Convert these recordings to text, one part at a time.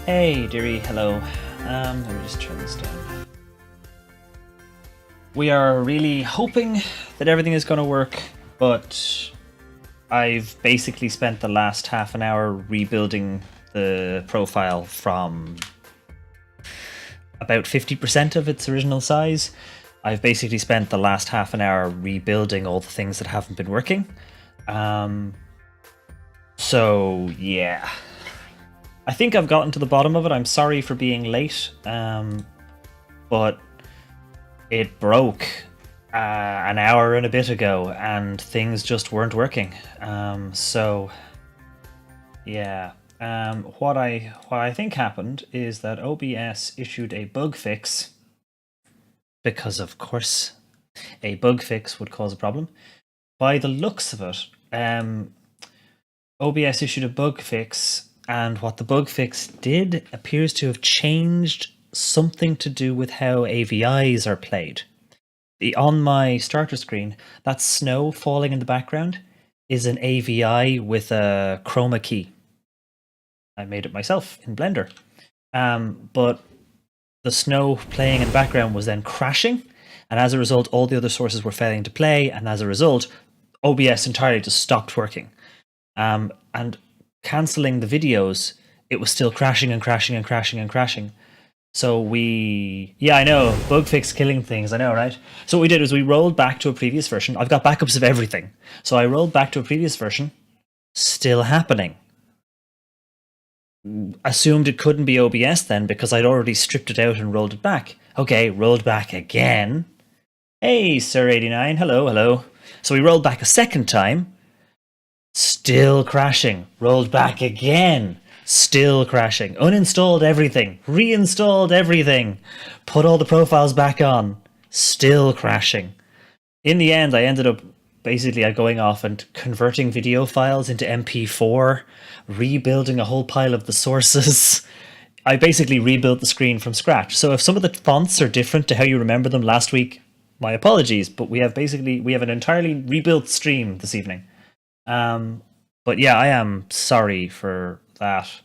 Hey, dearie, hello. Let me just turn this down. We are really hoping that everything is going to work, but I've basically spent the last half an hour rebuilding the profile from about 50% of its original size. I've basically spent the last half an hour rebuilding all the things that haven't been working. So, yeah. I think I've gotten to the bottom of it. I'm sorry for being late, but it broke an hour and a bit ago, and things just weren't working. So Yeah. What I think happened is that OBS issued a bug fix because, of course, a bug fix would cause a problem. By the looks of it, OBS issued a bug fix, and what the bug fix did appears to have changed something to do with how AVIs are played. On my starter screen, that snow falling in the background is an AVI with a chroma key. I made it myself in Blender. But the snow playing in the background was then crashing, and as a result, all the other sources were failing to play, and as a result, OBS entirely just stopped working. And cancelling the videos, it was still crashing and crashing and crashing and crashing. So yeah, I know, bug fix killing things, I know, right? So what we did was we rolled back to a previous version. I've got backups of everything. So I rolled back to a previous version, still happening. Assumed it couldn't be OBS then because I'd already stripped it out and rolled it back. Okay, rolled back again. Hey, Sir89, hello, hello. So we rolled back a second time, still crashing. Rolled back again, still crashing. Uninstalled everything, reinstalled everything, put all the profiles back on, still crashing. In the end, I ended up basically going off and converting video files into MP4, rebuilding a whole pile of the sources. I basically rebuilt the screen from scratch. So if some of the fonts are different to how you remember them last week, my apologies, but we have an entirely rebuilt stream this evening. But yeah, I am sorry for that.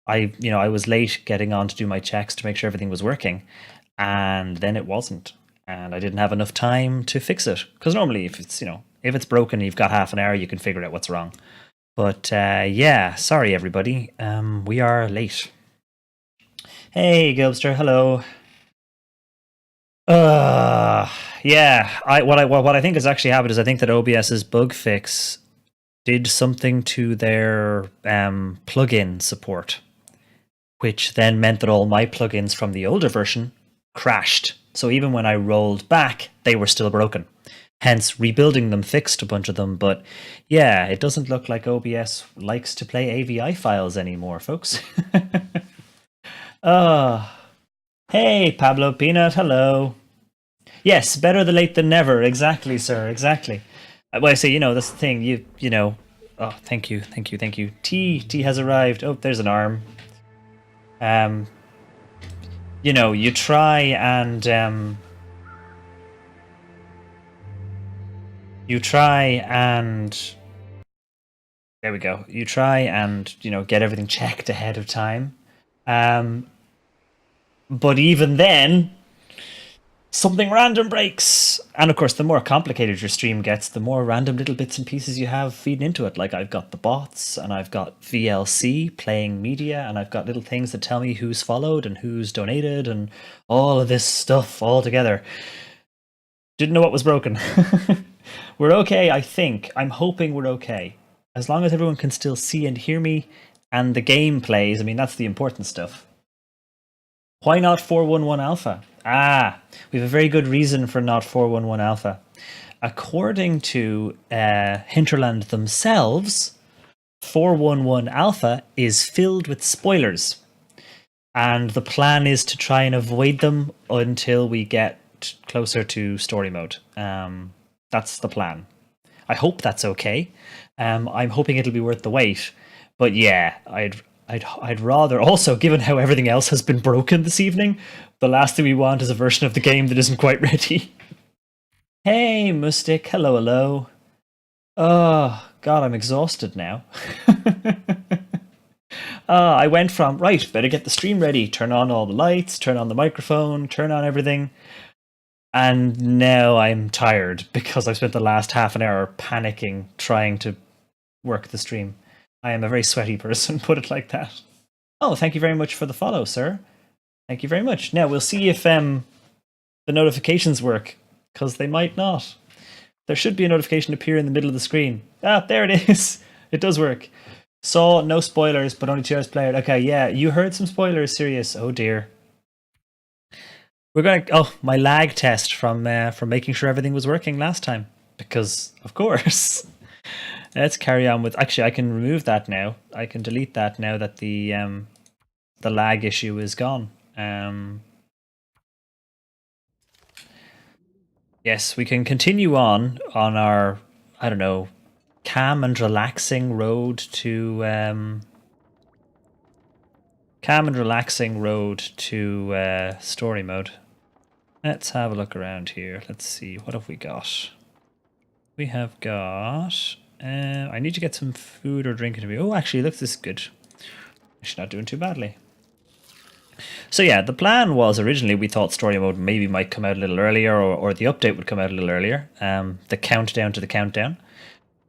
I was late getting on to do my checks to make sure everything was working, and then it wasn't. And I didn't have enough time to fix it. Because normally if it's broken and you've got half an hour, you can figure out what's wrong. But yeah, sorry everybody. We are late. Hey Gilbster, hello. Yeah, what I think has actually happened is I think that OBS's bug fix did something to their plugin support, which then meant that all my plugins from the older version crashed. So even when I rolled back, they were still broken. Hence, rebuilding them fixed a bunch of them. But yeah, it doesn't look like OBS likes to play AVI files anymore, folks. Hey, Pablo Peanut, hello. Yes, better the late than never. Exactly, sir, exactly. Well, I say, that's the thing. You know. Oh, thank you. T has arrived. Oh, there's an arm. You try and there we go. You try and get everything checked ahead of time. But even then, something random breaks. And of course, the more complicated your stream gets, the more random little bits and pieces you have feeding into it. Like I've got the bots, and I've got VLC playing media, and I've got little things that tell me who's followed and who's donated, and all of this stuff all together. Didn't know what was broken. We're okay, I think. I'm hoping we're okay. As long as everyone can still see and hear me, and the game plays, I mean, that's the important stuff. Why not 4.1.1 alpha? We have a very good reason for not 4.1.1 alpha. According to Hinterland themselves, 4.1.1 alpha is filled with spoilers. And the plan is to try and avoid them until we get closer to story mode. That's the plan. I hope that's okay. I'm hoping it'll be worth the wait. But yeah, I'd rather also, given how everything else has been broken this evening, the last thing we want is a version of the game that isn't quite ready. Hey, Mustic, hello. Oh, God, I'm exhausted now. I went from, right, better get the stream ready, turn on all the lights, turn on the microphone, turn on everything. And now I'm tired because I've spent the last half an hour panicking trying to work the stream. I am a very sweaty person, put it like that. Oh, thank you very much for the follow, sir. Thank you very much. Now, we'll see if the notifications work, because they might not. There should be a notification appear in the middle of the screen. There it is. It does work. Saw no spoilers, but only 2 hours played. Okay, yeah, you heard some spoilers, Sirius. Oh, dear. We're going to... Oh, my lag test from making sure everything was working last time. Because, of course... Let's carry on with. Actually, I can remove that now. I can delete that now that the lag issue is gone. Yes, we can continue on our, I don't know, calm and relaxing road to story mode. Let's have a look around here. Let's see, what have we got? We have got. I need to get some food or drink into me. Oh, actually, look, this is good. Actually, not doing too badly. So yeah, the plan was originally we thought story mode maybe might come out a little earlier, or the update would come out a little earlier. The countdown to the countdown.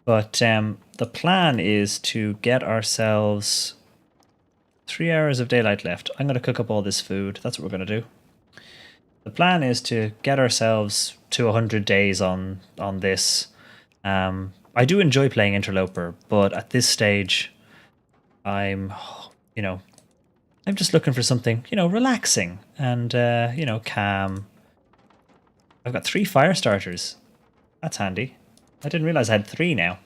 But the plan is to get ourselves 3 hours of daylight left. I'm going to cook up all this food. That's what we're going to do. The plan is to get ourselves to 100 days on this. I do enjoy playing Interloper, but at this stage, I'm just looking for something, relaxing and, calm. I've got 3 fire starters. That's handy. I didn't realize I had 3 now.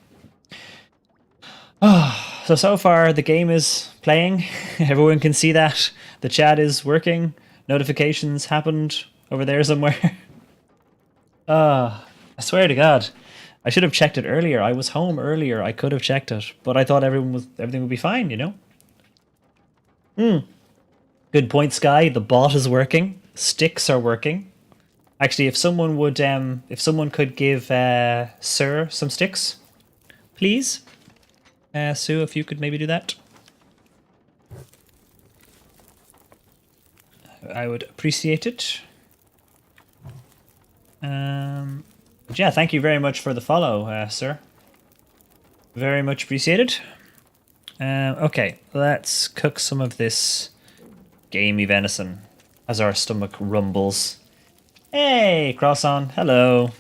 So far the game is playing. Everyone can see that. The chat is working. Notifications happened over there somewhere. I swear to God. I should have checked it earlier. I was home earlier. I could have checked it, but I thought everything would be fine, Good point, Sky. The bot is working. Sticks are working. Actually, if someone could give Sir some sticks, please. Sue, if you could maybe do that, I would appreciate it. Yeah, thank you very much for the follow, sir. Very much appreciated. Okay, let's cook some of this gamey venison as our stomach rumbles. Hey, Cross-On, hello.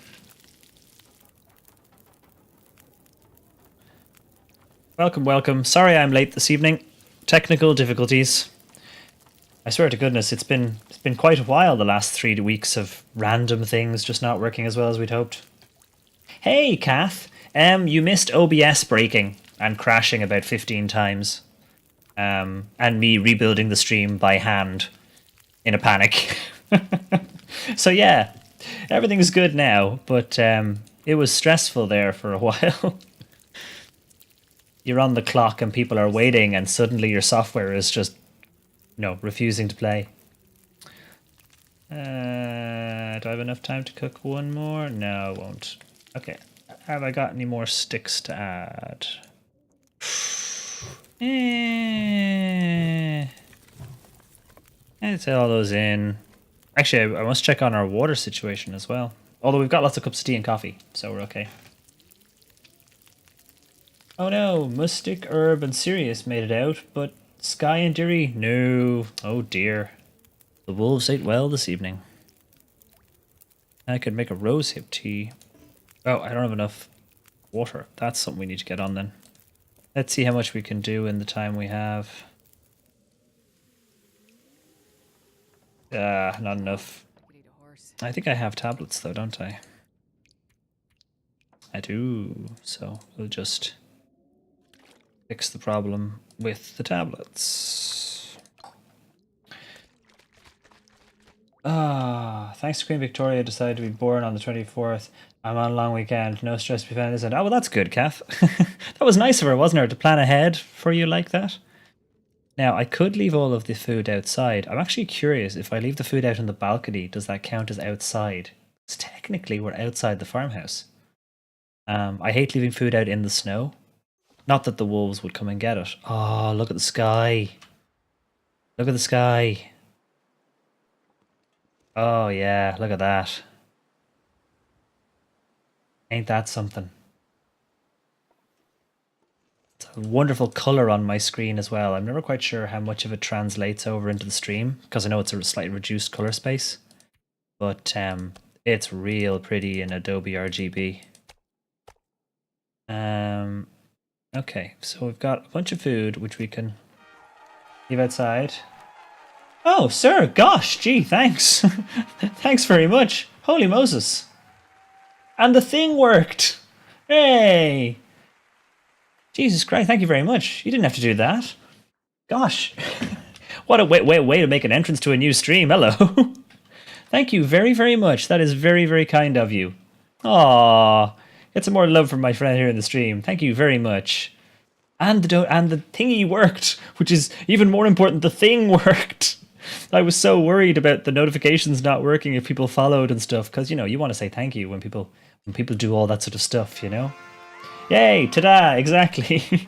Welcome, welcome. Sorry I'm late this evening. Technical difficulties. I swear to goodness, it's been quite a while, the last 3 weeks of random things just not working as well as we'd hoped. Hey, Kath. You missed OBS breaking and crashing about 15 times. And me rebuilding the stream by hand in a panic. So yeah, everything's good now, but it was stressful there for a while. You're on the clock and people are waiting and suddenly your software is just, refusing to play. Do I have enough time to cook one more? No, I won't. Okay. Have I got any more sticks to add? Let's add all those in. Actually, I must check on our water situation as well. Although we've got lots of cups of tea and coffee, so we're okay. Oh no, Mustic, Herb, and Sirius made it out, but Sky and Deary, no. Oh dear. The wolves ate well this evening. I could make a rosehip tea. Oh, I don't have enough water. That's something we need to get on then. Let's see how much we can do in the time we have. Not enough. I think I have tablets though, don't I? I do. So we'll just fix the problem with the tablets. Thanks to Queen Victoria, decided to be born on the 24th. I'm on a long weekend. No stress to be found. Oh, well, that's good, Kath. That was nice of her, wasn't it, to plan ahead for you like that? Now, I could leave all of the food outside. I'm actually curious, if I leave the food out on the balcony, does that count as outside? Because technically, we're outside the farmhouse. I hate leaving food out in the snow. Not that the wolves would come and get it. Oh, look at the sky. Look at the sky. Oh, yeah, look at that. Ain't that something? It's a wonderful color on my screen as well. I'm never quite sure how much of it translates over into the stream, because I know it's a slightly reduced color space. But it's real pretty in Adobe RGB. Okay, so we've got a bunch of food which we can leave outside. Oh, sir, gosh, gee, thanks. Thanks very much. Holy Moses. And the thing worked. Hey. Jesus Christ, thank you very much. You didn't have to do that. Gosh. What a way to make an entrance to a new stream. Hello. Thank you very, very much. That is very, very kind of you. Aww. Get some more love from my friend here in the stream. Thank you very much. And the thingy worked, which is even more important. The thing worked. I was so worried about the notifications not working if people followed and stuff, because you want to say thank you when people do all that sort of stuff, Yay, ta-da, exactly.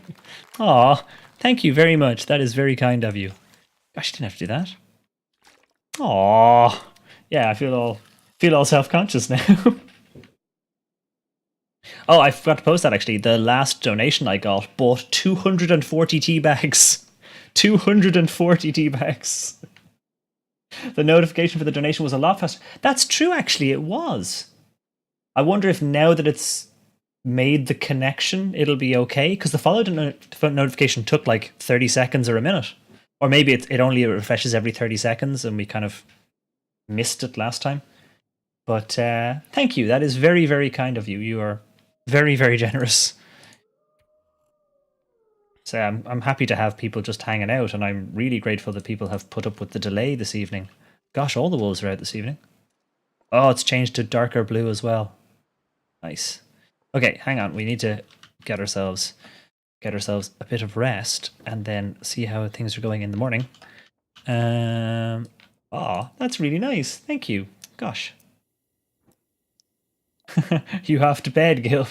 Aw, thank you very much. That is very kind of you. Gosh, you didn't have to do that. Aw, yeah, I feel all self-conscious now. Oh, I forgot to post that actually. The last donation I got bought 240 tea bags. 240 tea bags. The notification for the donation was a lot faster. That's true, actually, it was. I wonder if now that it's made the connection, it'll be okay, because the follow notification took like 30 seconds or a minute, or maybe it only refreshes every 30 seconds and we kind of missed it last time. But thank you, that is very, very kind of you. You are very, very generous. So I'm happy to have people just hanging out, and I'm really grateful that people have put up with the delay this evening. Gosh, all the wolves are out this evening. Oh, it's changed to darker blue as well. Nice. Okay, hang on. We need to get ourselves a bit of rest and then see how things are going in the morning. Oh, that's really nice. Thank you. Gosh. You have to bed, Gilp.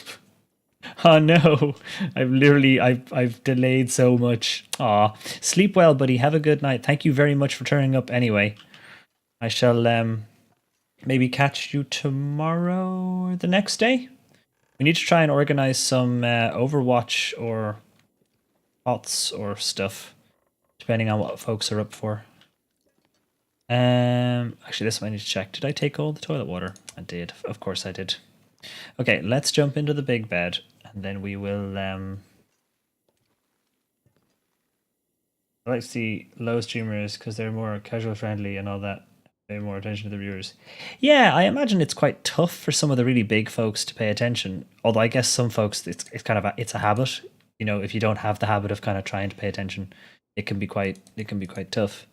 Oh no. I've delayed so much. Aw. Sleep well, buddy. Have a good night. Thank you very much for turning up anyway. I shall maybe catch you tomorrow or the next day. We need to try and organize some Overwatch or bots or stuff, depending on what folks are up for. Actually, this one I need to check. Did I take all the toilet water? I did. Of course I did. Okay, let's jump into the big bed, and then we will. I like to see low streamers because they're more casual friendly and all that. Pay more attention to the viewers. Yeah, I imagine it's quite tough for some of the really big folks to pay attention. Although I guess some folks, it's kind of it's a habit. If you don't have the habit of kind of trying to pay attention, it can be quite tough.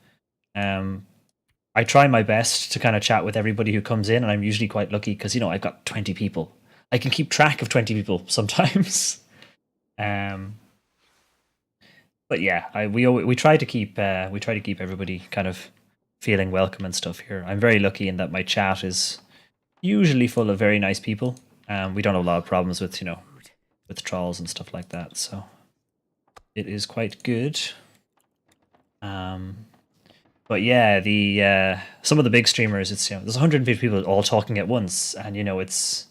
I try my best to kind of chat with everybody who comes in, and I'm usually quite lucky because I've got 20 people. I can keep track of 20 people sometimes. But yeah, we try to keep everybody kind of feeling welcome and stuff here. I'm very lucky in that my chat is usually full of very nice people. We don't have a lot of problems with with trolls and stuff like that, so it is quite good. But yeah, the some of the big streamers, it's there's 150 people all talking at once, and it's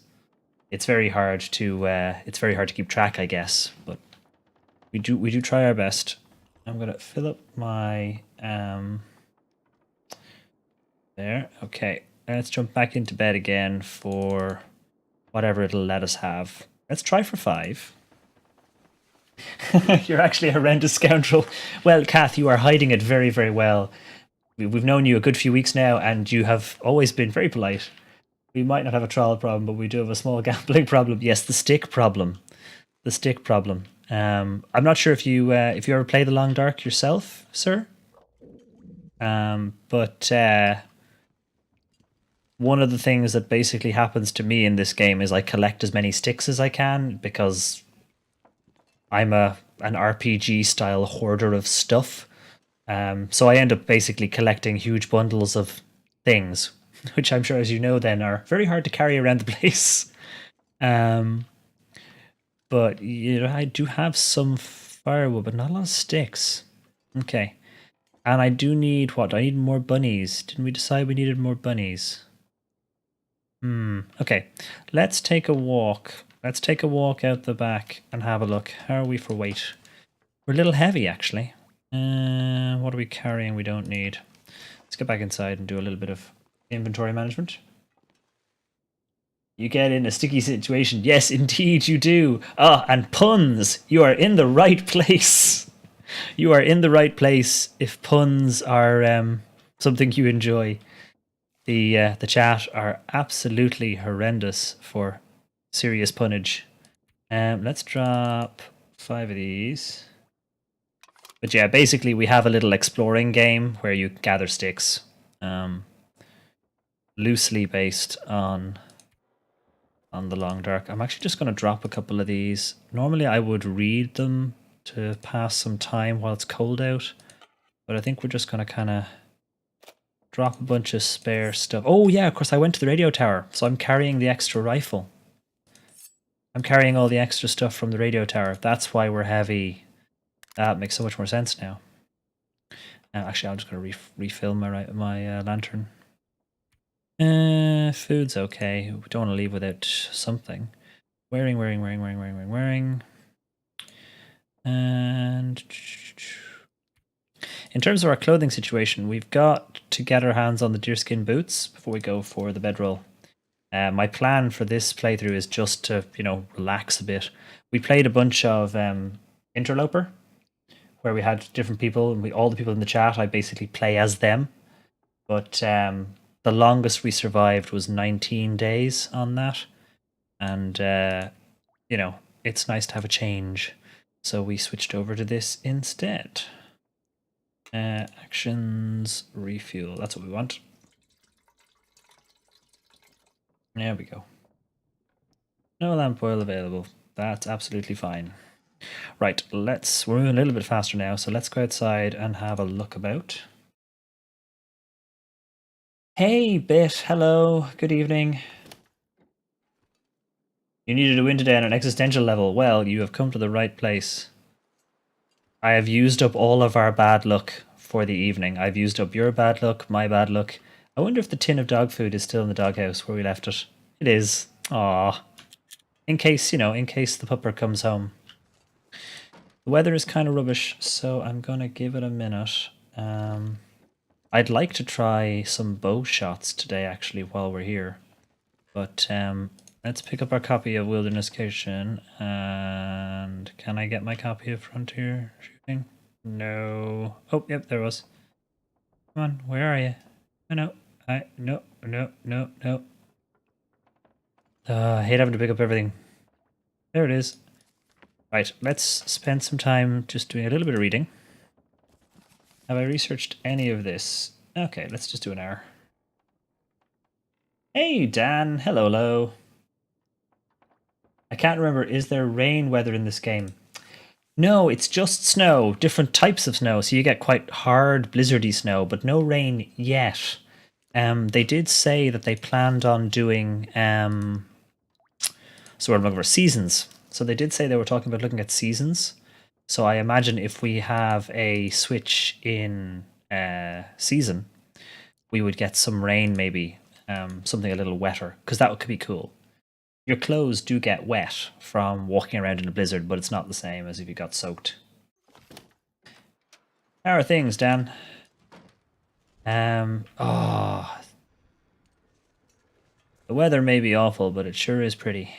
very hard to keep track, I guess. But we do try our best. I'm gonna fill up my there. Okay, let's jump back into bed again for whatever it'll let us have. Let's try for 5. You're actually a horrendous scoundrel. Well, Kath, you are hiding it very, very well. We've known you a good few weeks now, and you have always been very polite. We might not have a trial problem, but we do have a small gambling problem. Yes, the stick problem. The stick problem. I'm not sure if you ever play the Long Dark yourself, sir. But one of the things that basically happens to me in this game is I collect as many sticks as I can because I'm an RPG style hoarder of stuff. So I end up basically collecting huge bundles of things, which I'm sure, as you know, then are very hard to carry around the place. But I do have some firewood, but not a lot of sticks. Okay. And I do need what? I need more bunnies. Didn't we decide we needed more bunnies? Okay. Let's take a walk. Let's take a walk out the back and have a look. How are we for weight? We're a little heavy, actually. What are we carrying we don't need? Let's get back inside and do a little bit of inventory management. You get in a sticky situation. Yes, indeed you do. Ah, and puns. You are in the right place. You are in the right place if puns are something you enjoy. The chat are absolutely horrendous for serious punnage. Let's drop 5 of these. But yeah, basically we have a little exploring game where you gather sticks. Loosely based on the Long Dark. I'm actually just going to drop a couple of these. Normally I would read them to pass some time while it's cold out. But I think we're just going to kind of drop a bunch of spare stuff. Oh yeah, of course I went to the radio tower. So I'm carrying the extra rifle. I'm carrying all the extra stuff from the radio tower. That's why we're heavy. That makes so much more sense now. Actually, I'm just going to refill my lantern. Food's okay. We don't want to leave without something. Wearing. And in terms of our clothing situation, we've got to get our hands on the deerskin boots before we go for the bedroll. My plan for this playthrough is just to, relax a bit. We played a bunch of Interloper, where we had different people, and all the people in the chat, I basically play as them. But the longest we survived was 19 days on that. And, it's nice to have a change. So we switched over to this instead. Actions, refuel, that's what we want. There we go. No lamp oil available. That's absolutely fine. Right, we're moving a little bit faster now, so let's go outside and have a look about. Hey, Bit, hello, good evening. You needed to win today on an existential level. Well, you have come to the right place. I have used up all of our bad luck for the evening. I've used up your bad luck, my bad luck. I wonder if the tin of dog food is still in the doghouse where we left it. It is. Aww. In case the pupper comes home. The weather is kind of rubbish, so I'm going to give it a minute. I'd like to try some bow shots today, actually, while we're here. But let's pick up our copy of Wilderness Kitchen. And can I get my copy of Frontier Shooting? No. Oh, yep, there it was. Come on, where are you? Oh, no. No. I hate having to pick up everything. There it is. Right, let's spend some time just doing a little bit of reading. Have I researched any of this? Okay, let's just do an hour. Hey, Dan. Hello. I can't remember, is there rain weather in this game? No, it's just snow, different types of snow. So you get quite hard, blizzardy snow, but no rain yet. They did say that they planned on doing, so what I'm looking for, seasons. So they did say they were talking about looking at seasons. So I imagine if we have a switch in season, we would get some rain maybe, something a little wetter, because that could be cool. Your clothes do get wet from walking around in a blizzard, but it's not the same as if you got soaked. How are things, Dan? The weather may be awful, but it sure is pretty.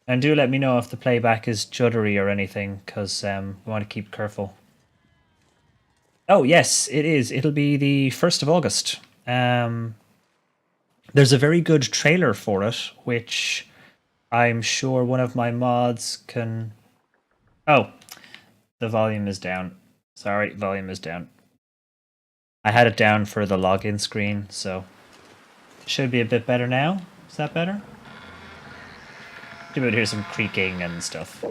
And do let me know if the playback is juddery or anything, because we want to keep careful. Oh, yes, it is. It'll be the 1st of August. There's a very good trailer for it, which I'm sure one of my mods can... Oh, the volume is down. Sorry, volume is down. I had it down for the login screen, so should be a bit better now. Is that better? You would hear some creaking and stuff.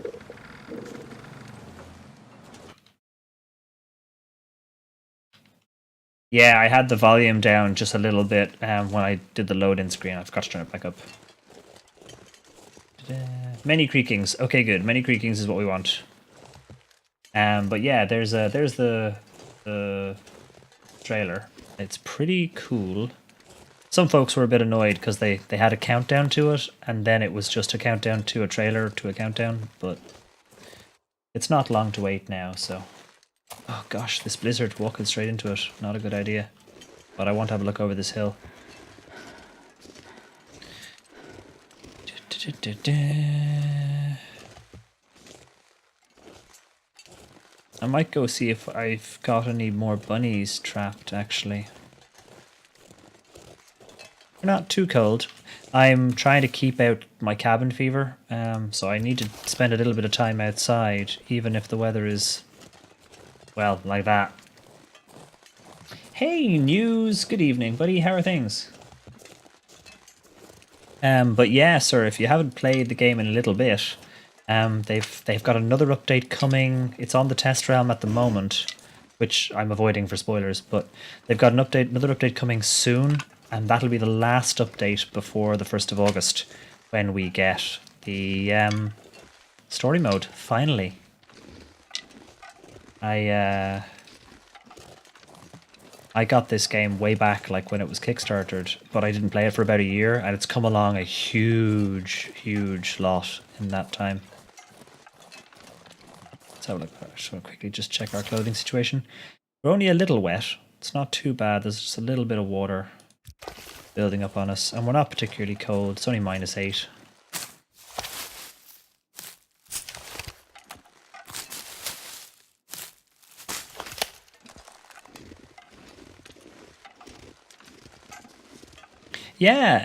Yeah, I had the volume down just a little bit when I did the load-in screen. I forgot to turn it back up. Many creakings. Okay, good. Many creakings is what we want. But yeah, there's the trailer. It's pretty cool. Some folks were a bit annoyed because they had a countdown to it, and then it was just a countdown to a trailer to a countdown, but it's not long to wait now, so... Oh gosh, this blizzard, walking straight into it, not a good idea. But I want to have a look over this hill. I might go see if I've got any more bunnies trapped, actually. They're not too cold. I'm trying to keep out my cabin fever, so I need to spend a little bit of time outside, even if the weather is, well, like that. Hey, News! Good evening, buddy. How are things? But yeah, sir, if you haven't played the game in a little bit, they've got another update coming. It's on the test realm at the moment, which I'm avoiding for spoilers, but they've got another update coming soon, and that'll be the last update before the 1st of August, when we get the story mode, finally. I got this game way back, like when it was kickstarted, but I didn't play it for about a year, and it's come along a huge lot in that time. Let's have a look. I just want to quickly just check our clothing situation. We're only a little wet. It's not too bad. There's just a little bit of water building up on us, and we're not particularly cold. It's only -8. Yeah,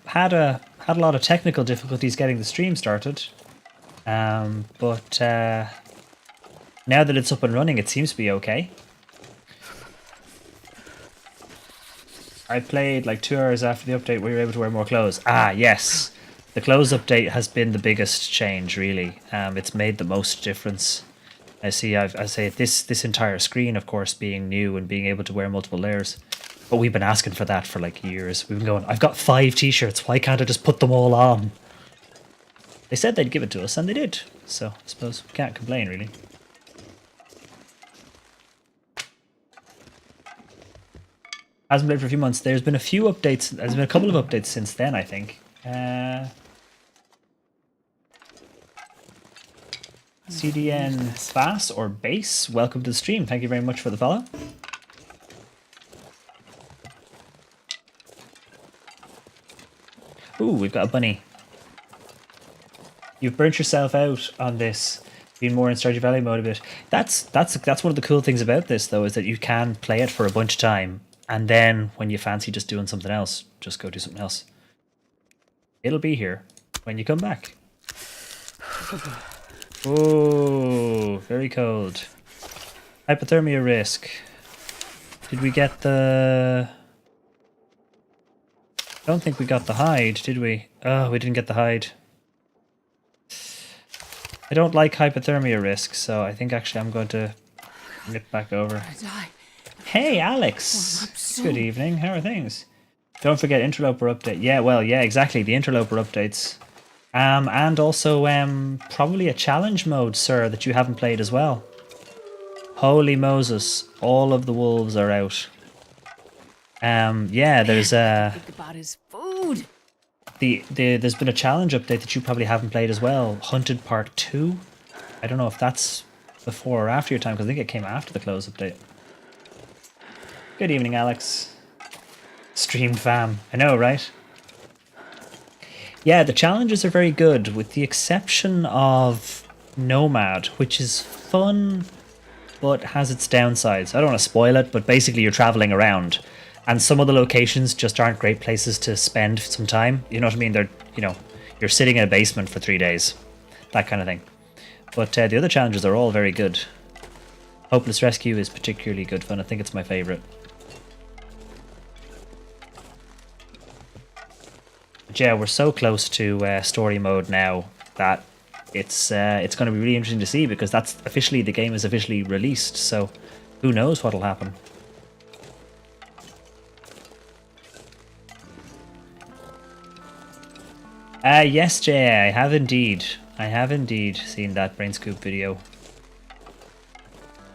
had a lot of technical difficulties getting the stream started, but now that it's up and running, it seems to be okay. I played like 2 hours after the update. We were able to wear more clothes. Ah, yes, the clothes update has been the biggest change, really. It's made the most difference. I say this entire screen, of course, being new and being able to wear multiple layers. But we've been asking for that for like years. We've been going, I've got 5 t-shirts, why can't I just put them all on? They said they'd give it to us, and they did. So, I suppose we can't complain, really. Hasn't played for a few months. There's been a few updates. There's been a couple of updates since then, I think. CDN Bass or Base, welcome to the stream. Thank you very much for the follow. Ooh, we've got a bunny. You've burnt yourself out on this, being more in Stardew Valley mode a bit. That's one of the cool things about this, though, is that you can play it for a bunch of time, and then when you fancy just doing something else, just go do something else. It'll be here when you come back. Oh, very cold. Hypothermia risk. Did we get the... I don't think we got the hide, did we? Oh, we didn't get the hide. I don't like hypothermia risk, so I think actually I'm going to nip back over. Hey, Alex! Good evening, how are things? Don't forget Interloper update. Yeah, well, yeah, exactly, the Interloper updates. And also probably a challenge mode, sir, that you haven't played as well. Holy Moses, all of the wolves are out. Yeah, there's think about his food. There's been a challenge update that you probably haven't played as well. Hunted Part 2. I don't know if that's before or after your time, because I think it came after the close update. Good evening, Alex. Streamed fam. I know, right? Yeah, the challenges are very good, with the exception of Nomad, which is fun, but has its downsides. I don't want to spoil it, but basically you're traveling around. And some of the locations just aren't great places to spend some time. You know what I mean? They're, you know, you're sitting in a basement for 3 days. That kind of thing. But the other challenges are all very good. Hopeless Rescue is particularly good fun. I think it's my favourite. But yeah, we're so close to story mode now that it's going to be really interesting to see, because that's officially, the game is officially released. So who knows what'll happen. Yes, Jay, I have indeed. I have indeed seen that Brain Scoop video.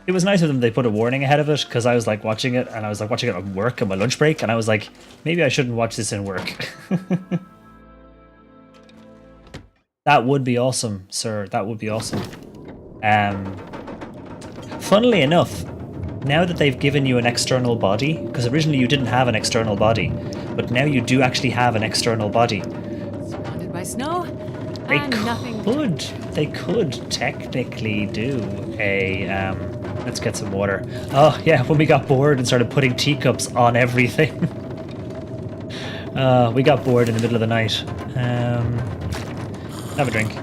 It was nice of them they put a warning ahead of it, because I was like watching it, and I was like watching it on work on my lunch break, and I was like, maybe I shouldn't watch this in work. That would be awesome, sir. That would be awesome. Funnily enough, now that they've given you an external body, because originally you didn't have an external body, but now you do actually have an external body. Surrounded by snow. They could technically do a let's get some water. Oh yeah, when we got bored and started putting teacups on everything. We got bored in the middle of the night. Have a drink.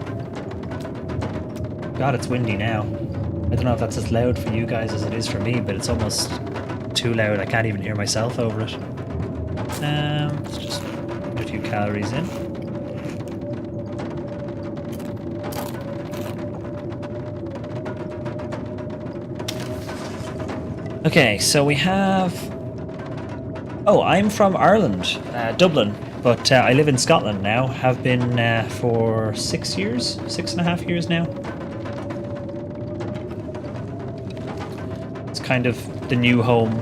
God, it's windy now. I don't know if that's as loud for you guys as it is for me, but it's almost too loud. I can't even hear myself over it. Let's just put a few calories in. Okay, so we have... Oh, I'm from Ireland, Dublin, but I live in Scotland now. Have been for 6 years, 6.5 years now. It's kind of the new home.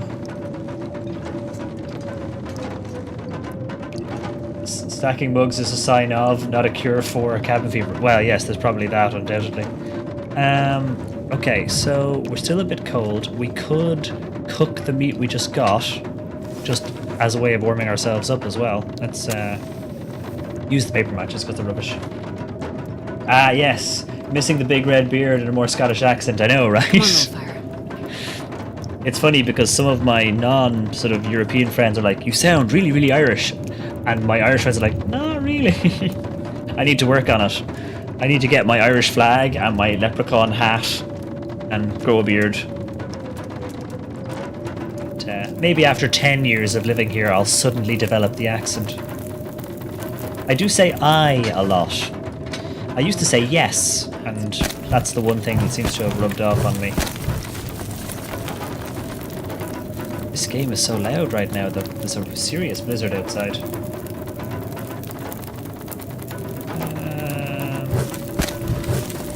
Stacking mugs is a sign of, not a cure for cabin fever. Well, yes, there's probably that, undoubtedly. Okay, so we're still a bit cold. We could cook the meat we just got, just as a way of warming ourselves up as well. Let's use the paper matches because they're rubbish. Ah, yes, missing the big red beard and a more Scottish accent. I know, right? It's funny because some of my non-sort of European friends are like, "You sound really, really Irish," and my Irish friends are like, "Not really." I need to work on it. I need to get my Irish flag and my leprechaun hat and grow a beard. But, maybe after 10 years of living here, I'll suddenly develop the accent. I do say I a lot. I used to say yes, and that's the one thing that seems to have rubbed off on me. This game is so loud right now, there's a serious blizzard outside.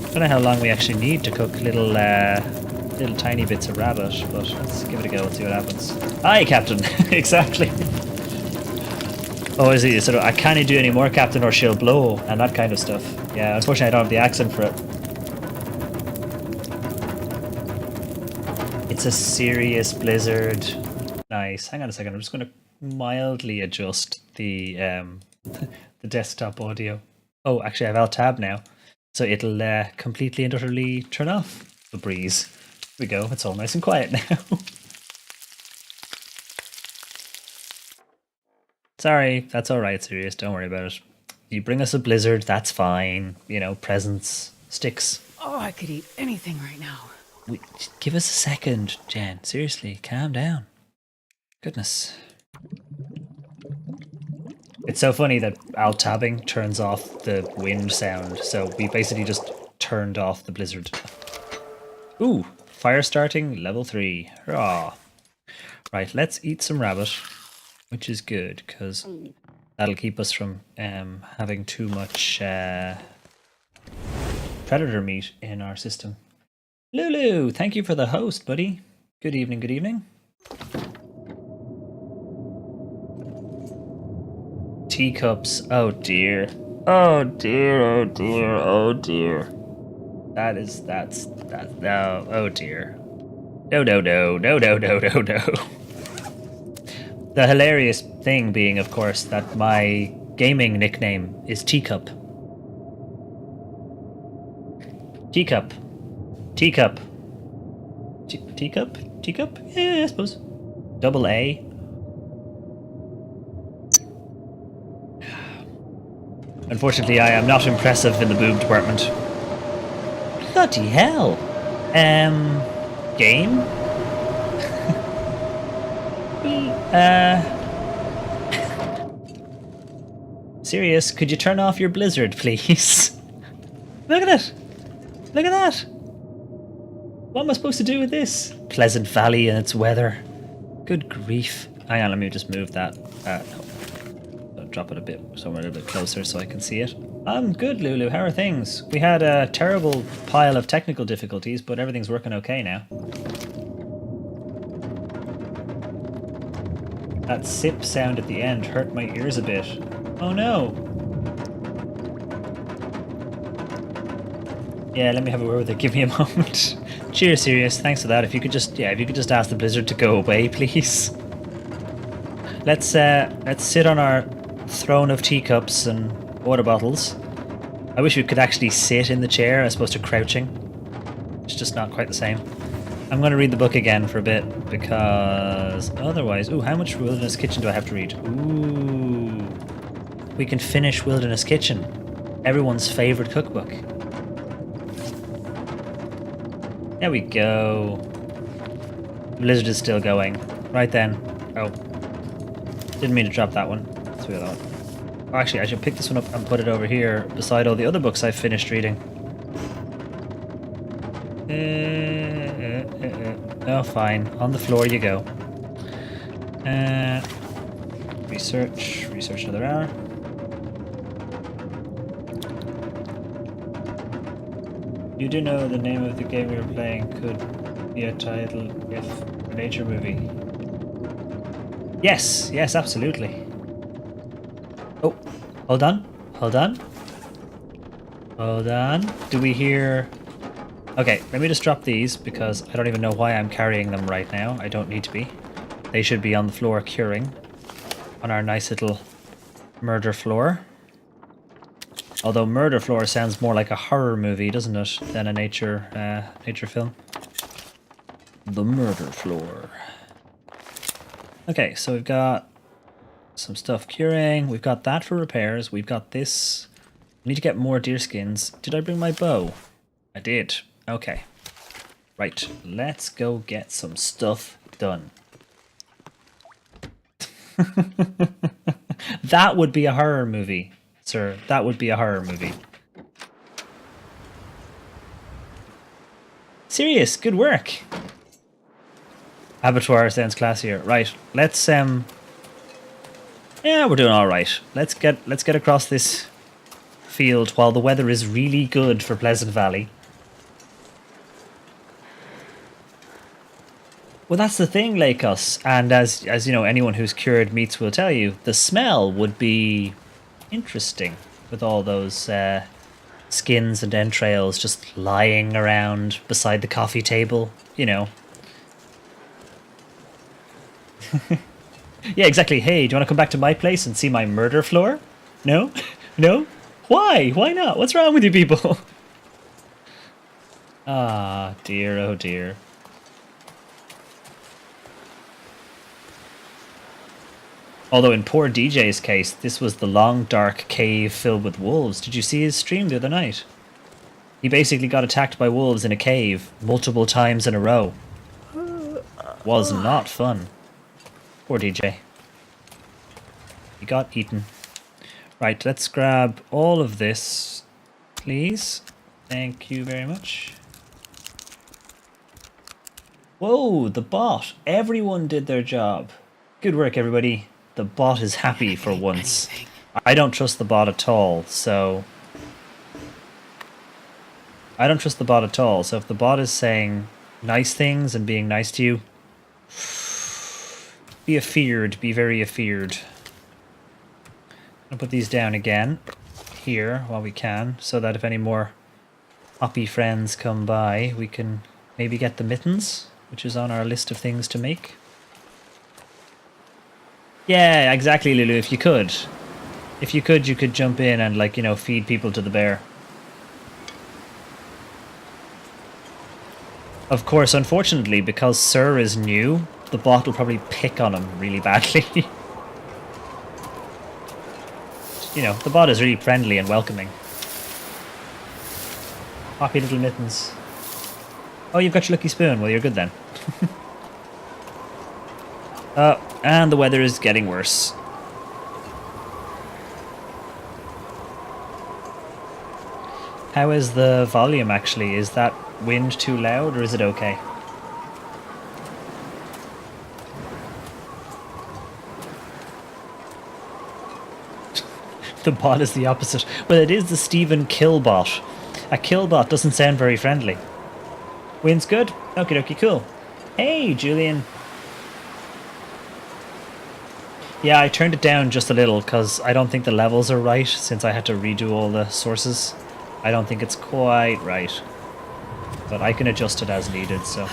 I don't know how long we actually need to cook little tiny bits of rabbit, but let's give it a go and see what happens. Aye, Captain! Exactly! Oh, is it sort of, I can't do any more, Captain, or she'll blow, and that kind of stuff. Yeah, unfortunately I don't have the accent for it. It's a serious blizzard. Nice. Hang on a second, I'm just going to mildly adjust the the desktop audio. Oh, actually I have Alt-Tab now. So it'll completely and utterly turn off the breeze. Here we go, it's all nice and quiet now. Sorry, that's alright, Sirius, don't worry about it. You bring us a blizzard, that's fine. You know, presents, sticks. Oh, I could eat anything right now. Give us a second, Jen. Seriously, calm down. Goodness. It's so funny that alt-tabbing turns off the wind sound, so we basically just turned off the blizzard. Ooh, fire starting, level 3. Hurrah. Right, let's eat some rabbit, which is good, because that'll keep us from having too much predator meat in our system. Lulu, thank you for the host, buddy. Good evening, good evening. Teacups, oh dear. Oh dear, oh dear, oh dear. That's no, oh dear. No. The hilarious thing being, of course, that my gaming nickname is Teacup. Teacup. Teacup? Teacup? Yeah, I suppose. Double A. Unfortunately, I am not impressive in the boob department. Bloody hell. Game? Sirius, could you turn off your blizzard, please? Look at it! Look at that! What am I supposed to do with this? Pleasant Valley and its weather. Good grief. Hang on, let me just move that. I'll drop it a bit, somewhere a little bit closer so I can see it. I'm good, Lulu. How are things? We had a terrible pile of technical difficulties, but everything's working okay now. That sip sound at the end hurt my ears a bit. Oh no! Yeah, let me have a word with it. Give me a moment. Cheers, Sirius. Thanks for that. If you could just ask the blizzard to go away, please. Let's sit on our throne of teacups and water bottles. I wish we could actually sit in the chair as opposed to crouching. It's just not quite the same. I'm going to read the book again for a bit, because otherwise... Ooh, how much Wilderness Kitchen do I have to read? Ooh. We can finish Wilderness Kitchen. Everyone's favourite cookbook. There we go. The blizzard is still going. Right then. Oh. Didn't mean to drop that one. Let's do that one. Oh, actually, I should pick this one up and put it over here beside all the other books I've finished reading. Oh, fine. On the floor you go. Research. Research another hour. You do know the name of the game we were playing could be a title if a nature movie. Yes, yes, absolutely. Oh, hold on. Hold on. Hold on. Do we hear... Okay, let me just drop these because I don't even know why I'm carrying them right now. I don't need to be. They should be on the floor curing. On our nice little murder floor. Although murder floor sounds more like a horror movie, doesn't it? Than a nature film. The murder floor. Okay, so we've got some stuff curing. We've got that for repairs. We've got this. I need to get more deer skins. Did I bring my bow? I did. Okay. Right, let's go get some stuff done. That would be a horror movie, sir. That would be a horror movie. Serious, good work. Abattoir sounds classier. Right, let's yeah, we're doing all right. Let's get across this field while the weather is really good for Pleasant Valley. Well, that's the thing, Lakos, and as you know, anyone who's cured meats will tell you, the smell would be interesting with all those skins and entrails just lying around beside the coffee table, you know. Yeah, exactly. Hey, do you want to come back to my place and see my murder floor? No? No? Why? Why not? What's wrong with you people? Ah, dear, oh dear. Although in poor DJ's case, this was the long, dark cave filled with wolves. Did you see his stream the other night? He basically got attacked by wolves in a cave multiple times in a row. Was not fun. Poor DJ. He got eaten. Right, let's grab all of this, please. Thank you very much. Whoa, the bot. Everyone did their job. Good work, everybody. The bot is happy for once. I don't trust the bot at all, so... I don't trust the bot at all, so if the bot is saying nice things and being nice to you, be afeared, be very afeared. I'll put these down again, here, while we can, so that if any more hoppy friends come by, we can maybe get the mittens, which is on our list of things to make. Yeah, exactly, Lulu, if you could. If you could jump in and, like, you know, feed people to the bear. Of course, unfortunately, because Sir is new, the bot will probably pick on him really badly. You know, the bot is really friendly and welcoming. Happy little mittens. Oh, you've got your lucky spoon. Well, you're good then. And the weather is getting worse. How is the volume actually? Is that wind too loud or is it okay? The bot is the opposite. Well, it is the Stephen Killbot. A Killbot doesn't sound very friendly. Wind's good? Okie dokie, cool. Hey, Julian. Yeah, I turned it down just a little because I don't think the levels are right since I had to redo all the sources. I don't think it's quite right. But I can adjust it as needed, so...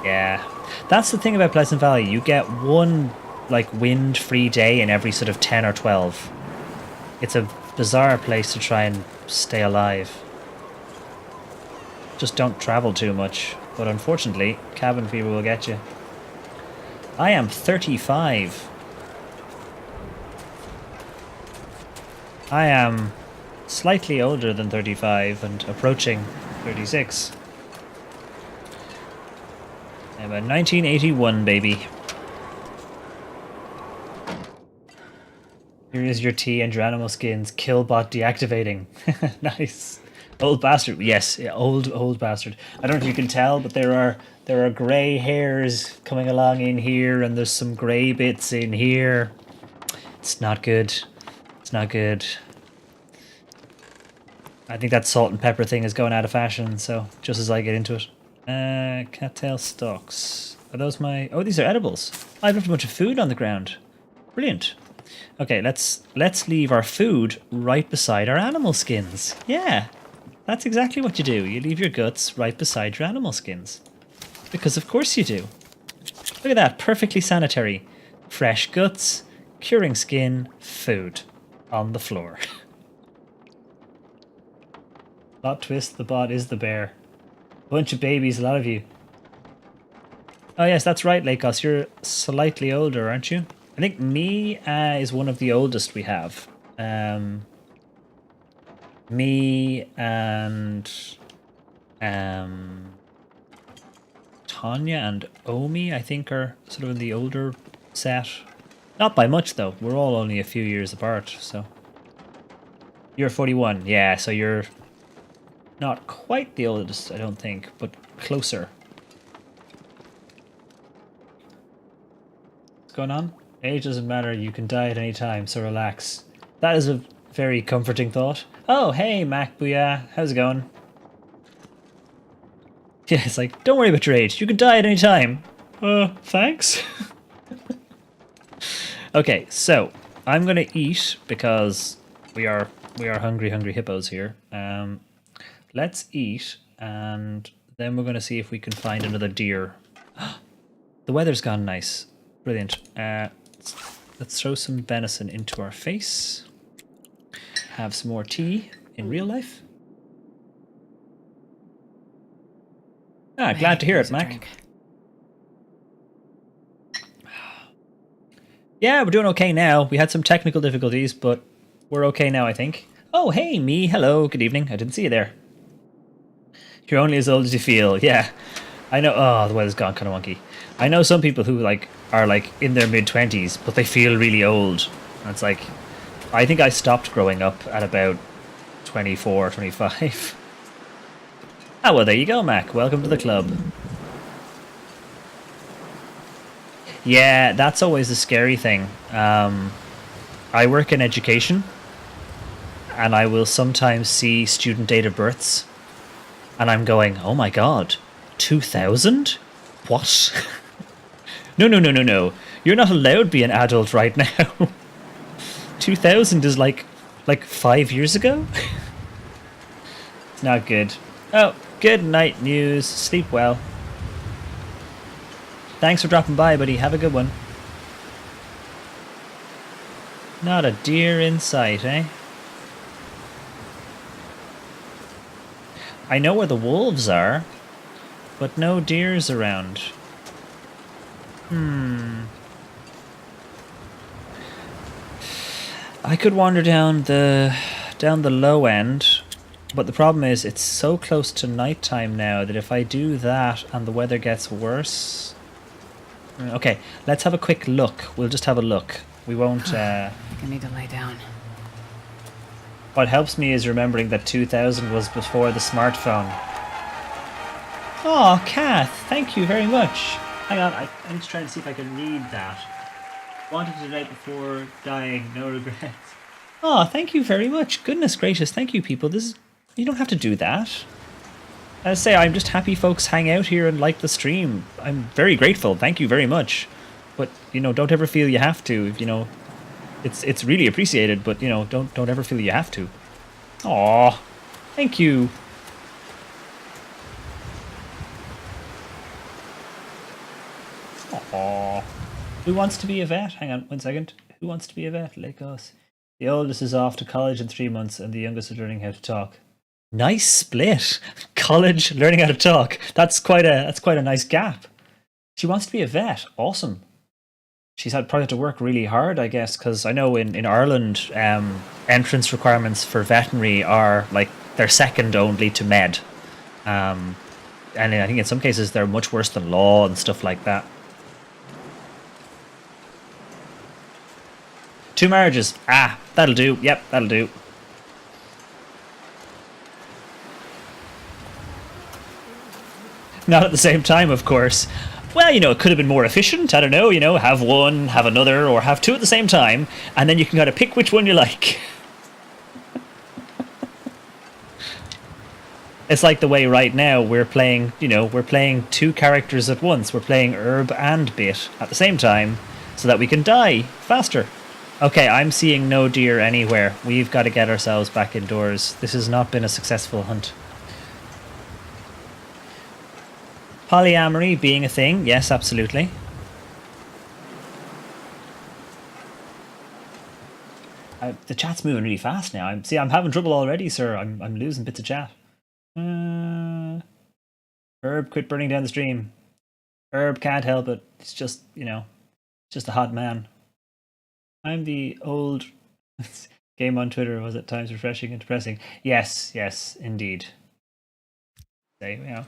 Yeah. That's the thing about Pleasant Valley. You get one, like, wind-free day in every sort of 10 or 12. It's a bizarre place to try and stay alive. Just don't travel too much. But unfortunately, cabin fever will get you. I am 35. I am slightly older than 35 and approaching 36. I'm a 1981 baby. Here is your tea and your animal skins. Killbot deactivating. Nice. Old bastard. Yes, yeah, old bastard. I don't know if you can tell, but there are grey hairs coming along in here, and there's some grey bits in here. It's not good. It's not good. I think that salt and pepper thing is going out of fashion, so just as I get into it. Cattail stalks. Are those my... Oh, these are edibles. I've left a bunch of food on the ground. Brilliant. Okay, let's leave our food right beside our animal skins. Yeah, that's exactly what you do. You leave your guts right beside your animal skins. Because of course you do. Look at that, perfectly sanitary. Fresh guts, curing skin, food. On the floor. Plot twist, the bot is the bear. Bunch of babies, a lot of you. Oh yes, that's right, Lakos. You're slightly older, aren't you? I think me is one of the oldest we have. Me and Tanya and Omi, I think, are sort of in the older set. Not by much though. We're all only a few years apart, so. You're 41, yeah, so you're not quite the oldest, I don't think, but closer. What's going on? Age doesn't matter, you can die at any time, so relax. That is a very comforting thought. Oh, hey, Mac Booyah, how's it going? Yeah, it's like, don't worry about your age, you can die at any time. Thanks? Okay, so, I'm gonna eat, because we are hungry hippos here. Let's eat, and then we're gonna see if we can find another deer. The weather's gone nice. Brilliant. Let's throw some venison into our face. Have some more tea in real life. Ah, glad to hear it, Mac. Yeah, we're doing okay now. We had some technical difficulties, but we're okay now, I think. Oh, hey, me. Hello. Good evening. I didn't see you there. You're only as old as you feel. Yeah. I know. Oh, the weather's gone kind of wonky. I know some people who are in their mid-20s, but they feel really old. And it's like, I think I stopped growing up at about 24, 25. Ah, well, there you go, Mac. Welcome to the club. Yeah, that's always the scary thing. I work in education, and I will sometimes see student date of births, and I'm going, oh my god, 2000? What? No. You're not allowed to be an adult right now. 2000 is like 5 years ago? It's not good. Oh, good night news. Sleep well. Thanks for dropping by, buddy. Have a good one. Not a deer in sight, eh? I know where the wolves are, but no deers around. I could wander down the low end, but the problem is it's so close to nighttime now that if I do that and the weather gets worse... Okay, let's have a quick look. We'll just have a look. We won't... I need to lay down. What helps me is remembering that 2000 was before the smartphone. Oh, Kath, thank you very much. Hang on, I'm just trying to see if I can read that. Wanted to die before dying, no regrets. Oh, thank you very much. Goodness gracious, thank you, people. You don't have to do that. As I say, I'm just happy folks hang out here and like the stream. I'm very grateful. Thank you very much. But, don't ever feel you have to. It's really appreciated, but, don't ever feel you have to. Aw, thank you. Aww. Who wants to be a vet? Hang on 1 second. Who wants to be a vet? Lakos. The oldest is off to college in 3 months and the youngest is learning how to talk. Nice split. college, learning how to talk. That's quite a nice gap. She wants to be a vet. Awesome. She's probably had to work really hard, I guess, because I know in Ireland, entrance requirements for veterinary are like they're second only to med, and I think in some cases they're much worse than law and stuff like that. 2 marriages. Ah, that'll do. Yep, that'll do. Not at the same time, of course. Well, it could have been more efficient. I don't know, have one, have another, or have 2 at the same time, and then you can kind of pick which one you like. It's like the way right now we're playing, we're playing 2 characters at once. We're playing Herb and Bit at the same time so that we can die faster. Okay, I'm seeing no deer anywhere. We've got to get ourselves back indoors. This has not been a successful hunt. Polyamory being a thing, yes, absolutely. The chat's moving really fast now. I'm having trouble already, sir. I'm losing bits of chat. Herb, quit burning down the stream. Herb can't help it. It's just, just a hot man. I'm the old game on Twitter. Was at times refreshing and depressing. Yes, indeed. There you go.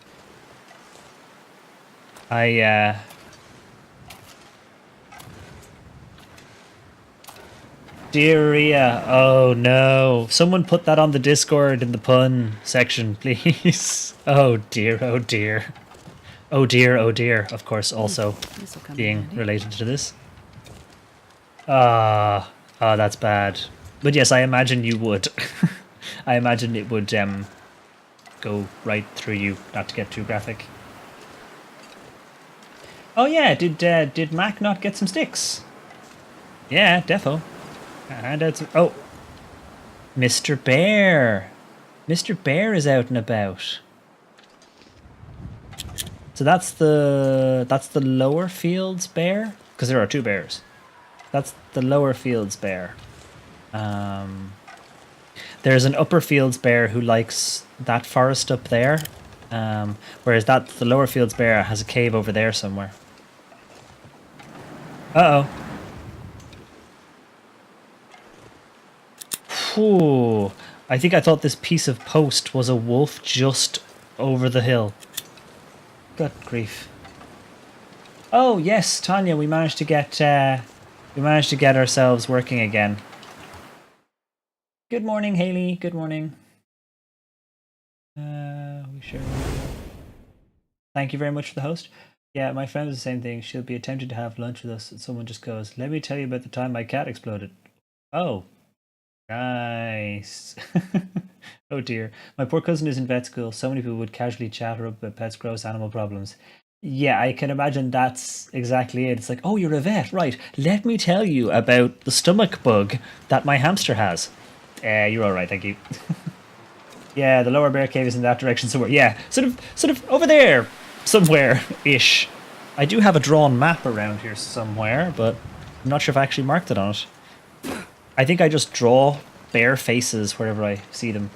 Diarrhea. Oh no. Someone put that on the Discord in the pun section, please. Oh dear, oh dear. Oh dear, oh dear. Of course, also being related to this. That's bad. But yes, I imagine you would. I imagine it would go right through you, not to get too graphic. Oh yeah, did Mac not get some sticks? Yeah, defo. And it's Mr. Bear. Mr. Bear is out and about. So that's the lower fields bear, because there are 2 bears. That's the lower fields bear. There's an upper fields bear who likes that forest up there, whereas the lower fields bear has a cave over there somewhere. Uh-oh. Whew. I think I thought this piece of post was a wolf just over the hill. Good grief. Oh yes, Tanya, we managed to get ourselves working again. Good morning, Haley. Good morning. Thank you very much for the host. Yeah, my friend was the same thing. She'll be attempting to have lunch with us, and someone just goes, "Let me tell you about the time my cat exploded." Oh, nice. Oh dear. My poor cousin is in vet school. So many people would casually chat her up about pets' gross animal problems. Yeah, I can imagine that's exactly it. It's like, oh, you're a vet, right? Let me tell you about the stomach bug that my hamster has. You're all right, thank you. Yeah, the lower bear cave is in that direction somewhere. Yeah, sort of over there somewhere-ish. I do have a drawn map around here somewhere, but I'm not sure if I actually marked it on it. I think I just draw bear faces wherever I see them.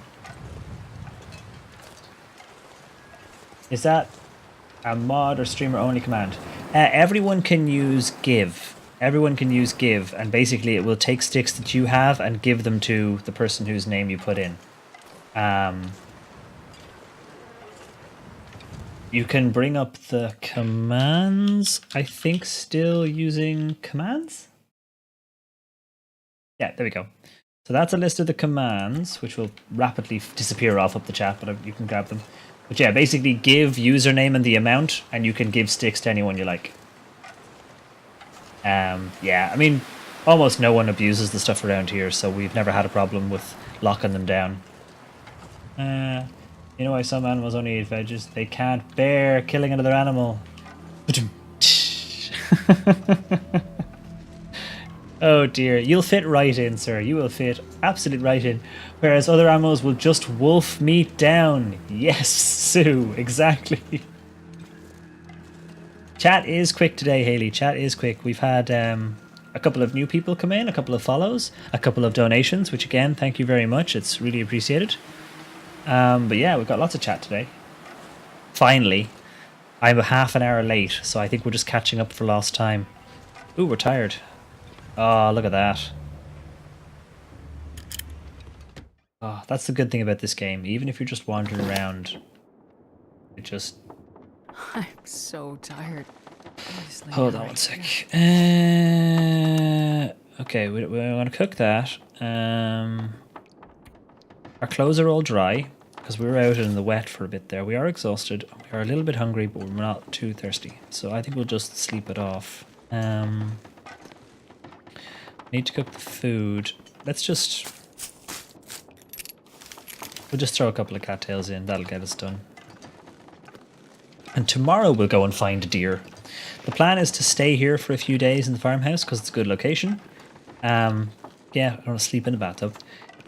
Is that a mod or streamer only command? Everyone can use give. Everyone can use give, and basically it will take sticks that you have and give them to the person whose name you put in. You can bring up the commands, I think, still using commands? Yeah, there we go. So that's a list of the commands, which will rapidly disappear off up the chat, but you can grab them. But yeah, basically give username and the amount, and you can give sticks to anyone you like. Yeah, I mean, almost no one abuses the stuff around here, so we've never had a problem with locking them down. You know why some animals only eat veggies? They can't bear killing another animal. Oh dear, you'll fit right in, sir. You will fit absolutely right in. Whereas other animals will just wolf meat down. Yes, Sue, exactly. Chat is quick today, Haley. Chat is quick. We've had a couple of new people come in, a couple of follows, a couple of donations, which again, thank you very much. It's really appreciated. But yeah, we've got lots of chat today. Finally. I'm a half an hour late, so I think we're just catching up for lost time. Ooh, we're tired. Oh, look at that. Oh, that's the good thing about this game. Even if you're just wandering around, it just... I'm so tired. Honestly, Hold on right one sec. here. Okay, we want to cook that. Our clothes are all dry, because we were out in the wet for a bit there. We are exhausted. We are a little bit hungry, but we're not too thirsty. So I think we'll just sleep it off. Need to cook the food. Let's just... We'll just throw a couple of cattails in. That'll get us done. And tomorrow we'll go and find a deer. The plan is to stay here for a few days in the farmhouse because it's a good location. Yeah, I want to sleep in a bathtub.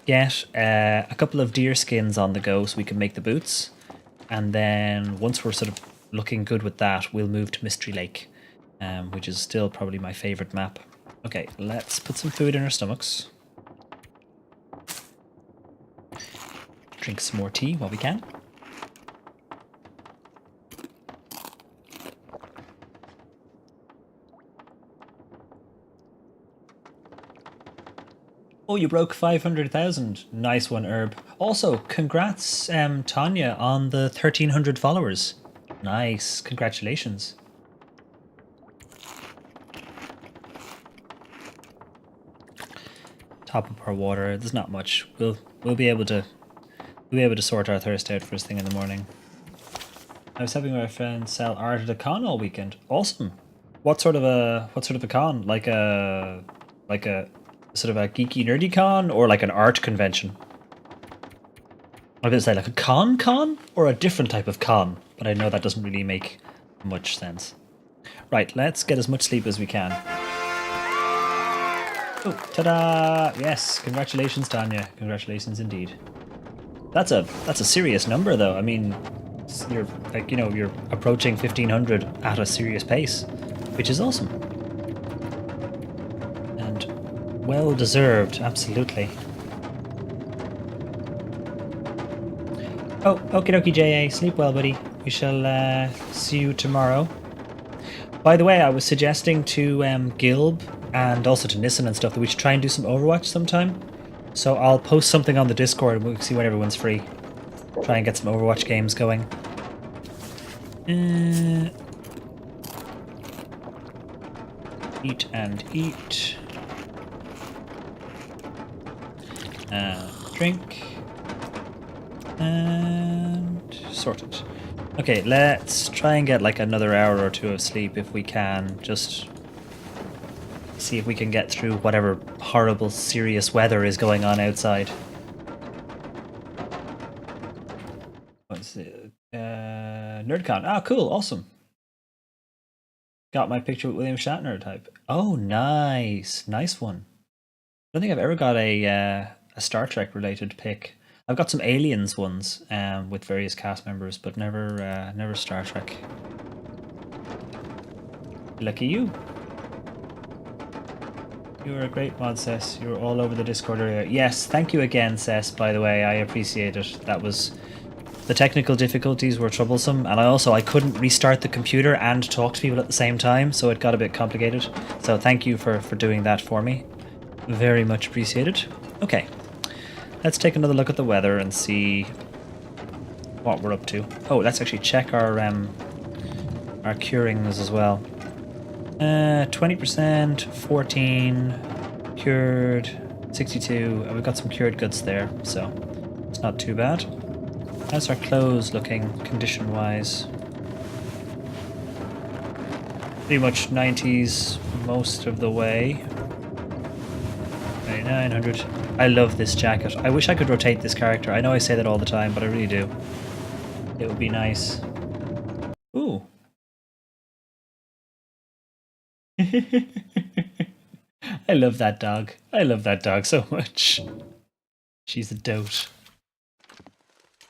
Get a couple of deer skins on the go so we can make the boots. And then once we're sort of looking good with that, we'll move to Mystery Lake, which is still probably my favourite map. Okay, let's put some food in our stomachs. Drink some more tea while we can. Oh, you broke 500,000. Nice one, Herb. Also, congrats, Tanya, on the 1,300 followers. Nice. Congratulations. Top up our water. There's not much. We'll be able to sort our thirst out first thing in the morning. I was helping my friend sell art at a con all weekend. Awesome. What sort of a con? Like a sort of a geeky nerdy con or like an art convention? I was gonna say like a con or a different type of con, but I know that doesn't really make much sense. Right, let's get as much sleep as we can. Oh, ta-da! Yes, congratulations, Tanya. Congratulations indeed. That's a serious number, though. I mean, you're like, you know, you're approaching 1,500 at a serious pace, which is awesome. And well deserved, absolutely. Oh, okie dokie, JA. Sleep well, buddy. We shall see you tomorrow. By the way, I was suggesting to Gilb and also to Nissan and stuff that we should try and do some Overwatch sometime. So I'll post something on the Discord and we'll see when everyone's free. Try and get some Overwatch games going. Eat and eat. Drink. And sorted. Okay, let's try and get like another hour or two of sleep if we can. Just see if we can get through whatever horrible, serious weather is going on outside. What's it? NerdCon. Ah, cool, awesome. Got my picture with William Shatner type. Oh, nice, nice one. I don't think I've ever got a Star Trek related pic. I've got some Aliens ones with various cast members, but never Star Trek. Lucky you. You were a great mod, Cess. You were all over the Discord earlier. Yes, thank you again, Cess, by the way. I appreciate it. That was... The technical difficulties were troublesome, and I couldn't restart the computer and talk to people at the same time, so it got a bit complicated. So thank you for doing that for me. Very much appreciated. Okay. Let's take another look at the weather and see what we're up to. Oh, let's actually check our curings as well. 20%, 14, cured, 62. We've got some cured goods there, so it's not too bad. How's our clothes looking, condition-wise? Pretty much 90s most of the way. 900. I love this jacket. I wish I could rotate this character. I know I say that all the time, but I really do. It would be nice. Ooh. I love that dog. I love that dog so much. She's a dote.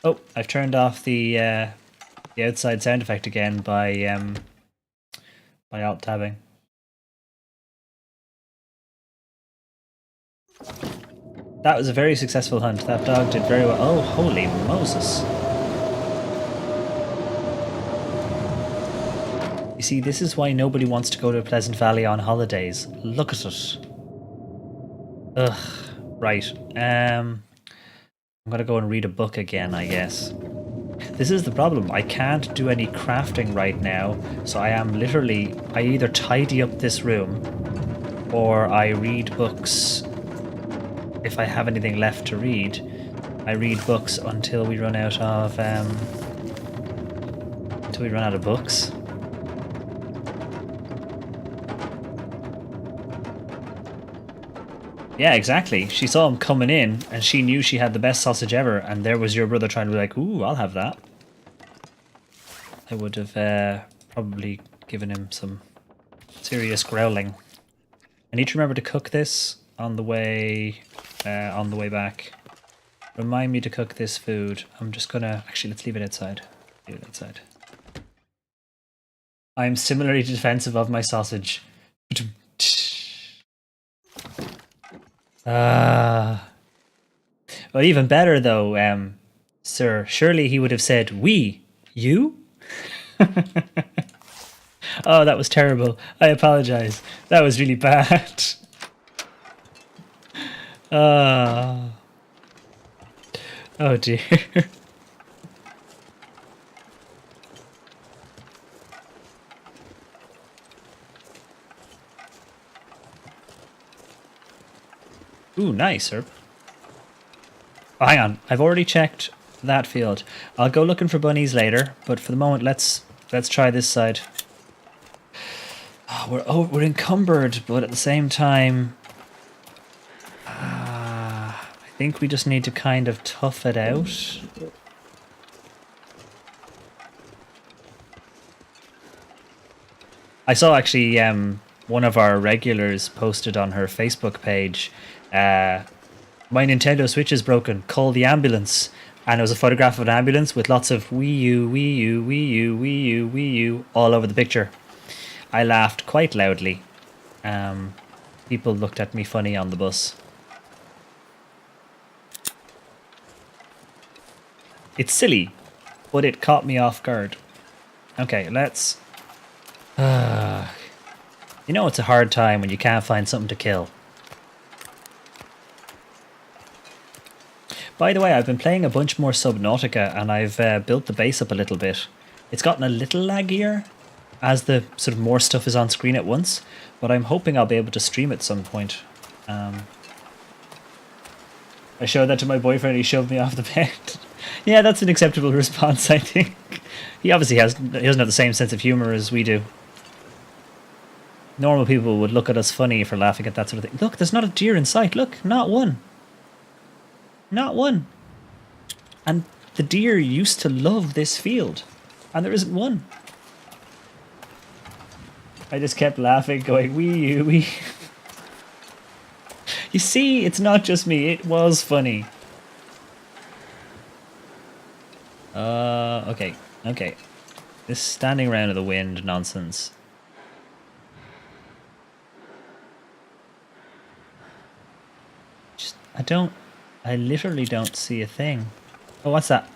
Oh, I've turned off the outside sound effect again by alt tabbing. That was a very successful hunt. That dog did very well. Oh, holy Moses. You see, this is why nobody wants to go to Pleasant Valley on holidays. Look at it. Ugh. Right. I'm gonna go and read a book again, I guess. This is the problem. I can't do any crafting right now, so I am literally... I either tidy up this room, or I read books if I have anything left to read. I read books until we run out of... until we run out of books. Yeah, exactly. She saw him coming in, and she knew she had the best sausage ever, and there was your brother trying to be like, ooh, I'll have that. I would have probably given him some serious growling. I need to remember to cook this on the way back. Remind me to cook this food. I'm just gonna... Actually, let's leave it outside. Leave it outside. I'm similarly defensive of my sausage. Well, even better though, sir. Surely he would have said, "We, you." Oh, that was terrible. I apologize. That was really bad. Oh dear. Ooh, nice, herb. Oh, hang on, I've already checked that field. I'll go looking for bunnies later, but for the moment, let's try this side. Oh, we're encumbered, but at the same time, I think we just need to kind of tough it out. I saw actually one of our regulars posted on her Facebook page, my Nintendo Switch is broken, call the ambulance. And it was a photograph of an ambulance with lots of Wii U, Wii U, Wii U, Wii U, Wii U all over the picture. I laughed quite loudly. People looked at me funny on the bus. It's silly, but it caught me off guard. Okay, let's... You know it's a hard time when you can't find something to kill. By the way, I've been playing a bunch more Subnautica, and I've built the base up a little bit. It's gotten a little laggier as the sort of more stuff is on screen at once, but I'm hoping I'll be able to stream at some point. I showed that to my boyfriend, he shoved me off the bed. Yeah, that's an acceptable response, I think. He obviously doesn't have the same sense of humour as we do. Normal people would look at us funny for laughing at that sort of thing. Look, there's not a deer in sight. Look, not one. Not one. And the deer used to love this field. And there isn't one. I just kept laughing, going, wee you, wee. You see, it's not just me. It was funny. Okay. Okay. This standing around in the wind nonsense. I literally don't see a thing. Oh, what's that?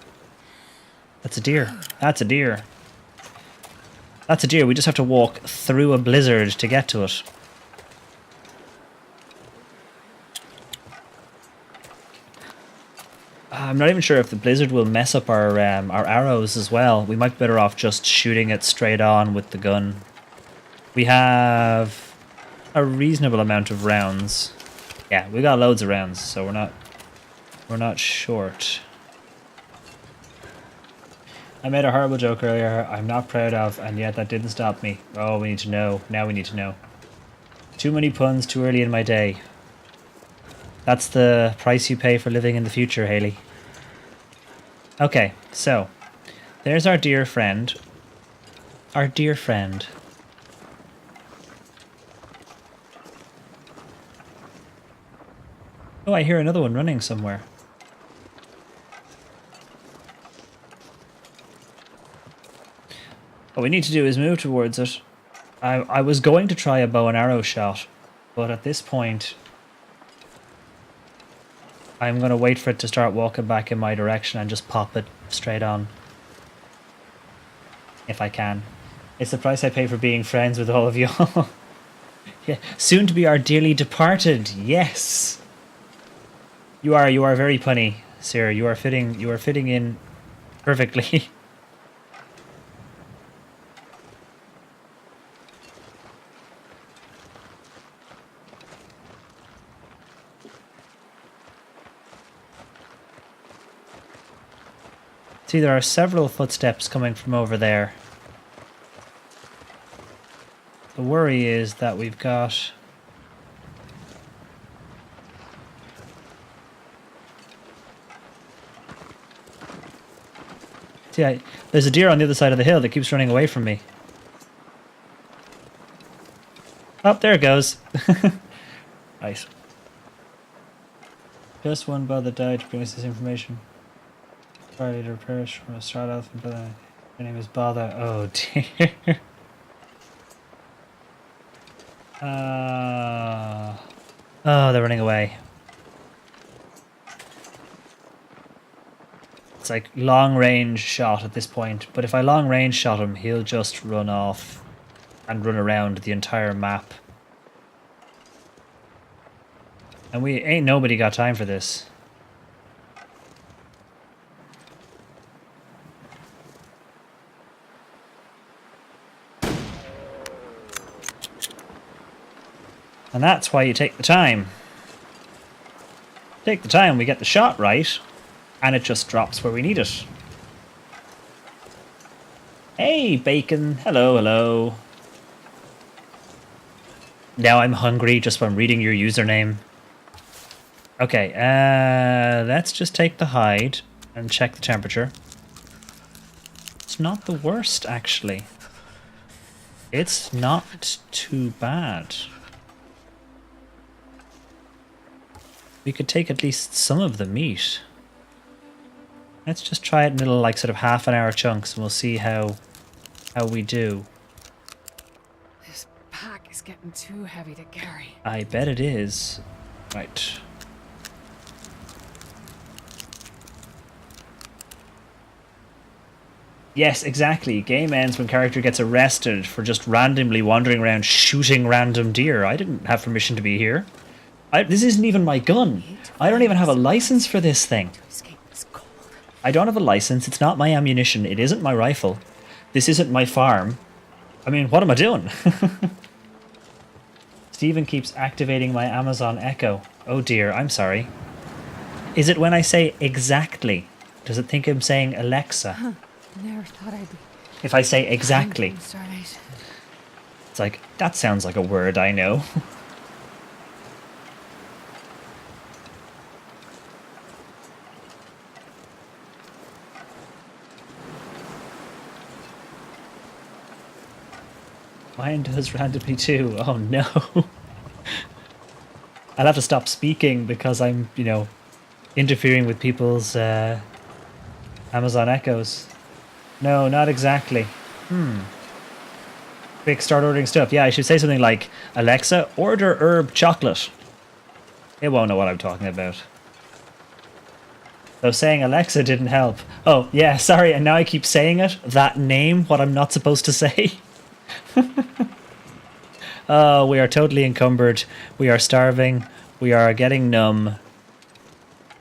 That's a deer. That's a deer. That's a deer. We just have to walk through a blizzard to get to it. I'm not even sure if the blizzard will mess up our arrows as well. We might be better off just shooting it straight on with the gun. We have a reasonable amount of rounds. Yeah, we got loads of rounds, so we're not short. I made a horrible joke earlier I'm not proud of, and yet that didn't stop me. Oh, we need to know. Now we need to know. Too many puns too early in my day. That's the price you pay for living in the future, Haley. Okay, so there's our dear friend. Our dear friend. Oh, I hear another one running somewhere. What we need to do is move towards it. I was going to try a bow and arrow shot, but at this point, I'm going to wait for it to start walking back in my direction and just pop it straight on. If I can. It's the price I pay for being friends with all of you. Yeah. Soon to be our dearly departed. Yes. You are very punny, sir. You are fitting in perfectly. See, there are several footsteps coming from over there. The worry is that we've got... See, there's a deer on the other side of the hill that keeps running away from me. Oh, there it goes. Right. Just one bother died to bring us this information. Party to perish from a start off and my name is Bother. Oh dear. Oh, they're running away. It's like long range shot at this point, but if I long range shot him, he'll just run off and run around the entire map. And we ain't nobody got time for this. And that's why you take the time. Take the time, we get the shot right, and it just drops where we need it. Hey, Bacon. Hello, hello. Now I'm hungry just from reading your username. Okay, let's just take the hide and check the temperature. It's not the worst, actually. It's not too bad. We could take at least some of the meat. Let's just try it in little, like, sort of half an hour chunks, and we'll see how we do. This pack is getting too heavy to carry. I bet it is. Right. Yes, exactly. Game ends when character gets arrested for just randomly wandering around shooting random deer. I didn't have permission to be here. This isn't even my gun. I don't even have a license for this thing. I don't have a license. It's not my ammunition. It isn't my rifle. This isn't my farm. I mean, what am I doing? Steven keeps activating my Amazon Echo. Oh dear, I'm sorry. Is it when I say exactly? Does it think I'm saying Alexa? Huh. Never thought I'd be... If I say exactly. Stardate. It's like, that sounds like a word I know. Mine does randomly too. Oh no. I'll have to stop speaking because I'm, you know, interfering with people's Amazon Echoes. No, not exactly. Quick, start ordering stuff. Yeah, I should say something like, Alexa, order herb chocolate. It won't know what I'm talking about. Though saying Alexa didn't help. Oh, yeah, sorry, and now I keep saying it. That name, what I'm not supposed to say. Oh, we are totally encumbered. We are starving. We are getting numb.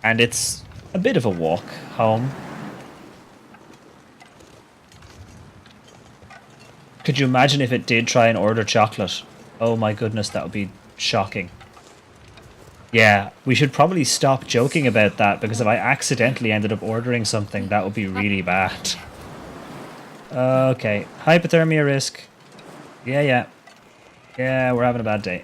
And it's a bit of a walk home. Could you imagine if it did try and order chocolate? Oh my goodness, that would be shocking. Yeah, we should probably stop joking about that, because if I accidentally ended up ordering something, that would be really bad. Okay, hypothermia risk. Yeah. Yeah, we're having a bad day.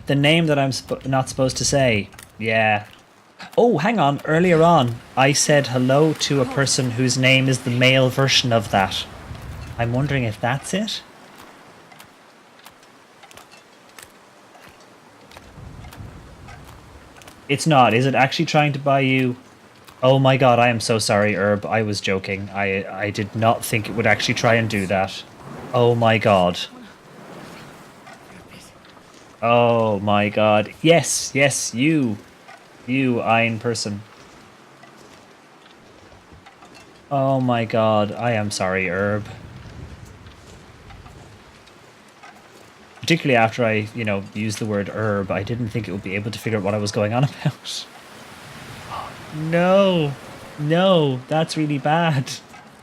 The name that I'm not supposed to say. Yeah. Oh, hang on. Earlier on, I said hello to a person whose name is the male version of that. I'm wondering if that's it? It's not. Is it actually trying to buy you... Oh my god, I am so sorry, Herb. I was joking. I did not think it would actually try and do that. Oh my god. Oh my god. Yes, you. You, Ein person. Oh my god, I am sorry, Herb. Particularly after I, used the word herb, I didn't think it would be able to figure out what I was going on about. No, no, that's really bad.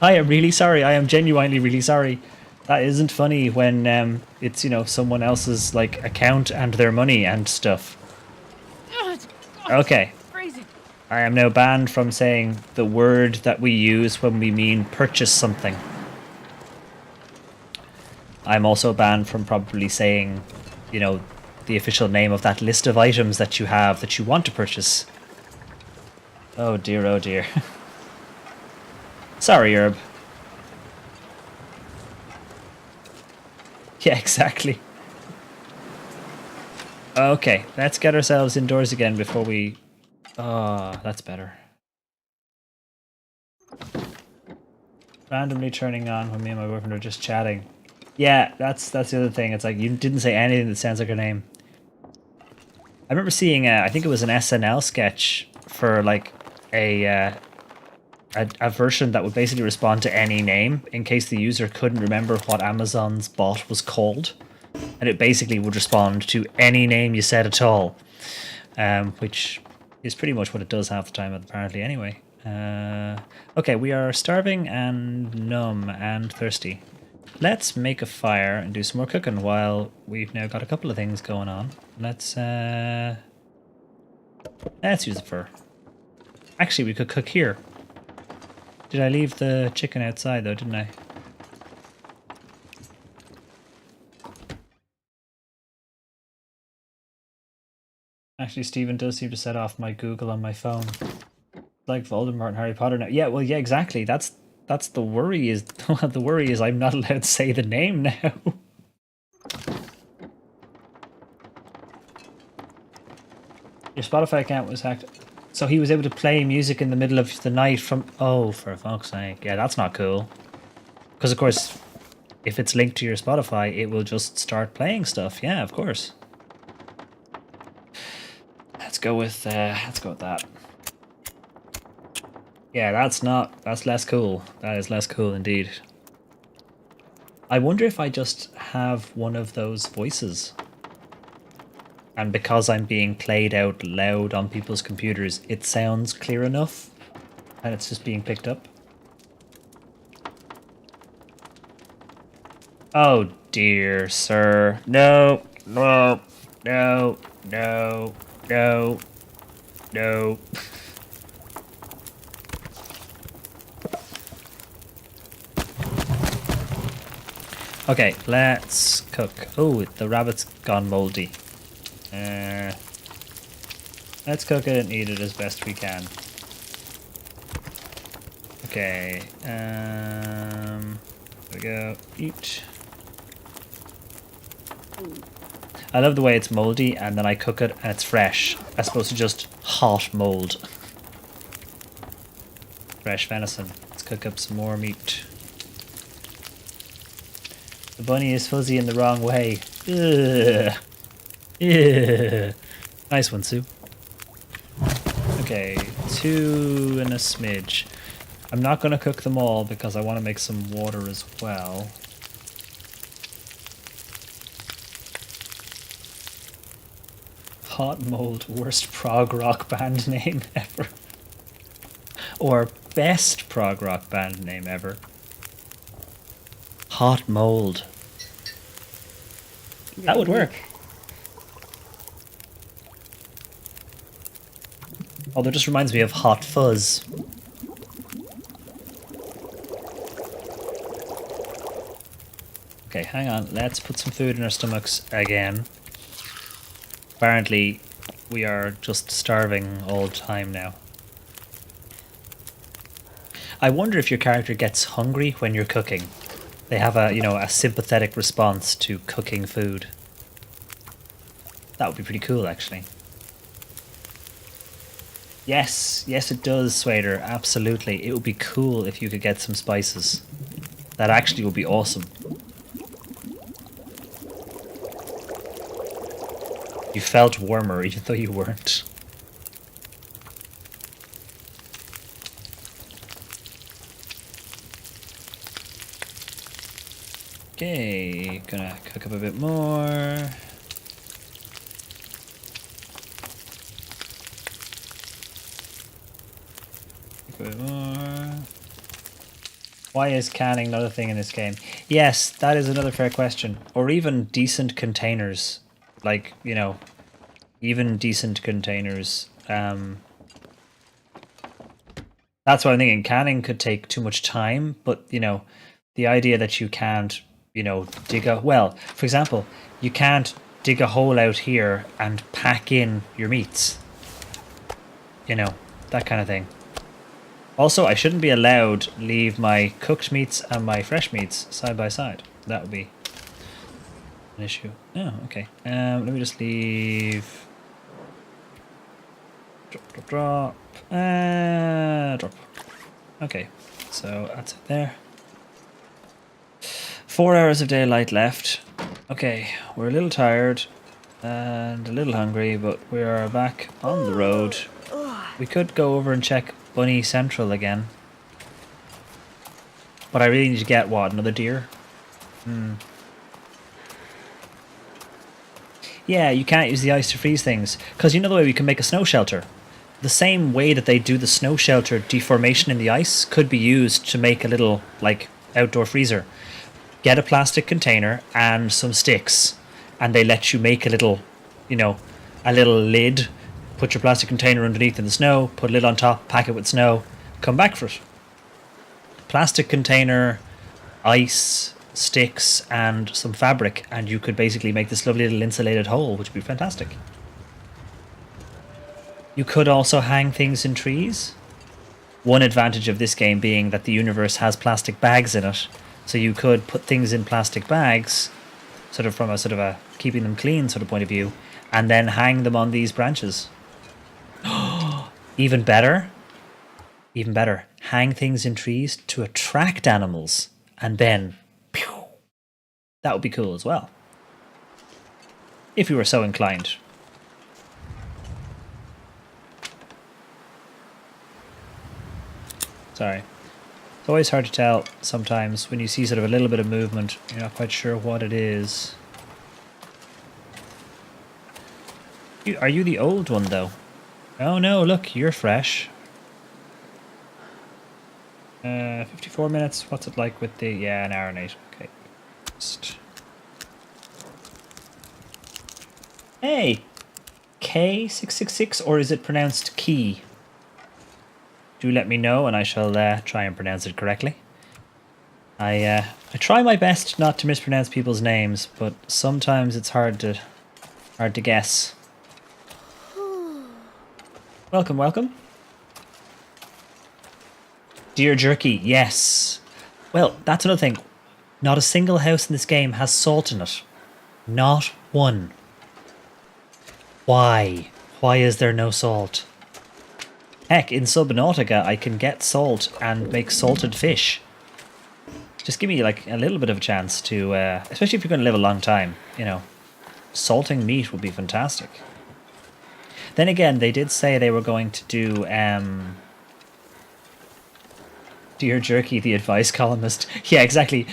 I am really sorry. I am genuinely really sorry. That isn't funny when it's, someone else's like account and their money and stuff. Okay. Crazy. I am now banned from saying the word that we use when we mean purchase something. I'm also banned from probably saying, the official name of that list of items that you have that you want to purchase. Oh dear, oh dear. Sorry, Herb. Yeah, exactly. Okay, let's get ourselves indoors again before we... Oh, that's better. Randomly turning on when me and my boyfriend are just chatting. Yeah, that's the other thing. It's like, you didn't say anything that sounds like her name. I remember seeing, I think it was an SNL sketch for, like, a version that would basically respond to any name in case the user couldn't remember what Amazon's bot was called. And it basically would respond to any name you said at all. Which is pretty much what it does half the time, apparently, anyway. Okay, we are starving and numb and thirsty. Let's make a fire and do some more cooking while we've now got a couple of things going on. Let's use the fur. Actually, we could cook here. Did I leave the chicken outside though, didn't I? Actually, Stephen does seem to set off my Google on my phone. Like Voldemort and Harry Potter now. Yeah, well, yeah, exactly. That's the worry is the worry is I'm not allowed to say the name now. Your Spotify account was hacked. So he was able to play music in the middle of the night from... Oh, for fuck's sake. Yeah, that's not cool. Because, of course, if it's linked to your Spotify, it will just start playing stuff. Yeah, of course. Let's go with that. Yeah, that's less cool. That is less cool indeed. I wonder if I just have one of those voices. And because I'm being played out loud on people's computers, it sounds clear enough. And it's just being picked up. Oh dear, sir. No, no, no, no, no, no. Okay, let's cook. Oh, the rabbit's gone moldy. Let's cook it and eat it as best we can. Okay, there we go. Eat. I love the way it's moldy and then I cook it and it's fresh, as opposed to just hot mold. Fresh venison. Let's cook up some more meat. The bunny is fuzzy in the wrong way. Ugh. Yeah. Nice one, Sue. Okay, 2 and a smidge. I'm not going to cook them all because I want to make some water as well. Hot Mold, worst prog rock band name ever. Or best prog rock band name ever. Hot Mold. That would work. Although it just reminds me of Hot Fuzz. Okay, hang on. Let's put some food in our stomachs again. Apparently, we are just starving all the time now. I wonder if your character gets hungry when you're cooking. They have a sympathetic response to cooking food. That would be pretty cool, actually. Yes, yes it does, Swader, absolutely. It would be cool if you could get some spices. That actually would be awesome. You felt warmer even though you weren't. Okay, gonna cook up a bit more. Cook a bit more. Why is canning not a thing in this game? Yes, that is another fair question. Or even decent containers. Like, you know, even decent containers. That's what I'm thinking. Canning could take too much time, but, you know, the idea that you can't, you know, dig a... Well, for example, you can't dig a hole out here and pack in your meats. You know, that kind of thing. Also, I shouldn't be allowed leave my cooked meats and my fresh meats side by side. That would be an issue. Oh, okay. Let me just leave... Drop. Drop. Okay, so that's it there. 4 hours of daylight left. Okay, we're a little tired and a little hungry, but we are back on the road. We could go over and check Bunny Central again. But I really need to get, what, another deer? Yeah, you can't use the ice to freeze things. Because you know the way we can make a snow shelter? The same way that they do the snow shelter deformation in the ice could be used to make a little, like, outdoor freezer. Get a plastic container and some sticks, and they let you make a little, you know, a little lid. Put your plastic container underneath in the snow, put a lid on top, pack it with snow, come back for it. Plastic container, ice, sticks, and some fabric, and you could basically make this lovely little insulated hole, which would be fantastic. You could also hang things in trees. One advantage of this game being that the universe has plastic bags in it, so you could put things in plastic bags, sort of from a keeping them clean sort of point of view, and then hang them on these branches. Even better, hang things in trees to attract animals, and then, pew, that would be cool as well. If you were so inclined. Sorry. It's always hard to tell sometimes when you see sort of a little bit of movement, you're not quite sure what it is. Are you the old one though? Oh no, look, you're fresh. 54 minutes, what's it like with the... Yeah, an hour and 8. Okay. Hey! K666, or is it pronounced key? Do let me know and I shall try and pronounce it correctly. I try my best not to mispronounce people's names, but sometimes it's hard to guess. Welcome, welcome. Deer jerky, yes. Well, that's another thing. Not a single house in this game has salt in it. Not one. Why? Why is there no salt? Heck, in Subnautica I can get salt and make salted fish. Just give me like a little bit of a chance to, especially if you're going to live a long time, you know. Salting meat would be fantastic. Then again, they did say they were going to do Dear Jerky, the advice columnist. Yeah, exactly.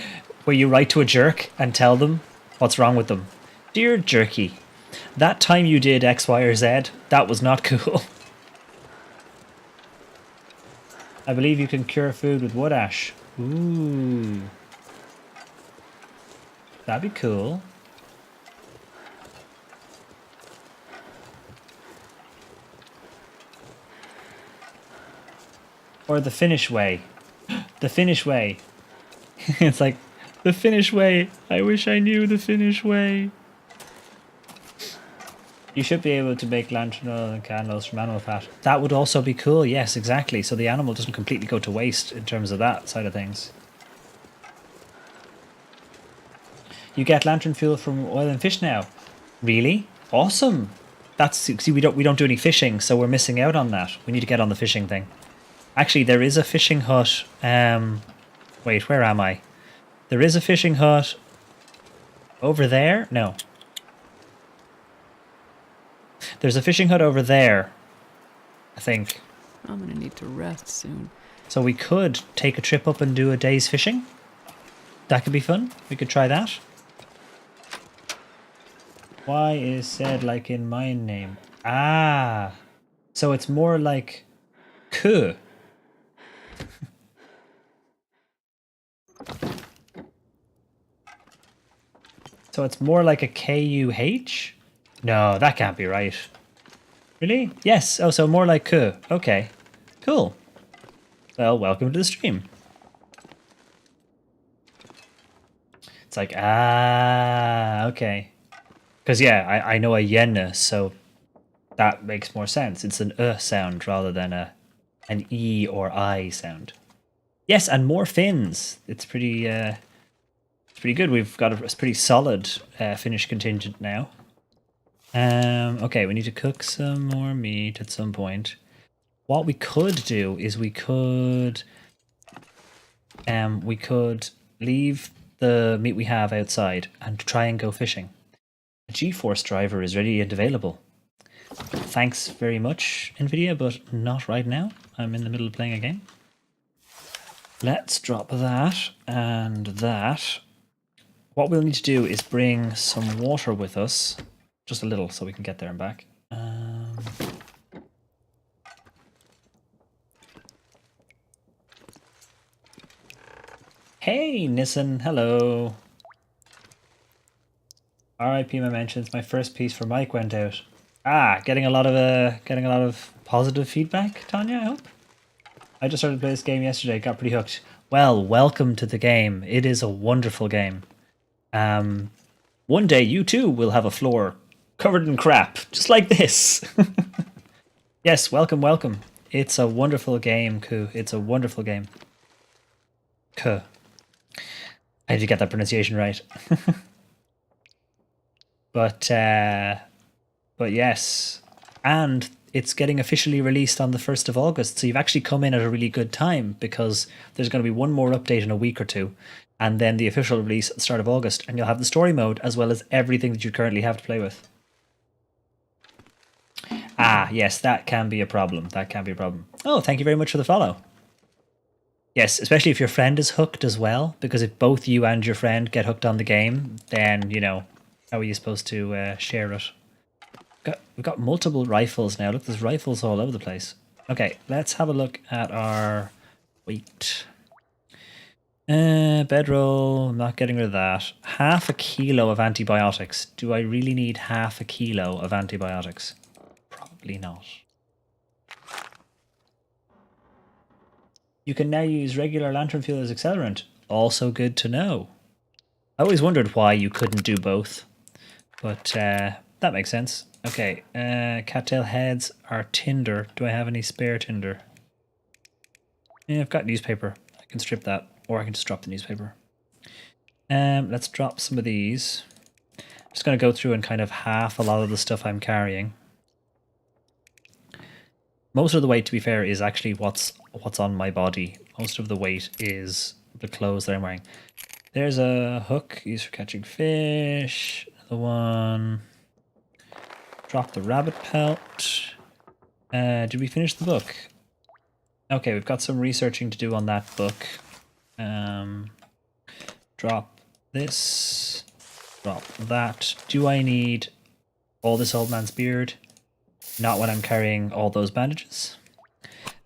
Where you write to a jerk and tell them what's wrong with them. Dear Jerky, that time you did X, Y, or Z, that was not cool. I believe you can cure food with wood ash. Ooh. That'd be cool. Or the Finnish way. The Finnish way. It's like, the Finnish way. I wish I knew the Finnish way. You should be able to make lantern oil and candles from animal fat. That would also be cool, yes, exactly. So the animal doesn't completely go to waste in terms of that side of things. You get lantern fuel from oil and fish now. Really? Awesome. That's, see, we don't do any fishing, so we're missing out on that. We need to get on the fishing thing. Actually, there is a fishing hut. Wait, where am I? There is a fishing hut over there? No. There's a fishing hut over there, I think. I'm gonna need to rest soon. So we could take a trip up and do a day's fishing. That could be fun. We could try that. Y is said like in my name. Ah. So it's more like K. So it's more like a K-U-H? No, that can't be right. Really? Yes. Oh, so more like K. Okay. Cool. Well, welcome to the stream. It's like, ah, okay. Because, yeah, I know a yen, so that makes more sense. It's an sound rather than an E or I sound. Yes, and more fins. It's pretty good. We've got a pretty solid Finnish contingent now. Okay, we need to cook some more meat at some point. What we could do is we could leave the meat we have outside and try and go fishing. The GeForce driver is ready and available. Thanks very much, Nvidia, but not right now. I'm in the middle of playing a game. Let's drop that and that. What we'll need to do is bring some water with us. Just a little so we can get there and back. Hey, Nissan, hello. RIP my mentions. My first piece for Mike went out. Ah, getting a lot of positive feedback, Tanya, I hope. I just started to play this game yesterday, got pretty hooked. Well, welcome to the game. It is a wonderful game. One day you too will have a floor covered in crap, just like this. Yes, welcome, welcome. It's a wonderful game, Ku. It's a wonderful game. Ku. I had to get that pronunciation right. But yes. And it's getting officially released on the 1st of August. So you've actually come in at a really good time because there's going to be one more update in a week or two. And then the official release at the start of August. And you'll have the story mode as well as everything that you currently have to play with. Ah, yes, that can be a problem. That can be a problem. Oh, thank you very much for the follow. Yes, especially if your friend is hooked as well, because if both you and your friend get hooked on the game, then, you know, how are you supposed to share it? We've got multiple rifles now. Look, there's rifles all over the place. Okay, let's have a look at our weight. Bedroll, I'm not getting rid of that. 1/2 kilo of antibiotics. Do I really need 1/2 kilo of antibiotics? Probably not. You can now use regular lantern fuel as accelerant. Also good to know. I always wondered why you couldn't do both. But that makes sense. Okay, cattail heads are tinder. Do I have any spare tinder? Yeah, I've got newspaper. I can strip that. Or I can just drop the newspaper. Let's drop some of these. I'm just going to go through and kind of half a lot of the stuff I'm carrying. Most of the weight, to be fair, is actually what's on my body. Most of the weight is the clothes that I'm wearing. There's a hook used for catching fish. Another one. Drop the rabbit pelt. Did we finish the book? Okay, we've got some researching to do on that book. Drop this. Drop that. Do I need all this old man's beard? Not when I'm carrying all those bandages.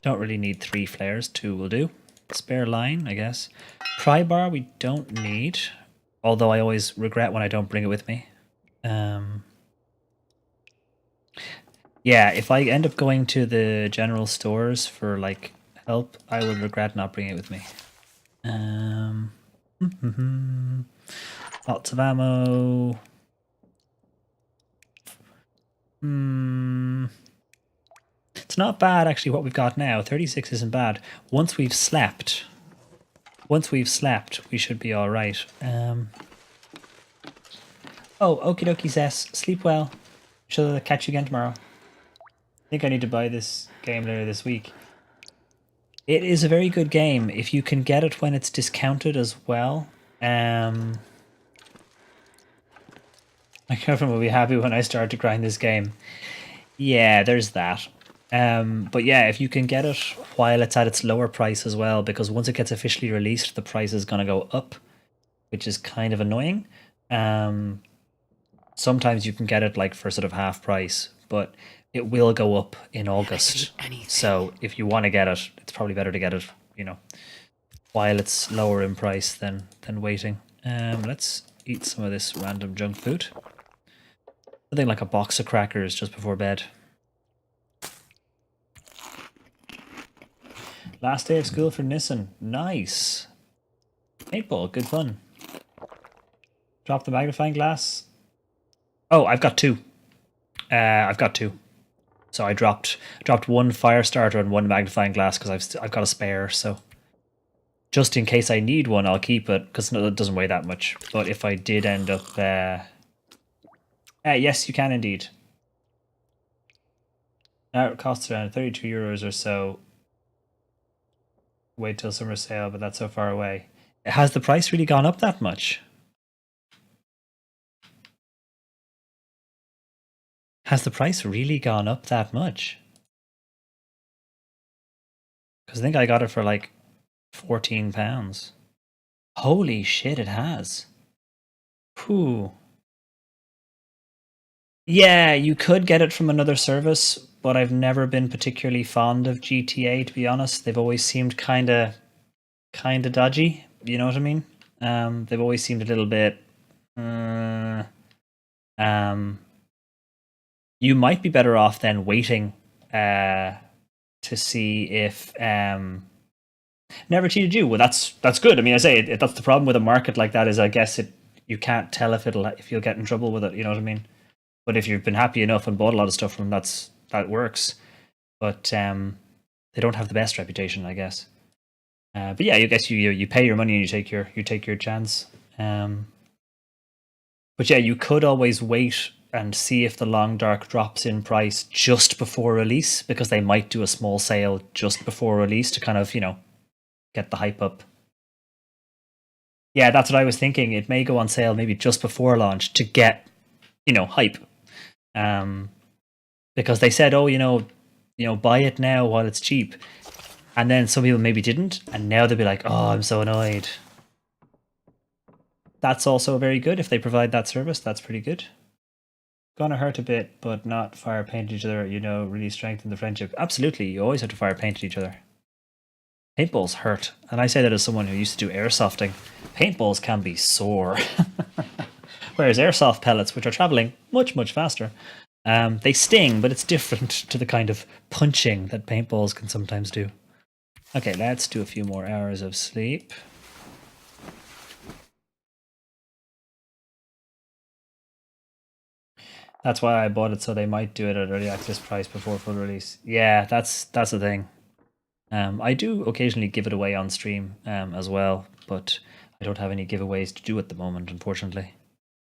Don't really need 3 flares, 2 will do. Spare line, I guess. Pry bar we don't need. Although I always regret when I don't bring it with me. Yeah, if I end up going to the general stores for like help, I would regret not bringing it with me. Lots of ammo. It's not bad actually what we've got now. 36 isn't bad. Once we've slept, we should be all right. Oh, okie dokie, Zess. Sleep well. Shall I catch you again tomorrow? I think I need to buy this game later this week. It is a very good game if you can get it when it's discounted as well. My girlfriend will be happy when I start to grind this game. Yeah, there's that. But yeah, if you can get it while it's at its lower price as well, because once it gets officially released, the price is going to go up. which is kind of annoying. Sometimes you can get it like for sort of half price, but it will go up in August. So if you want to get it, it's probably better to get it, while it's lower in price than waiting. Let's eat some of this random junk food. Something like a box of crackers just before bed. Last day of school for Nissen. Nice. Paintball, good fun. Drop the magnifying glass. Oh, I've got two. So I dropped one fire starter and one magnifying glass because I've got a spare. So just in case I need one, I'll keep it because it doesn't weigh that much. But if I did end up, yes, you can indeed. Now it costs around €32 or so. Wait till summer sale, but that's so far away. Has the price really gone up that much? Has the price really gone up that much? Because I think I got it for like £14. Holy shit, it has. Whew. Yeah, you could get it from another service, but I've never been particularly fond of GTA, to be honest. They've always seemed kind of dodgy, you know what I mean? They've always seemed a little bit... you might be better off then waiting to see if never cheated you. Well, that's good. I mean, I say that's the problem with a market like that is I guess you can't tell if you'll get in trouble with it. You know what I mean? But if you've been happy enough and bought a lot of stuff from them, that works. But they don't have the best reputation, I guess. But yeah, I guess you pay your money and you take your chance. But yeah, you could always wait and see if the Long Dark drops in price just before release, because they might do a small sale just before release to kind of, get the hype up. Yeah, that's what I was thinking. It may go on sale maybe just before launch to get, hype. Because they said, buy it now while it's cheap. And then some people maybe didn't, and now they'll be like, oh, I'm so annoyed. That's also very good. If they provide that service, that's pretty good. Gonna hurt a bit, but not fire paint each other, really strengthen the friendship. Absolutely, you always have to fire paint at each other. Paintballs hurt, and I say that as someone who used to do airsofting. Paintballs can be sore. Whereas airsoft pellets, which are traveling much, much faster, they sting, but it's different to the kind of punching that paintballs can sometimes do. Okay, let's do a few more hours of sleep. That's why I bought it, so they might do it at early access price before full release. Yeah, that's the thing. I do occasionally give it away on stream as well, but I don't have any giveaways to do at the moment, unfortunately.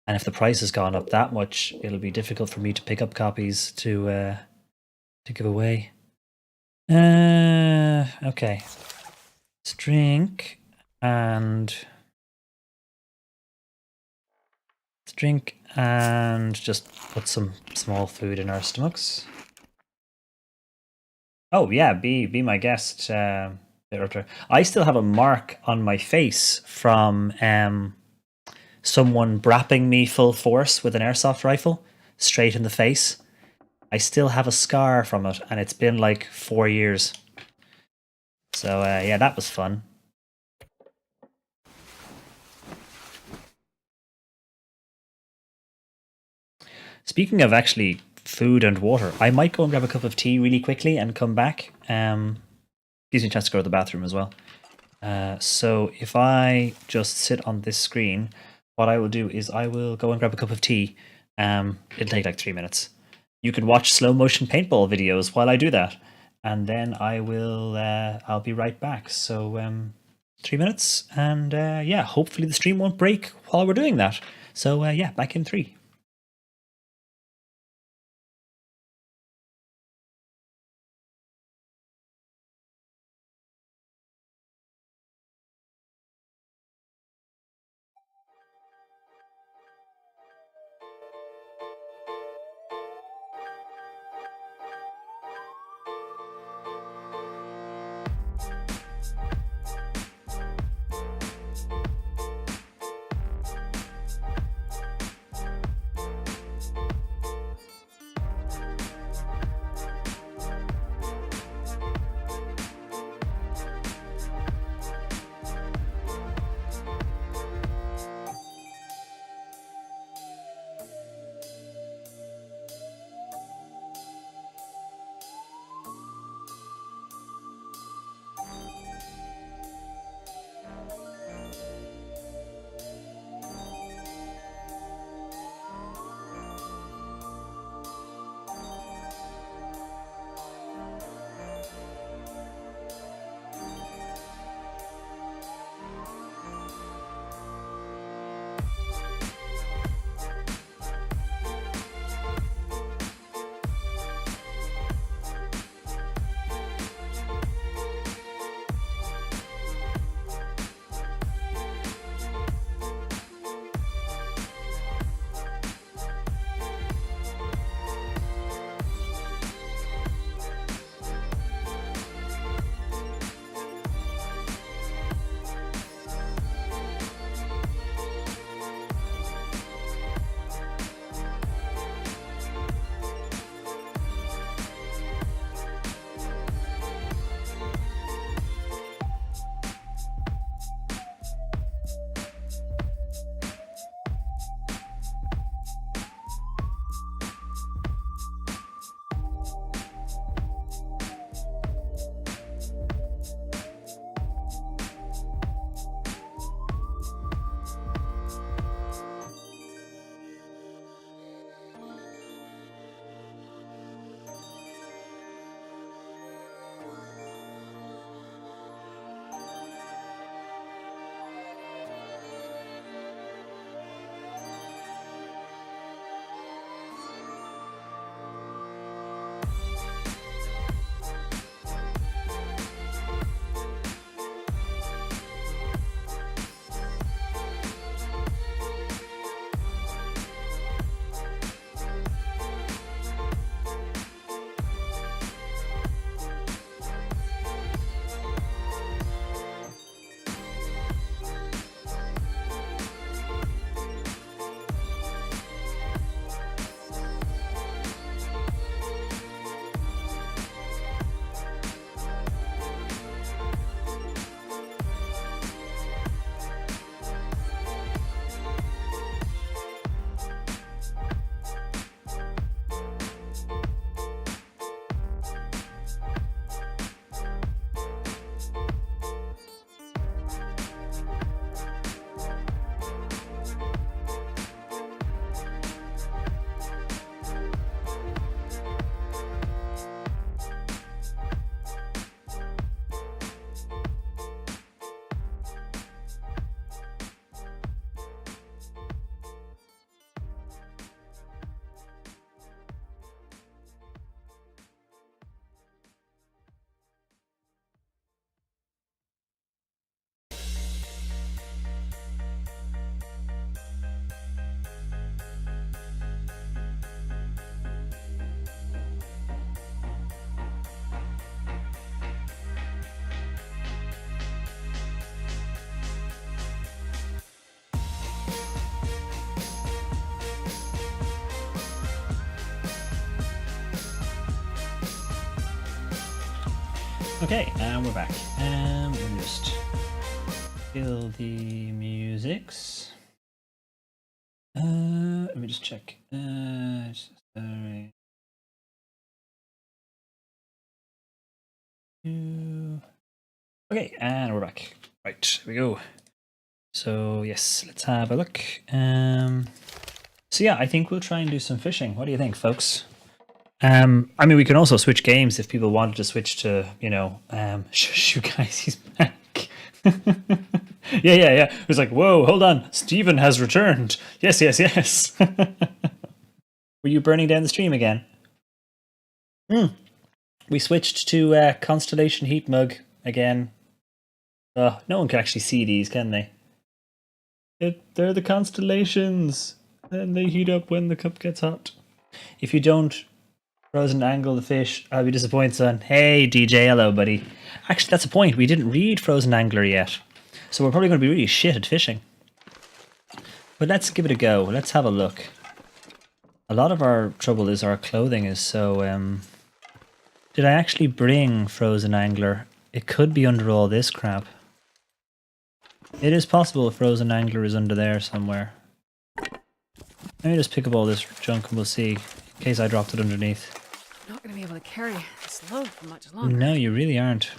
And if the price has gone up that much, it'll be difficult for me to pick up copies to give away. Okay. Let's drink and just put some small food in our stomachs. Oh yeah, be my guest. I still have a mark on my face from someone brapping me full force with an airsoft rifle straight in the face. I still have a scar from it, and it's been like 4 years. So yeah, that was fun. Speaking of actually food and water, I might go and grab a cup of tea really quickly and come back. Gives me a chance to go to the bathroom as well. So if I just sit on this screen, what I will do is I will go and grab a cup of tea. It'll take like 3 minutes. You can watch slow motion paintball videos while I do that, and then I'll be right back. So 3 minutes, and yeah, hopefully the stream won't break while we're doing that. So yeah, back in 3. Okay, and we're back. Let me just kill the musics. Let me just check. Sorry. Okay, and we're back. Right, here we go. So yes, let's have a look. So yeah, I think we'll try and do some fishing. What do you think, folks? I mean, we can also switch games if people wanted to switch to, you know, shush you guys, he's back. yeah. It was like, whoa, hold on, Stephen has returned. Yes. Were you burning down the stream again? We switched to Constellation Heat Mug again. No one can actually see these, can they? They're the constellations, and they heat up when the cup gets hot. If you don't frozen angle the fish, I'll be disappointed, son. Hey, DJ, hello, buddy. Actually, that's a point. We didn't read Frozen Angler yet, so we're probably going to be really shit at fishing. But let's give it a go. Let's have a look. A lot of our trouble is our clothing is so... Did I actually bring Frozen Angler? It could be under all this crap. It is possible Frozen Angler is under there somewhere. Let me just pick up all this junk and we'll see, in case I dropped it underneath. I'm not going to be able to carry this load for much longer. No, you really aren't.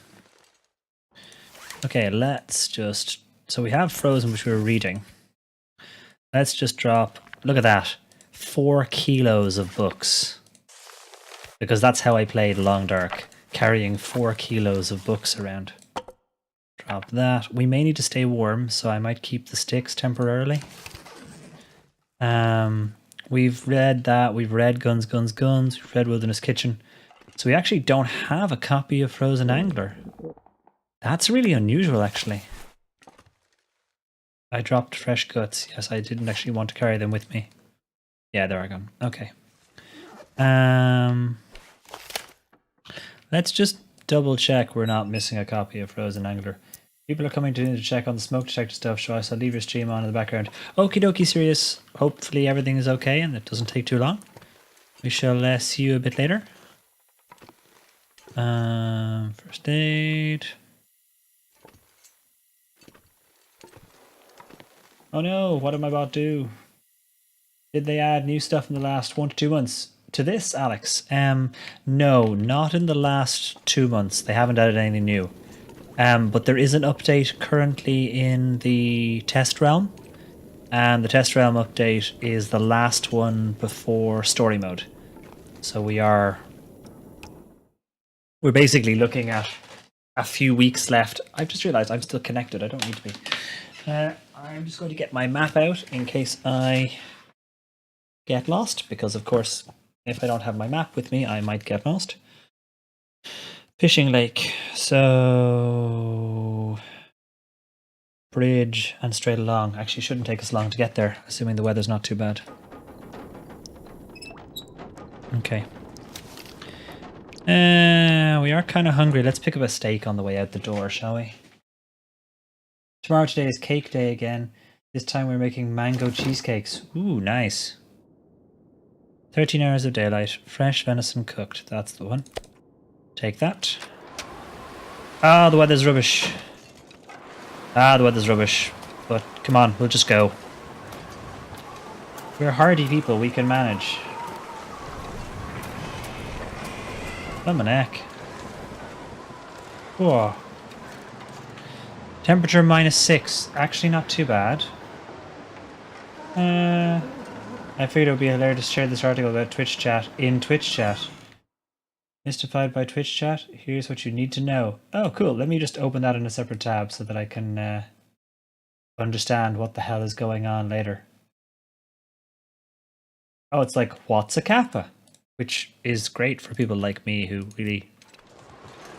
Okay, let's just... So we have Frozen, which we were reading. Let's just drop... Look at that. 4 kilos of books. Because that's how I played Long Dark. Carrying 4 kilos of books around. Drop that. We may need to stay warm, so I might keep the sticks temporarily. We've read that. We've read Guns. We've read Wilderness Kitchen. So we actually don't have a copy of Frozen Angler. That's really unusual, actually. I dropped fresh guts. Yes, I didn't actually want to carry them with me. Yeah, there I go. Okay. Let's just double check we're not missing a copy of Frozen Angler. People are coming to check on the smoke detector stuff, so I shall leave your stream on in the background. Okie dokie, serious. Hopefully everything is okay and it doesn't take too long. We shall see you a bit later. First aid. Oh no, what am I about to do? Did they add new stuff in the last 1 to 2 months? To this, Alex? No, not in the last 2 months. They haven't added anything new. But there is an update currently in the test realm. And the test realm update is the last one before story mode. So we're basically looking at a few weeks left. I've just realized I'm still connected. I don't need to be. I'm just going to get my map out in case I get lost. Because, of course, if I don't have my map with me, I might get lost. Fishing lake. So... bridge and straight along. Actually, shouldn't take us long to get there, assuming the weather's not too bad. Okay. We are kind of hungry. Let's pick up a steak on the way out the door, shall we? Today is cake day again. This time we're making mango cheesecakes. Ooh, nice. 13 hours of daylight. Fresh venison cooked. That's the one. Take that. Ah, the weather's rubbish. The weather's rubbish. But come on, we'll just go. We're hardy people. We can manage. Neck. Whoa. Temperature -6. Actually not too bad. I figured it would be hilarious to share this article about Twitch chat in Twitch chat. Mystified by Twitch chat? Here's what you need to know. Oh, cool. Let me just open that in a separate tab so that I can understand what the hell is going on later. Oh, it's like, what's a kappa? Which is great for people like me who really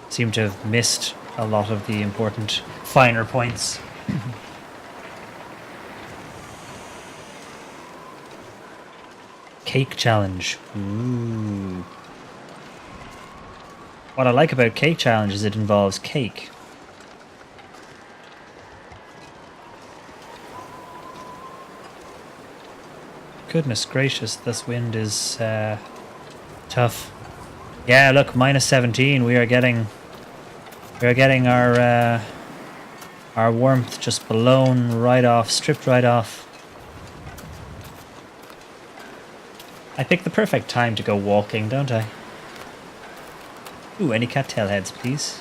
seem to have missed a lot of the important finer points. Cake challenge. Ooh. What I like about cake challenge is it involves cake. Goodness gracious, this wind is tough. Yeah, look, -17. We are getting We're getting our warmth just blown right off, stripped right off. I pick the perfect time to go walking, don't I? Ooh, any cattail heads, please?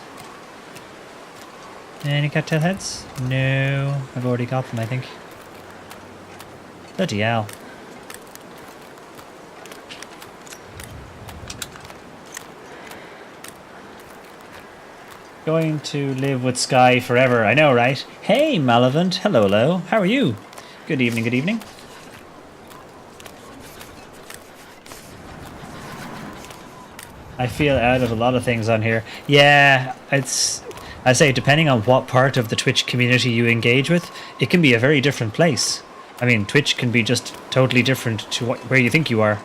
Any cattail heads? No, I've already got them, I think. Bloody hell. Going to live with Sky forever, I know, right? Hey, Malevant. Hello, hello. How are you? Good evening, good evening. I feel out of a lot of things on here. Yeah, it's... I say, depending on what part of the Twitch community you engage with, it can be a very different place. I mean, Twitch can be just totally different to where you think you are,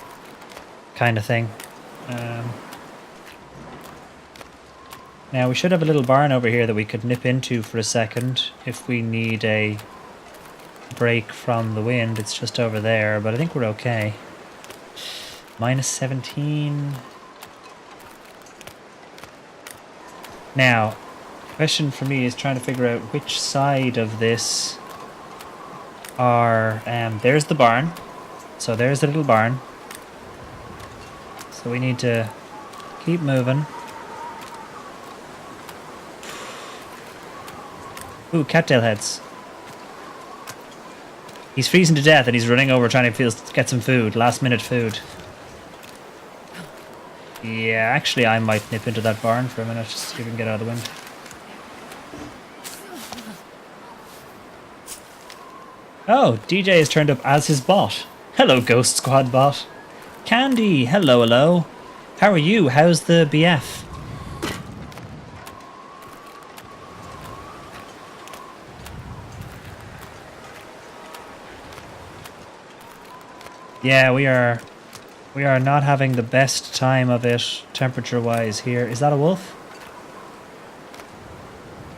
kind of thing. Now, we should have a little barn over here that we could nip into for a second if we need a break from the wind. It's just over there, but I think we're okay. Minus 17. Now, question for me is trying to figure out which side of this are... there's the barn. So there's the little barn. So we need to keep moving. Ooh, cattail heads. He's freezing to death and he's running over trying to get some food. Last minute food. Yeah, actually I might nip into that barn for a minute just so we can get out of the wind. Oh, DJ has turned up as his bot. Hello, Ghost Squad bot. Candy, hello, hello. How are you? How's the BF? Yeah, we are not having the best time of it temperature-wise here. Is that a wolf?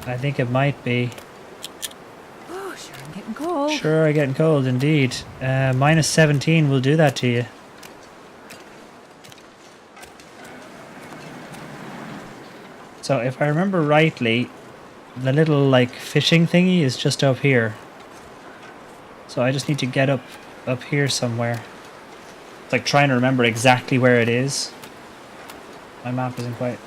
I think it might be. Oh, sure, I'm getting cold. Sure, I'm getting cold indeed. Minus 17 will do that to you. So if I remember rightly, the little like fishing thingy is just up here. So I just need to get up here somewhere. It's like trying to remember exactly where it is. My map isn't quite...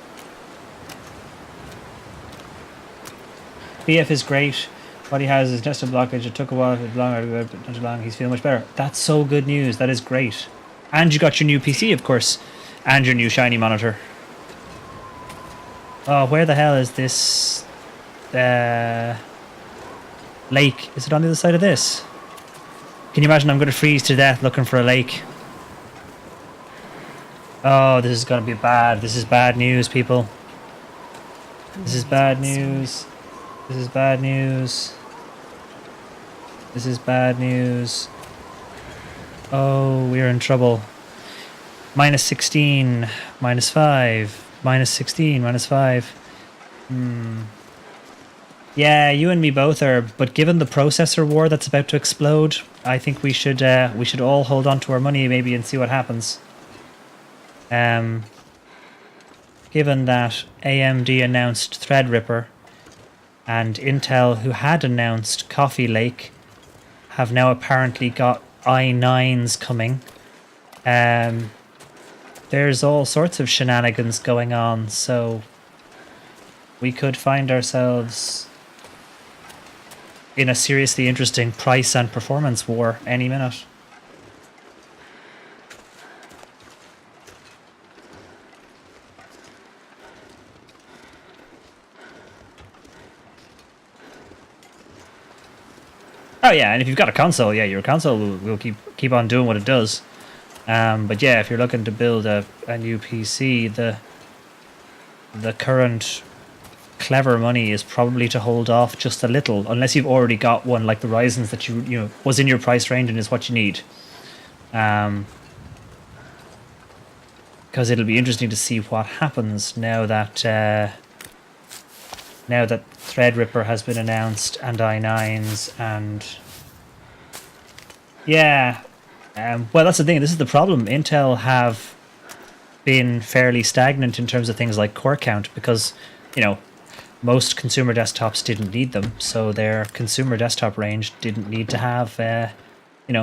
BF is great. What he has is just a blockage. It took a while, it's longer, but not too long. He's feeling much better. That's so good news. That is great. And you got your new PC, of course. And your new shiny monitor. Oh, where the hell is this lake? Is it on the other side of this? Can you imagine I'm going to freeze to death looking for a lake? Oh, this is going to be bad. This is bad news, people. This is bad news. This is bad news. This is bad news. Oh, we're in trouble. Minus 16. Minus 5. Minus 16. Minus 5. Yeah, you and me both are, but given the processor war that's about to explode, I think we should all hold on to our money maybe and see what happens. Given that AMD announced Threadripper and Intel, who had announced Coffee Lake, have now apparently got i9s coming. There's all sorts of shenanigans going on, so we could find ourselves in a seriously interesting price and performance war any minute. Oh yeah, and if you've got a console, yeah, your console will keep on doing what it does. But yeah, if you're looking to build a new PC, the current clever money is probably to hold off just a little, unless you've already got one like the Ryzen's that you know was in your price range and is what you need. Because it'll be interesting to see what happens now that Threadripper has been announced and i9s and yeah. Well, that's the thing. This is the problem. Intel have been fairly stagnant in terms of things like core count because, you know, most consumer desktops didn't need them, so their consumer desktop range didn't need to have,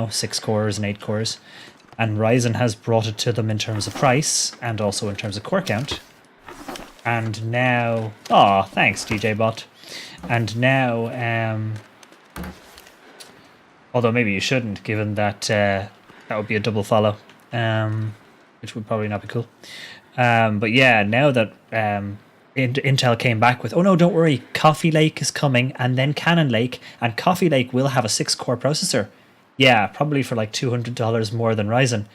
6 cores and 8 cores. And Ryzen has brought it to them in terms of price and also in terms of core count. And now, thanks DJ Bot. And now, although maybe you shouldn't, given that that would be a double follow, which would probably not be cool. But yeah, now that Intel came back with, oh no, don't worry, Coffee Lake is coming, and then Cannon Lake, and Coffee Lake will have a 6-core processor. Yeah, probably for like $200 more than Ryzen.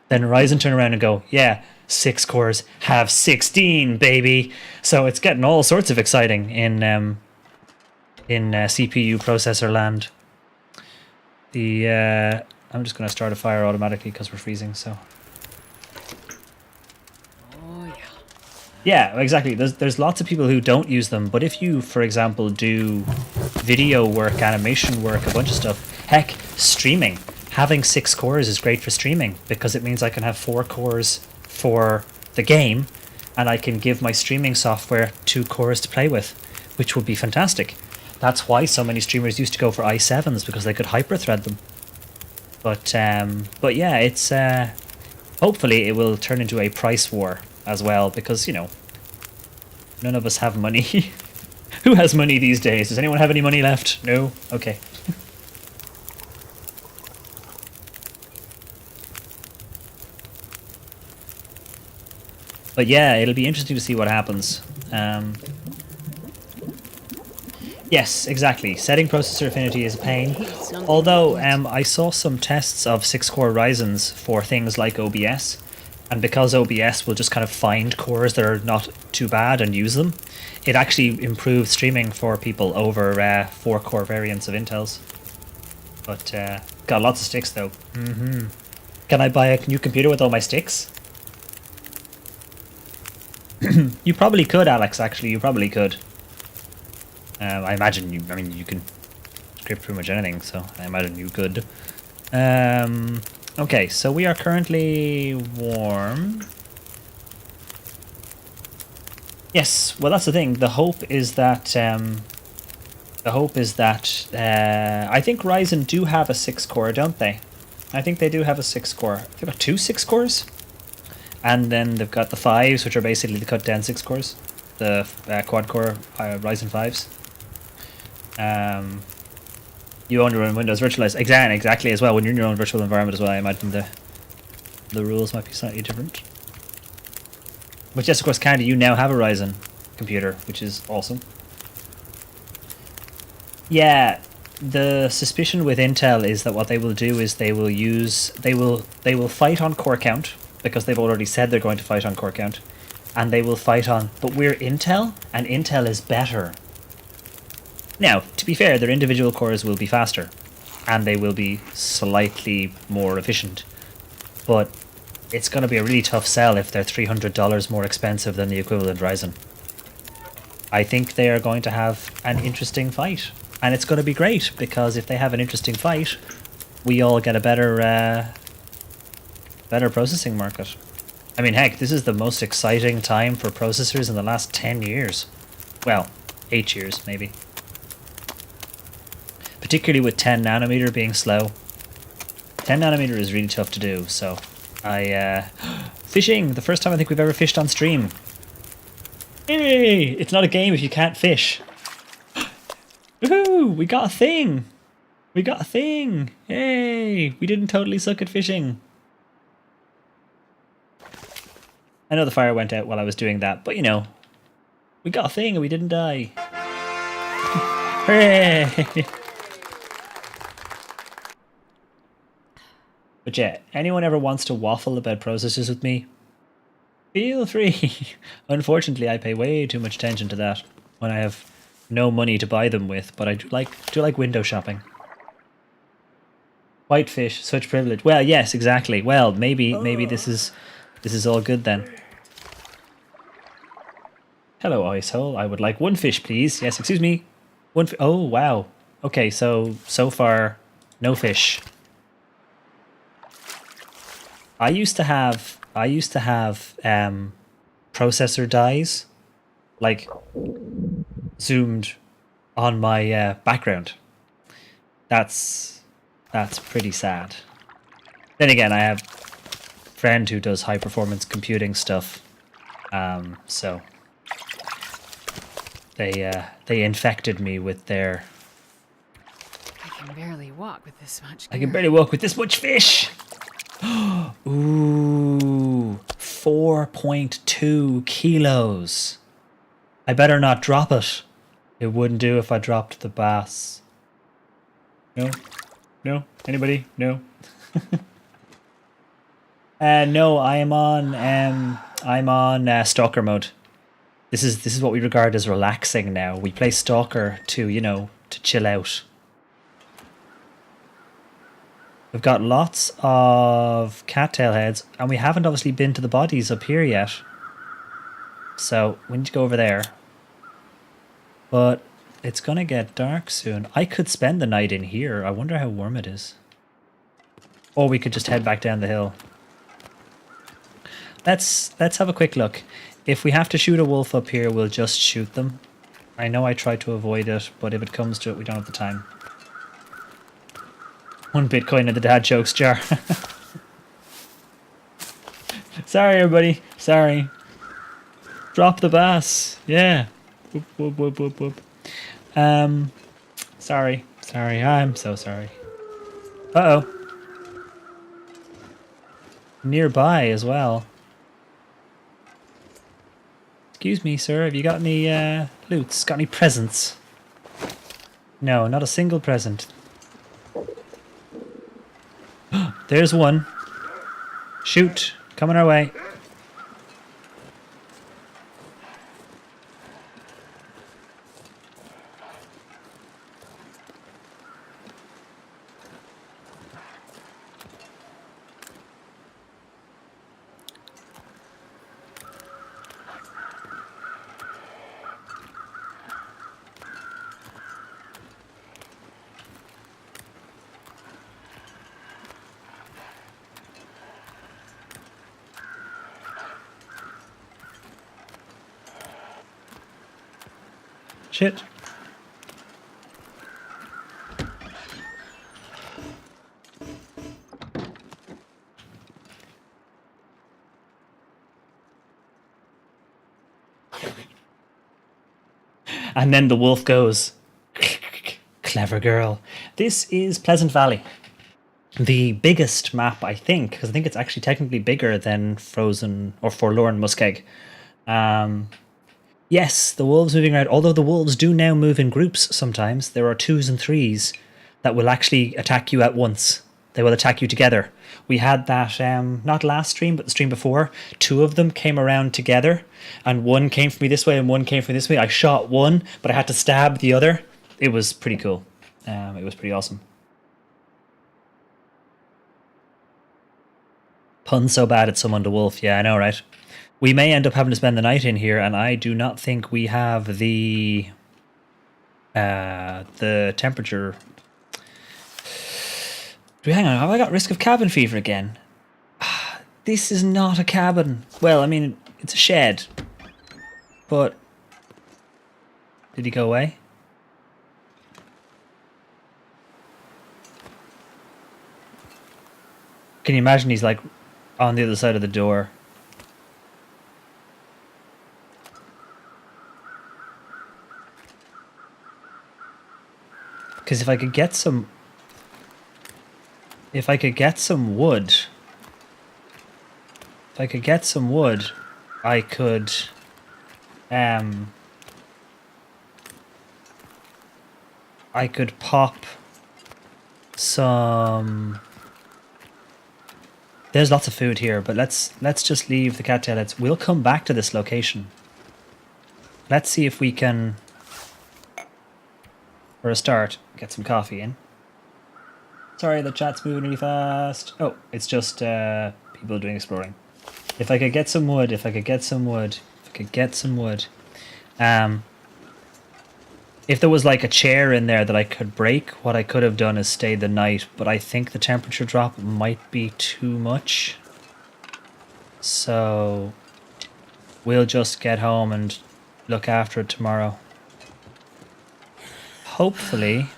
Then Ryzen turn around and go, yeah, 6 cores have 16, baby. So it's getting all sorts of exciting in CPU processor land. I'm just going to start a fire automatically because we're freezing, so. Oh, yeah. Yeah, exactly. There's lots of people who don't use them, but if you, for example, do video work, animation work, a bunch of stuff, heck, streaming, having 6 cores is great for streaming because it means I can have 4 cores for the game and I can give my streaming software 2 cores to play with, which would be fantastic. That's why so many streamers used to go for i7s, because they could hyper-thread them. But yeah, it's hopefully it will turn into a price war as well, because, none of us have money. Who has money these days? Does anyone have any money left? No? Okay. But yeah, it'll be interesting to see what happens. Yes, exactly. Setting processor affinity is a pain. Although I saw some tests of 6-core Ryzens for things like OBS, and because OBS will just kind of find cores that are not too bad and use them, it actually improved streaming for people over 4-core variants of Intel's. But got lots of sticks though. Can I buy a new computer with all my sticks? You probably could, Alex. Actually, you probably could. I imagine you. I mean, you can script pretty much anything, so I imagine you could. Okay, so we are currently warm. Yes, well, that's the thing. The hope is that. I think Ryzen do have a 6-core, don't they? I think they do have a 6-core. They've got 2 6 cores, and then they've got the 5s, which are basically the cut down 6 cores, the quad-core Ryzen 5s. You only run Windows virtualized. Exactly as well. When you're in your own virtual environment as well, I imagine the rules might be slightly different. But yes, of course, Candy, you now have a Ryzen computer, which is awesome. Yeah, the suspicion with Intel is that what they will do is they will fight on core count, because they've already said they're going to fight on core count, and they will fight on, but we're Intel, and Intel is better. Now, to be fair, their individual cores will be faster, and they will be slightly more efficient, but it's going to be a really tough sell if they're $300 more expensive than the equivalent Ryzen. I think they are going to have an interesting fight, and it's going to be great, because if they have an interesting fight, we all get a better processing market. I mean, heck, this is the most exciting time for processors in the last 10 years. Well, 8 years, maybe. Particularly with 10 nanometer being slow. 10 nanometer is really tough to do, so fishing! The first time I think we've ever fished on stream. Hey! It's not a game if you can't fish. Woohoo! We got a thing! We got a thing! Hey! We didn't totally suck at fishing. I know the fire went out while I was doing that, but we got a thing and we didn't die. Hooray! But yeah, anyone ever wants to waffle about processors with me, feel free. Unfortunately, I pay way too much attention to that when I have no money to buy them with, but I do like window shopping. Whitefish, such privilege. Well, yes, exactly. Well, maybe this is all good then. Hello, Icehole. I would like 1 fish, please. Yes, excuse me. Oh, wow. Okay, so far, no fish. I used to have processor dies, like zoomed on my background. That's pretty sad. Then again, I have a friend who does high performance computing stuff, so they infected me with their. I can barely walk with this much gear. I can barely walk with this much fish. Ooh, 4.2 kilos. I better not drop it. It wouldn't do if I dropped the bass. No? No? Anybody? No? No, I'm on stalker mode. This is what we regard as relaxing now. We play stalker to, to chill out. We've got lots of cattail heads, and we haven't obviously been to the bodies up here yet. So we need to go over there. But it's gonna get dark soon. I could spend the night in here. I wonder how warm it is. Or we could just head back down the hill. Let's have a quick look. If we have to shoot a wolf up here, we'll just shoot them. I know I try to avoid it, but if it comes to it, we don't have the time. 1 Bitcoin in the dad jokes jar. Sorry, everybody. Sorry. Drop the bass. Yeah. Whoop, whoop, whoop, whoop, whoop. Sorry. Sorry. I'm so sorry. Uh-oh. Nearby as well. Excuse me, sir. Have you got any loots? Got any presents? No, not a single present. There's one. Shoot. Coming our way. Shit. And then the wolf goes, clever girl. This is Pleasant Valley. The biggest map, I think, because I think it's actually technically bigger than Frozen or Forlorn Muskeg. Yes, the wolves moving around, although the wolves do now move in groups sometimes. There are 2s and 3s that will actually attack you at once. They will attack you together. We had that, not last stream, but the stream before. 2 of them came around together, and one came from me this way and one came from this way. I shot one, but I had to stab the other. It was pretty cool. It was pretty awesome. Pun so bad at someone to wolf. Yeah, I know, right? We may end up having to spend the night in here, and I do not think we have the temperature. Hang on, have I got risk of cabin fever again? This is not a cabin. Well, I mean, it's a shed. But did he go away? Can you imagine he's like on the other side of the door? Because if I could get some wood, I could, I could pop some. There's lots of food here, but let's just leave the cattail heads. We'll come back to this location. Let's see if we can, for a start, get some coffee in. Sorry, the chat's moving really fast. Oh, it's just people doing exploring. If I could get some wood, if there was like a chair in there that I could break, what I could have done is stay the night, but I think the temperature drop might be too much. So we'll just get home and look after it tomorrow. hopefully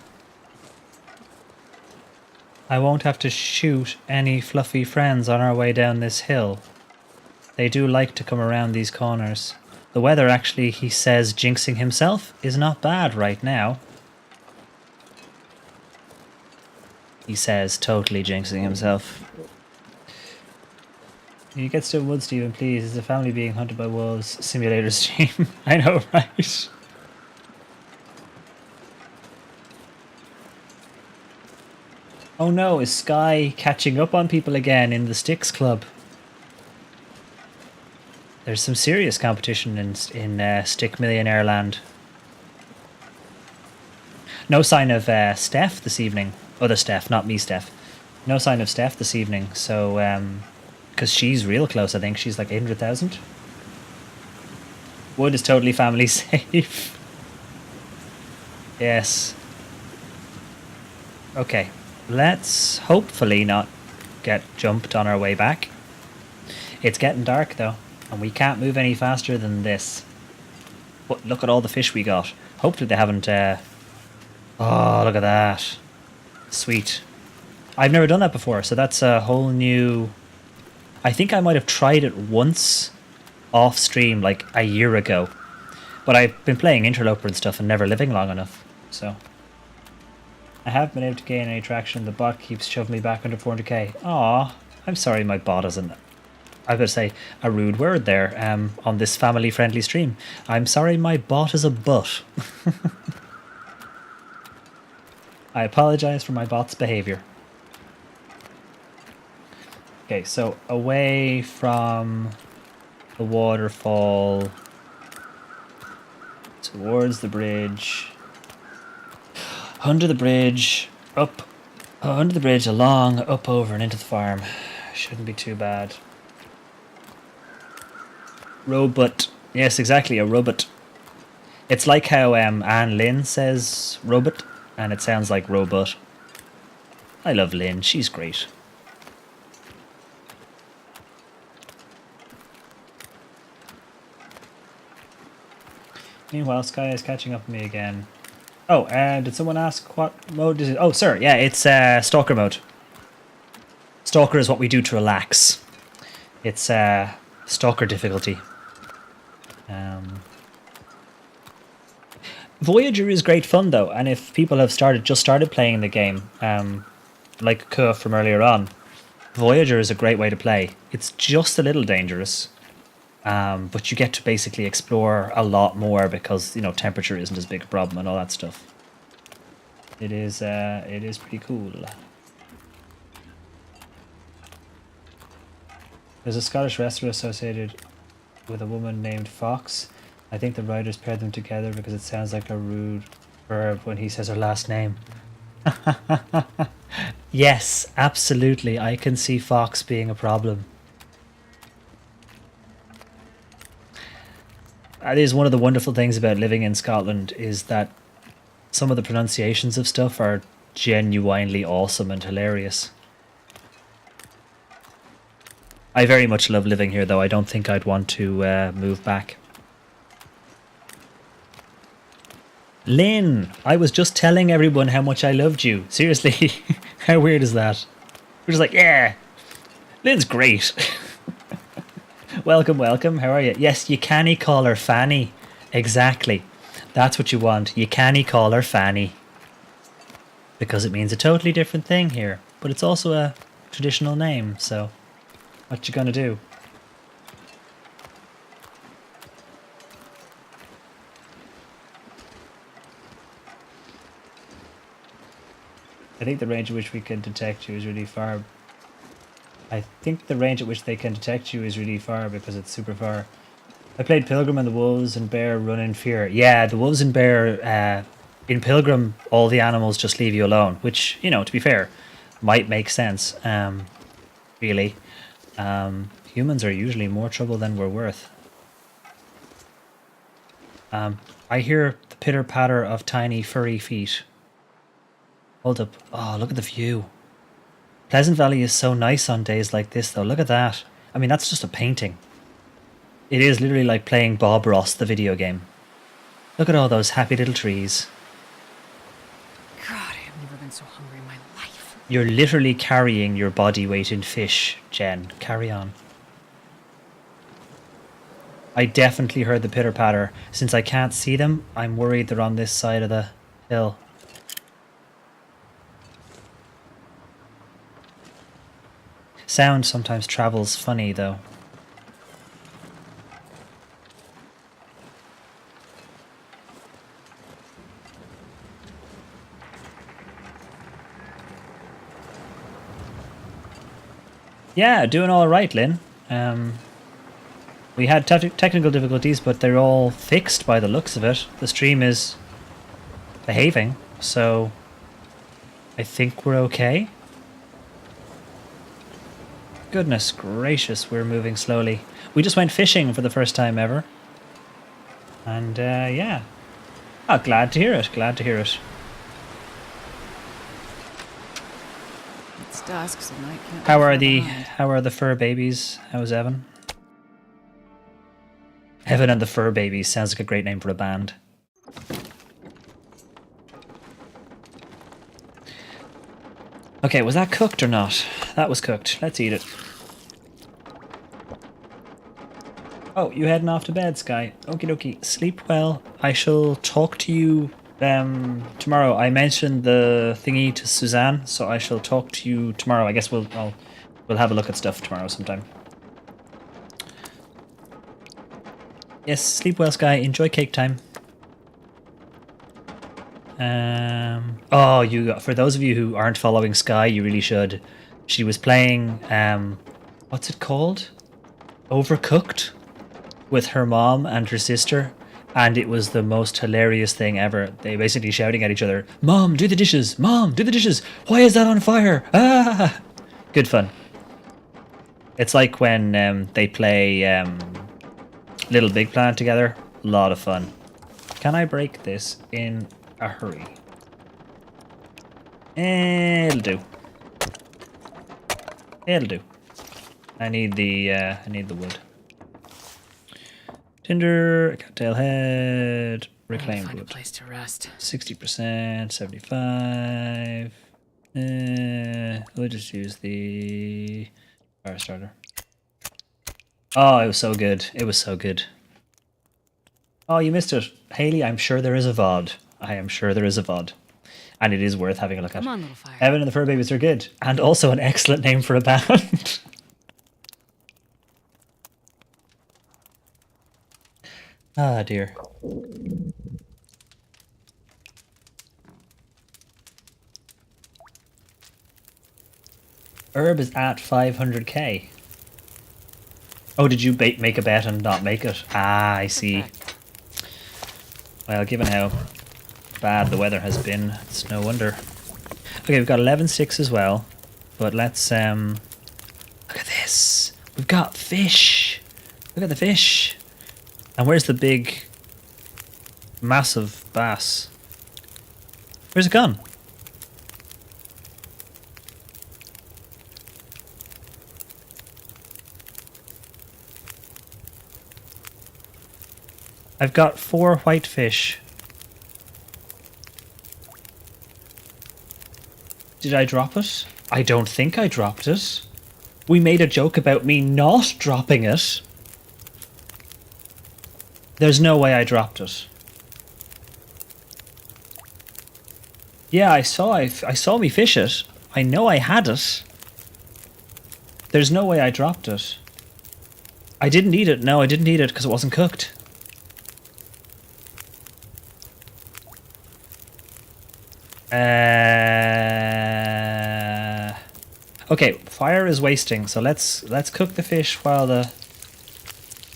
I won't have to shoot any fluffy friends on our way down this hill. They do like to come around these corners. The weather actually, he says, jinxing himself, is not bad right now. He says, totally jinxing himself. Can you get to wood, Stephen, please? Is the family being hunted by wolves? Simulator stream. I know, right? Oh no, is Sky catching up on people again in the Sticks Club? There's some serious competition in Stick Millionaire Land. No sign of Steph this evening. Other Steph, not me, Steph. No sign of Steph this evening, so because she's real close, I think. She's like 800,000. Wood is totally family safe. Yes. Okay. Let's hopefully not get jumped on our way back. It's getting dark though, and we can't move any faster than this. But look at all the fish we got. Hopefully they haven't... Oh, look at that. Sweet. I've never done that before, so that's a whole new... I think I might have tried it once off stream like a year ago. But I've been playing Interloper and stuff and never living long enough, so... I haven't been able to gain any traction. The bot keeps shoving me back under 400k. Aw, I'm sorry my bot isn't... I was going to say a rude word there on this family-friendly stream. I'm sorry my bot is a butt. I apologize for my bot's behavior. Okay, so away from the waterfall towards the bridge, under the bridge, up, under the bridge, along, up, over, and into the farm. Shouldn't be too bad. Robot. Yes, exactly, a robot. It's like how Anne Lynn says robot, and it sounds like robot. I love Lynn, she's great. Meanwhile, Sky is catching up with me again. Oh, did someone ask what mode is it? Oh, sir, yeah, it's Stalker mode. Stalker is what we do to relax. It's Stalker difficulty. Voyager is great fun though, and if people have just started playing the game, like Kuh from earlier on, Voyager is a great way to play. It's just a little dangerous, but you get to basically explore a lot more because, you know, temperature isn't as big a problem and all that stuff. It is pretty cool. There's a Scottish wrestler associated with a woman named Fox. I think the writers paired them together because it sounds like a rude verb when he says her last name. Yes, absolutely. I can see Fox being a problem. That is one of the wonderful things about living in Scotland, is that some of the pronunciations of stuff are genuinely awesome and hilarious. I very much love living here, though. I don't think I'd want to move back. Lynn, I was just telling everyone how much I loved you. Seriously, how weird is that? We're just like, yeah, Lynn's great. Welcome, welcome. How are you? Yes, you canny call her Fanny. Exactly. That's what you want. You canny call her Fanny. Because it means a totally different thing here. But it's also a traditional name, so what you gonna do? I think the range at which we can detect you is really far. I think the range at which they can detect you is really far because it's super far. I played Pilgrim and the wolves and bear run in fear. Yeah, the wolves and bear, in Pilgrim, all the animals just leave you alone, which, you know, to be fair, might make sense, really. Humans are usually more trouble than we're worth. I hear the pitter-patter of tiny furry feet. Hold up. Oh, look at the view. Pleasant Valley is so nice on days like this, though. Look at that. I mean, that's just a painting. It is literally like playing Bob Ross, the video game. Look at all those happy little trees. so hungry in my life. You're literally carrying your body weight in fish, Jen. Carry on. I definitely heard the pitter-patter. Since I can't see them, I'm worried they're on this side of the hill. Sound sometimes travels funny, though. Yeah, doing all right, Lynn. We had technical difficulties, but they're all fixed by the looks of it. The stream is behaving, so I think we're okay. Goodness gracious, we're moving slowly. We just went fishing for the first time ever. And yeah. Oh, glad to hear it, glad to hear it. It's dusk, so night can't How be are far the behind. how are the fur babies? How's Evan? Evan and the Fur Babies sounds like a great name for a band. Okay, was that cooked or not? That was cooked. Let's eat it. Oh, you heading off to bed, Sky? Okie dokie. Sleep well. I shall talk to you tomorrow. I mentioned the thingy to Suzanne, so I shall talk to you tomorrow. I guess we'll have a look at stuff tomorrow sometime. Yes, sleep well, Sky. Enjoy cake time. Oh, for those of you who aren't following Sky, you really should. She was playing what's it called? Overcooked with her mom and her sister, and it was the most hilarious thing ever. They basically shouting at each other, "Mom, do the dishes! Mom, do the dishes! Why is that on fire? Ah!" Good fun. It's like when they play Little Big Planet together. A lot of fun. Can I break this in a hurry? It'll do. It'll do. I need the wood. Tinder, cattail head, reclaimed Find a wood. place to rest. 60%, 75. We'll just use the fire starter. Oh, it was so good. It was so good. Oh, you missed it. Haley, I'm sure there is a VOD. I am sure there is a VOD. And it is worth having a look at. Come on, little fire. Evan and the Fur Babies are good. And also an excellent name for a band. Ah, dear. Herb is at 500k. Oh, did you make a bet and not make it? Ah, I see. Perfect. Well, given how bad the weather has been, it's no wonder. Okay, we've got 11 sticks as well. But let's, look at this. We've got fish. Look at the fish. And where's the big, massive bass? Where's it gone? I've got 4 white fish. Did I drop it? I don't think I dropped it. We made a joke about me not dropping it. There's no way I dropped it. Yeah, I saw me fish it. I know I had it. There's no way I dropped it. I didn't eat it. No, I didn't eat it because it wasn't cooked. Okay, fire is wasting, so let's cook the fish while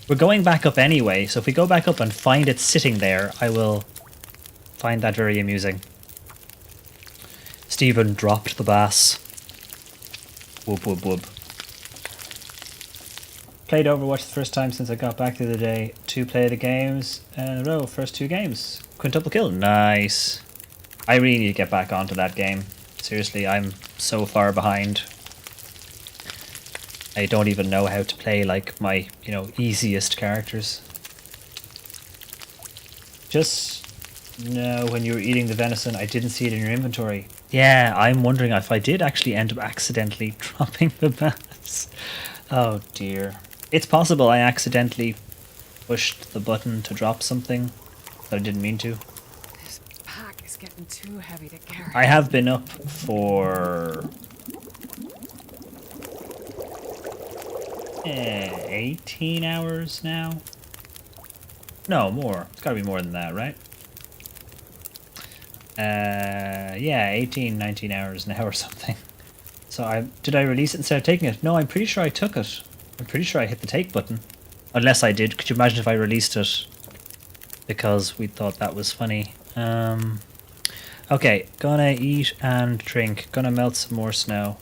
we're going back up anyway, so if we go back up and find it sitting there, I will find that very amusing. Stephen dropped the bass. Whoop whoop whoop. Played Overwatch the first time since I got back the other day. 2 play the games in a row, first 2 games. Quintuple kill, nice. I really need to get back onto that game. Seriously, I'm so far behind. I don't even know how to play like my, easiest characters. Just no, when you were eating the venison, I didn't see it in your inventory. Yeah, I'm wondering if I did actually end up accidentally dropping the bass. Oh dear. It's possible I accidentally pushed the button to drop something that I didn't mean to. This pack is getting too heavy to carry. I have been up for 18 hours now. No, more. It's gotta be more than that, right? Yeah, 18, 19 hours now or something. So did I release it instead of taking it? No, I'm pretty sure I took it. I'm pretty sure I hit the take button. Unless I did. Could you imagine if I released it because we thought that was funny? Okay, gonna eat and drink. Gonna melt some more snow.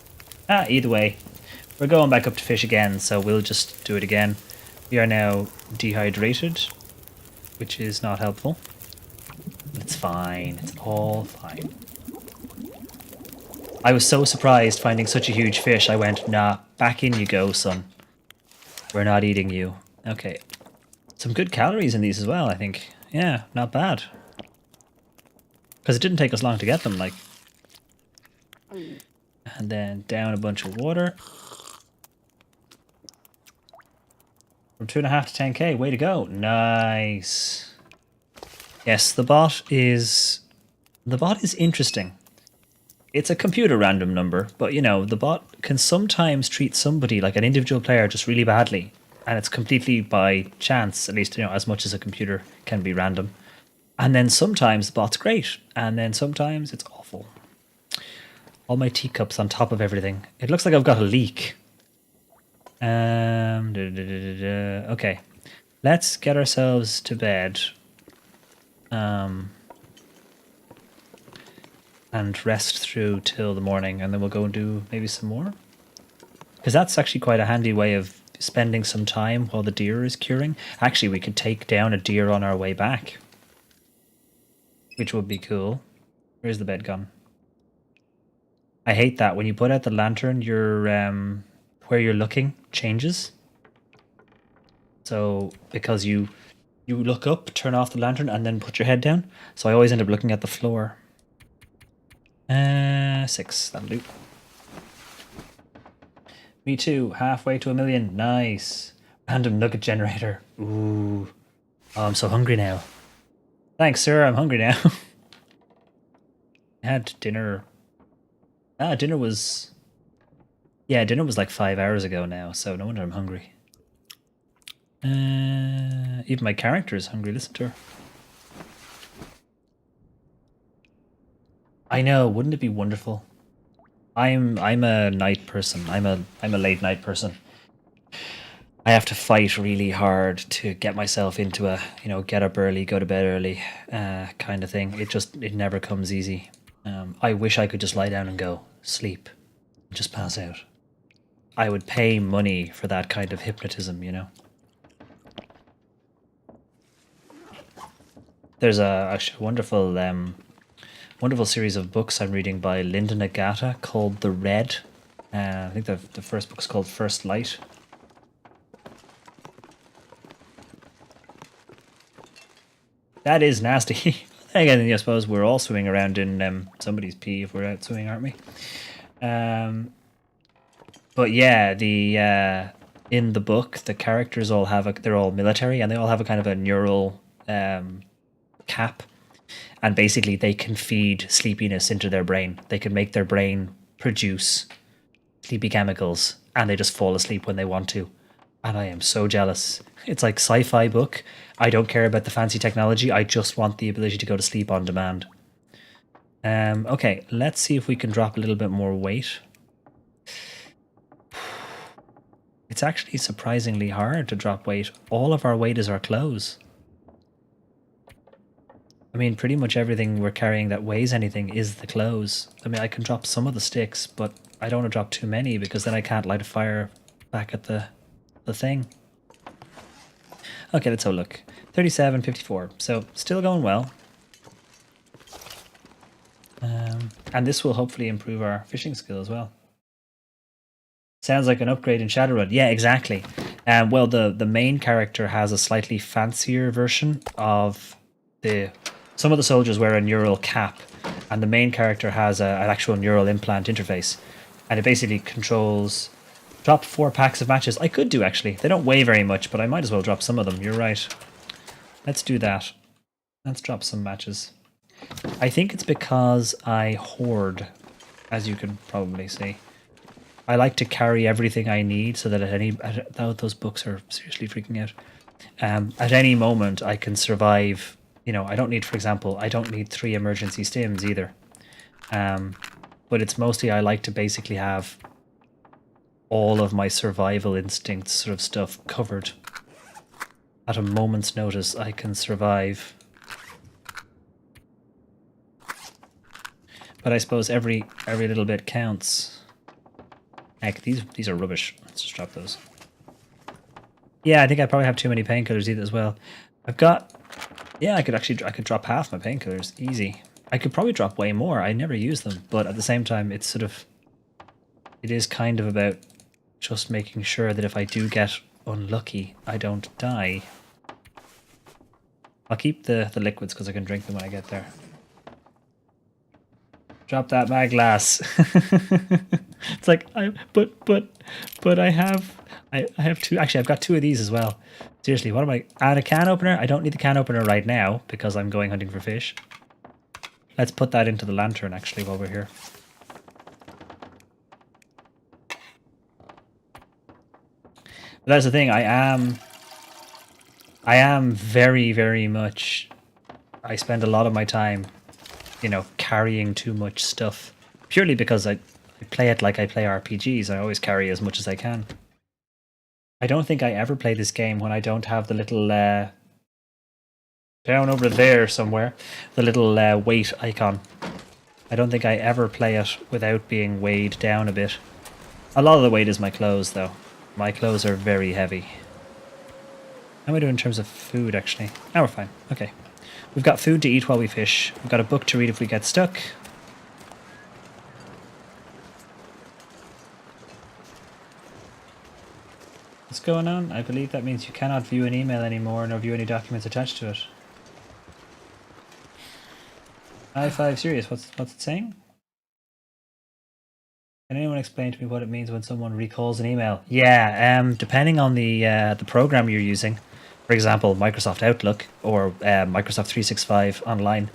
Either way, we're going back up to fish again, so we'll just do it again. We are now dehydrated, which is not helpful. It's fine. It's all fine. I was so surprised finding such a huge fish. I went, nah, back in you go, son. We're not eating you. Okay. Some good calories in these as well, I think. Yeah, not bad. Because it didn't take us long to get them, like. And then down a bunch of water. From 2.5 to 10k. Way to go. Nice. Yes, the bot is interesting. It's a computer random number, but you know, the bot can sometimes treat somebody, like an individual player, just really badly. And it's completely by chance, at least, you know, as much as a computer can be random. And then sometimes the bot's great, and then sometimes it's awful. All my teacups on top of everything. It looks like I've got a leak. Okay. Let's get ourselves to bed. And rest through till the morning, and then we'll go and do maybe some more. Because that's actually quite a handy way of spending some time while the deer is curing. Actually, we could take down a deer on our way back, which would be cool. Where's the bed gone? I hate that. When you put out the lantern, your where you're looking changes. So, because you look up, turn off the lantern, and then put your head down. So I always end up looking at the floor. 6, that'll do. Me too, halfway to 1,000,000, nice. Random nugget generator, ooh. Oh, I'm so hungry now. Thanks, sir, I'm hungry now. I had dinner. Dinner was... Yeah, dinner was like 5 hours ago now, so no wonder I'm hungry. Even my character is hungry, listen to her. I know, wouldn't it be wonderful? I'm a night person. I'm a late night person. I have to fight really hard to get myself into a, you know, get up early, go to bed early, kind of thing. It never comes easy. I wish I could just lie down and go sleep, just pass out. I would pay money for that kind of hypnotism, you know. There's a wonderful wonderful series of books I'm reading by Linda Nagata called The Red. I think the first book's called First Light. That is nasty. Again, I suppose we're all swimming around in somebody's pee if we're out swimming, aren't we? But yeah, in the book, the characters all they're all military, and they all have a kind of a neural cap. And basically they can feed sleepiness into their brain. They can make their brain produce sleepy chemicals, and they just fall asleep when they want to. And I am so jealous. It's like sci-fi book. I don't care about the fancy technology. I just want the ability to go to sleep on demand. Okay, let's see if we can drop a little bit more weight. It's actually surprisingly hard to drop weight. All of our weight is our clothes. I mean, pretty much everything we're carrying that weighs anything is the clothes. I mean, I can drop some of the sticks, but I don't want to drop too many because then I can't light a fire back at the thing. Okay, let's have a look. 37, 54. So, still going well. And this will hopefully improve our fishing skill as well. Sounds like an upgrade in Shadowrun. Yeah, exactly. Well, the main character has a slightly fancier version of some of the soldiers wear a neural cap, and the main character has an actual neural implant interface, and it basically controls drop 4 packs of matches. I could do, actually. They don't weigh very much, but I might as well drop some of them. You're right. Let's do that. Let's drop some matches. I think it's because I hoard, as you can probably see. I like to carry everything I need so that those books are seriously freaking out. At any moment I can survive. You know, I don't need, for example, I don't need 3 emergency stims either. But it's mostly I like to basically have all of my survival instincts sort of stuff covered. At a moment's notice I can survive. But I suppose every little bit counts. Heck, these are rubbish. Let's just drop those. Yeah, I think I probably have too many painkillers either as well. I've got... Yeah, I could drop half my painkillers. Easy. I could probably drop way more. I never use them. But at the same time, it's sort of... It is kind of about just making sure that if I do get unlucky, I don't die. I'll keep the liquids because I can drink them when I get there. Drop that mag glass. It's like but I have 2. Actually, I've got 2 of these as well. Seriously, what am I? Add a can opener? I don't need the can opener right now because I'm going hunting for fish. Let's put that into the lantern actually while we're here. But that's the thing. I am very, very much. I spend a lot of my time, you know, carrying too much stuff purely because I play it like I play RPGs. I always carry as much as I can. I don't think I ever play this game when I don't have the little down over there somewhere, the little weight icon. I don't think I ever play it without being weighed down a bit. A lot of the weight is my clothes though. My clothes are very heavy. How am I doing in terms of food actually? Now we're fine. Okay. We've got food to eat while we fish. We've got a book to read if we get stuck. What's going on? I believe that means you cannot view an email anymore nor view any documents attached to it. I5 serious. What's it saying? Can anyone explain to me what it means when someone recalls an email? Yeah, depending on the program you're using. For example, Microsoft Outlook or Microsoft 365 Online,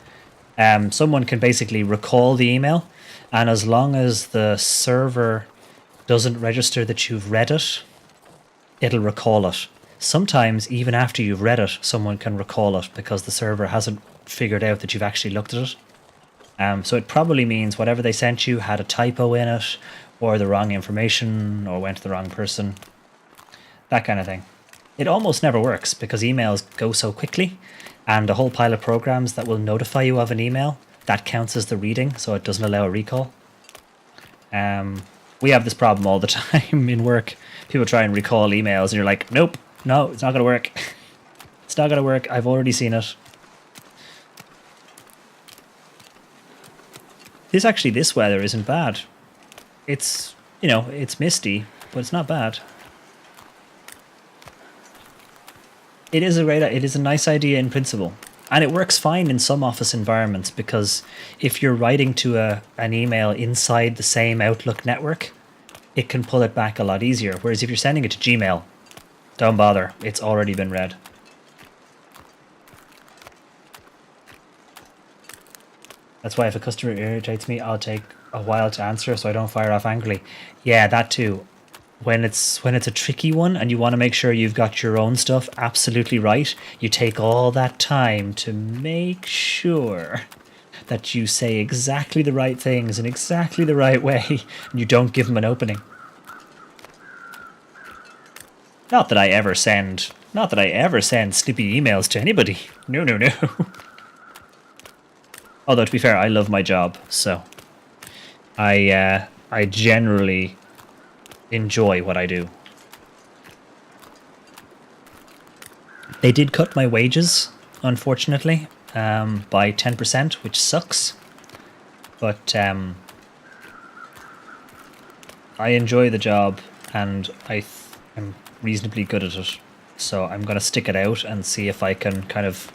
someone can basically recall the email, and as long as the server doesn't register that you've read it, it'll recall it. Sometimes, even after you've read it, someone can recall it because the server hasn't figured out that you've actually looked at it. So it probably means whatever they sent you had a typo in it, or the wrong information, or went to the wrong person. That kind of thing. It almost never works because emails go so quickly, and a whole pile of programs that will notify you of an email, that counts as the reading, so it doesn't allow a recall. We have this problem all the time in work. People try and recall emails and you're like, nope, no, it's not going to work. It's not going to work. I've already seen it. This weather isn't bad. It's, you know, it's misty, but it's not bad. It is a nice idea in principle. And it works fine in some office environments because if you're writing to an email inside the same Outlook network, it can pull it back a lot easier. Whereas if you're sending it to Gmail, don't bother. It's already been read. That's why if a customer irritates me, I'll take a while to answer so I don't fire off angrily. Yeah, that too. When it's a tricky one and you want to make sure you've got your own stuff absolutely right, you take all that time to make sure that you say exactly the right things in exactly the right way and you don't give them an opening. Not that I ever send snippy emails to anybody. No, no, no. Although to be fair, I love my job, so I generally enjoy what I do. They did cut my wages, unfortunately, by 10%, which sucks. But I enjoy the job, and I'm reasonably good at it. So I'm going to stick it out and see if I can kind of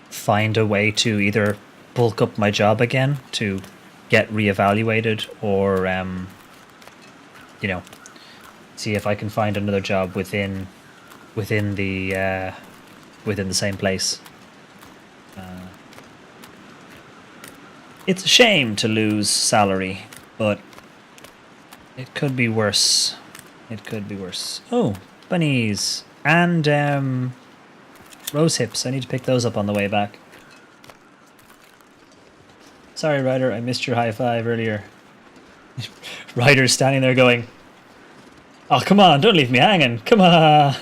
find a way to either bulk up my job again to get reevaluated, or you know, see if I can find another job within the same place. It's a shame to lose salary, but it could be worse. It could be worse. Oh, bunnies and rose hips. I need to pick those up on the way back. Sorry, Ryder, I missed your high five earlier. Ryder's standing there going, "Oh, come on, don't leave me hanging. Come on."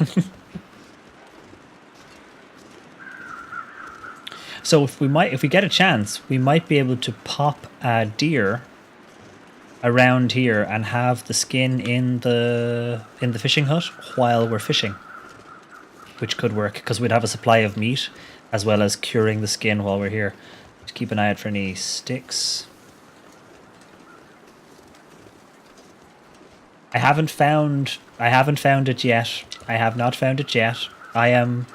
So if we get a chance, we might be able to pop a deer around here and have the skin in the fishing hut while we're fishing, which could work because we'd have a supply of meat as well as curing the skin while we're here. Just keep an eye out for any sticks. I haven't found it yet. I have not found it yet. I am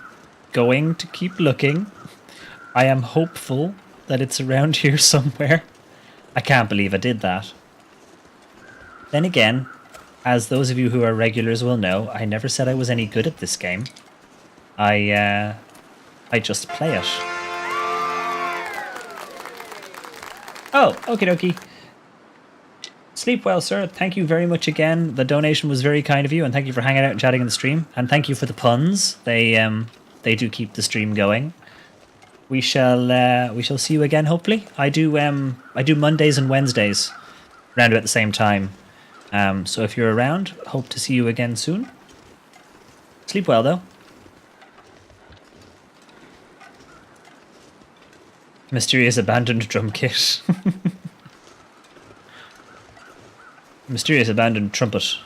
going to keep looking. I am hopeful that it's around here somewhere. I can't believe I did that. Then again, as those of you who are regulars will know, I never said I was any good at this game. I just play it. Oh, okie dokie. Sleep well, sir. Thank you very much again. The donation was very kind of you, and thank you for hanging out and chatting in the stream. And thank you for the puns. They do keep the stream going. We shall see you again, hopefully. I do Mondays and Wednesdays around about the same time. So if you're around, hope to see you again soon. Sleep well, though. Mysterious abandoned drum kit. Mysterious abandoned trumpet.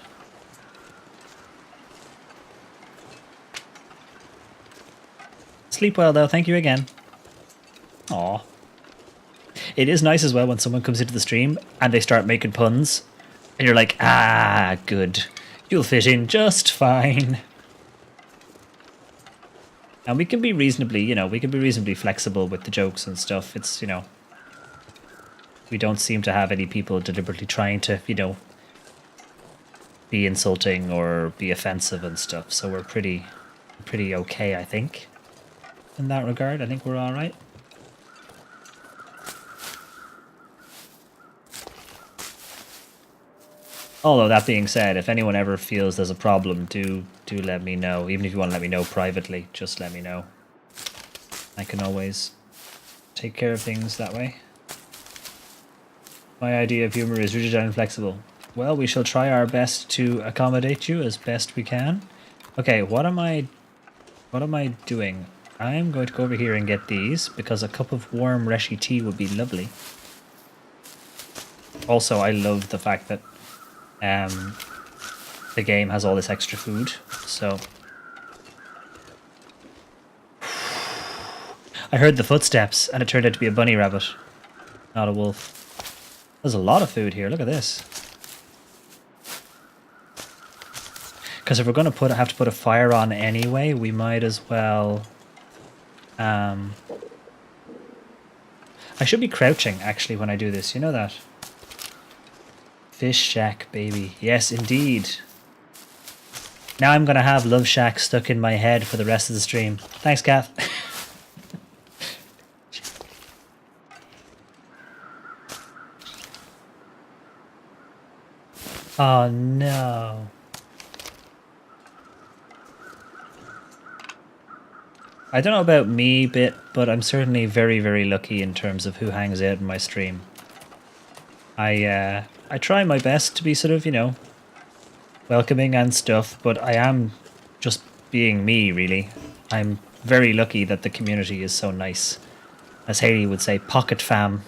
Sleep well, though. Thank you again. Aw. It is nice as well when someone comes into the stream and they start making puns. And you're like, ah, good. You'll fit in just fine. And we can be reasonably, flexible with the jokes and stuff. It's, we don't seem to have any people deliberately trying to, be insulting or be offensive and stuff. So we're pretty okay, I think. In that regard, I think we're all right. Although that being said, if anyone ever feels there's a problem, do let me know. Even if you want to let me know privately, just let me know. I can always take care of things that way. My idea of humor is rigid and inflexible. Well, we shall try our best to accommodate you as best we can. Okay, what am I doing? I'm going to go over here and get these because a cup of warm Reshi tea would be lovely. Also, I love the fact that the game has all this extra food, so I heard the footsteps and it turned out to be a bunny rabbit, not a wolf. There's a lot of food here. Look at this. Because if we're going to have to put a fire on anyway, we might as well. I should be crouching actually when I do this. You know that. Fish Shack, baby. Yes, indeed. Now I'm going to have Love Shack stuck in my head for the rest of the stream. Thanks, Kath. Oh, no. I don't know about me but I'm certainly very, very lucky in terms of who hangs out in my stream. I try my best to be sort of, welcoming and stuff, but I am just being me, really. I'm very lucky that the community is so nice. As Haley would say, pocket fam.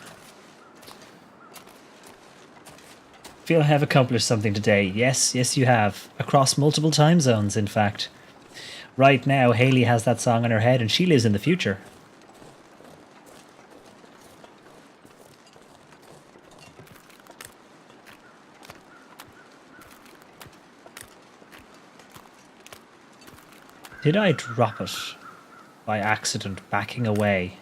Feel I have accomplished something today. Yes, you have. Across multiple time zones, in fact. Right now, Haley has that song in her head and she lives in the future. Did I drop it by accident backing away?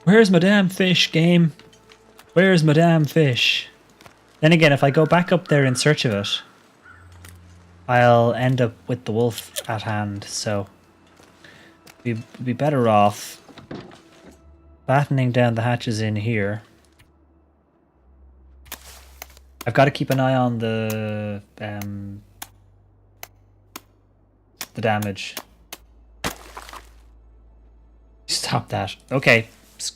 Where's my damn fish, game? Where's my damn fish? Then again, if I go back up there in search of it, I'll end up with the wolf at hand, so we'd be better off battening down the hatches in here. I've got to keep an eye on the damage. Stop that. Okay,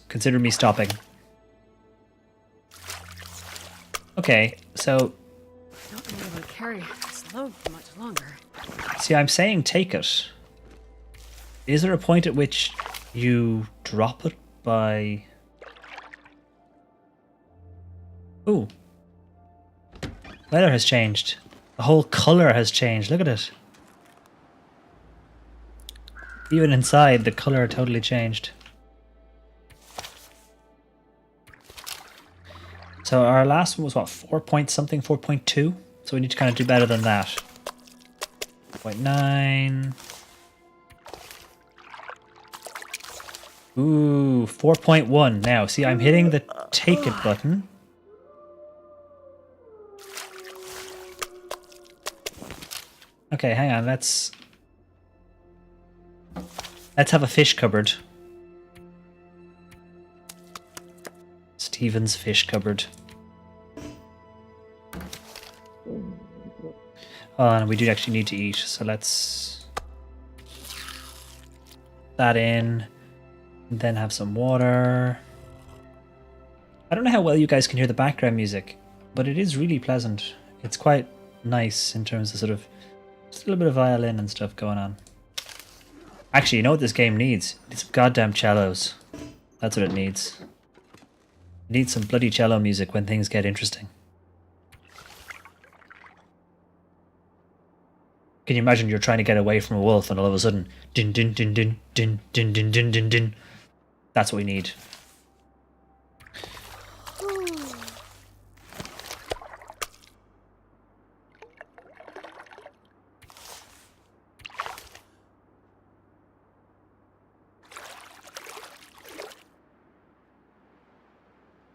consider me stopping. Okay, so Not gonna be able to carry this load for much longer. see, I'm saying take it. Is there a point at which you drop it by... Ooh. Weather has changed. The whole colour has changed. Look at it. Even inside, the colour totally changed. So our last one was what, 4 point something, 4.2? So we need to kind of do better than that. 0.9. Ooh, 4.1 now. See, I'm hitting the take it button. Okay, hang on, let's have a fish cupboard. Steven's fish cupboard. Oh, and we do actually need to eat, so let's that in, and then have some water. I don't know how well you guys can hear the background music, but it is really pleasant. It's quite nice in terms of sort of just a little bit of violin and stuff going on. Actually, you know what this game needs? It needs some goddamn cellos. That's what it needs. It needs some bloody cello music when things get interesting. Can you imagine you're trying to get away from a wolf and all of a sudden din din din din din din din din din din. That's what we need.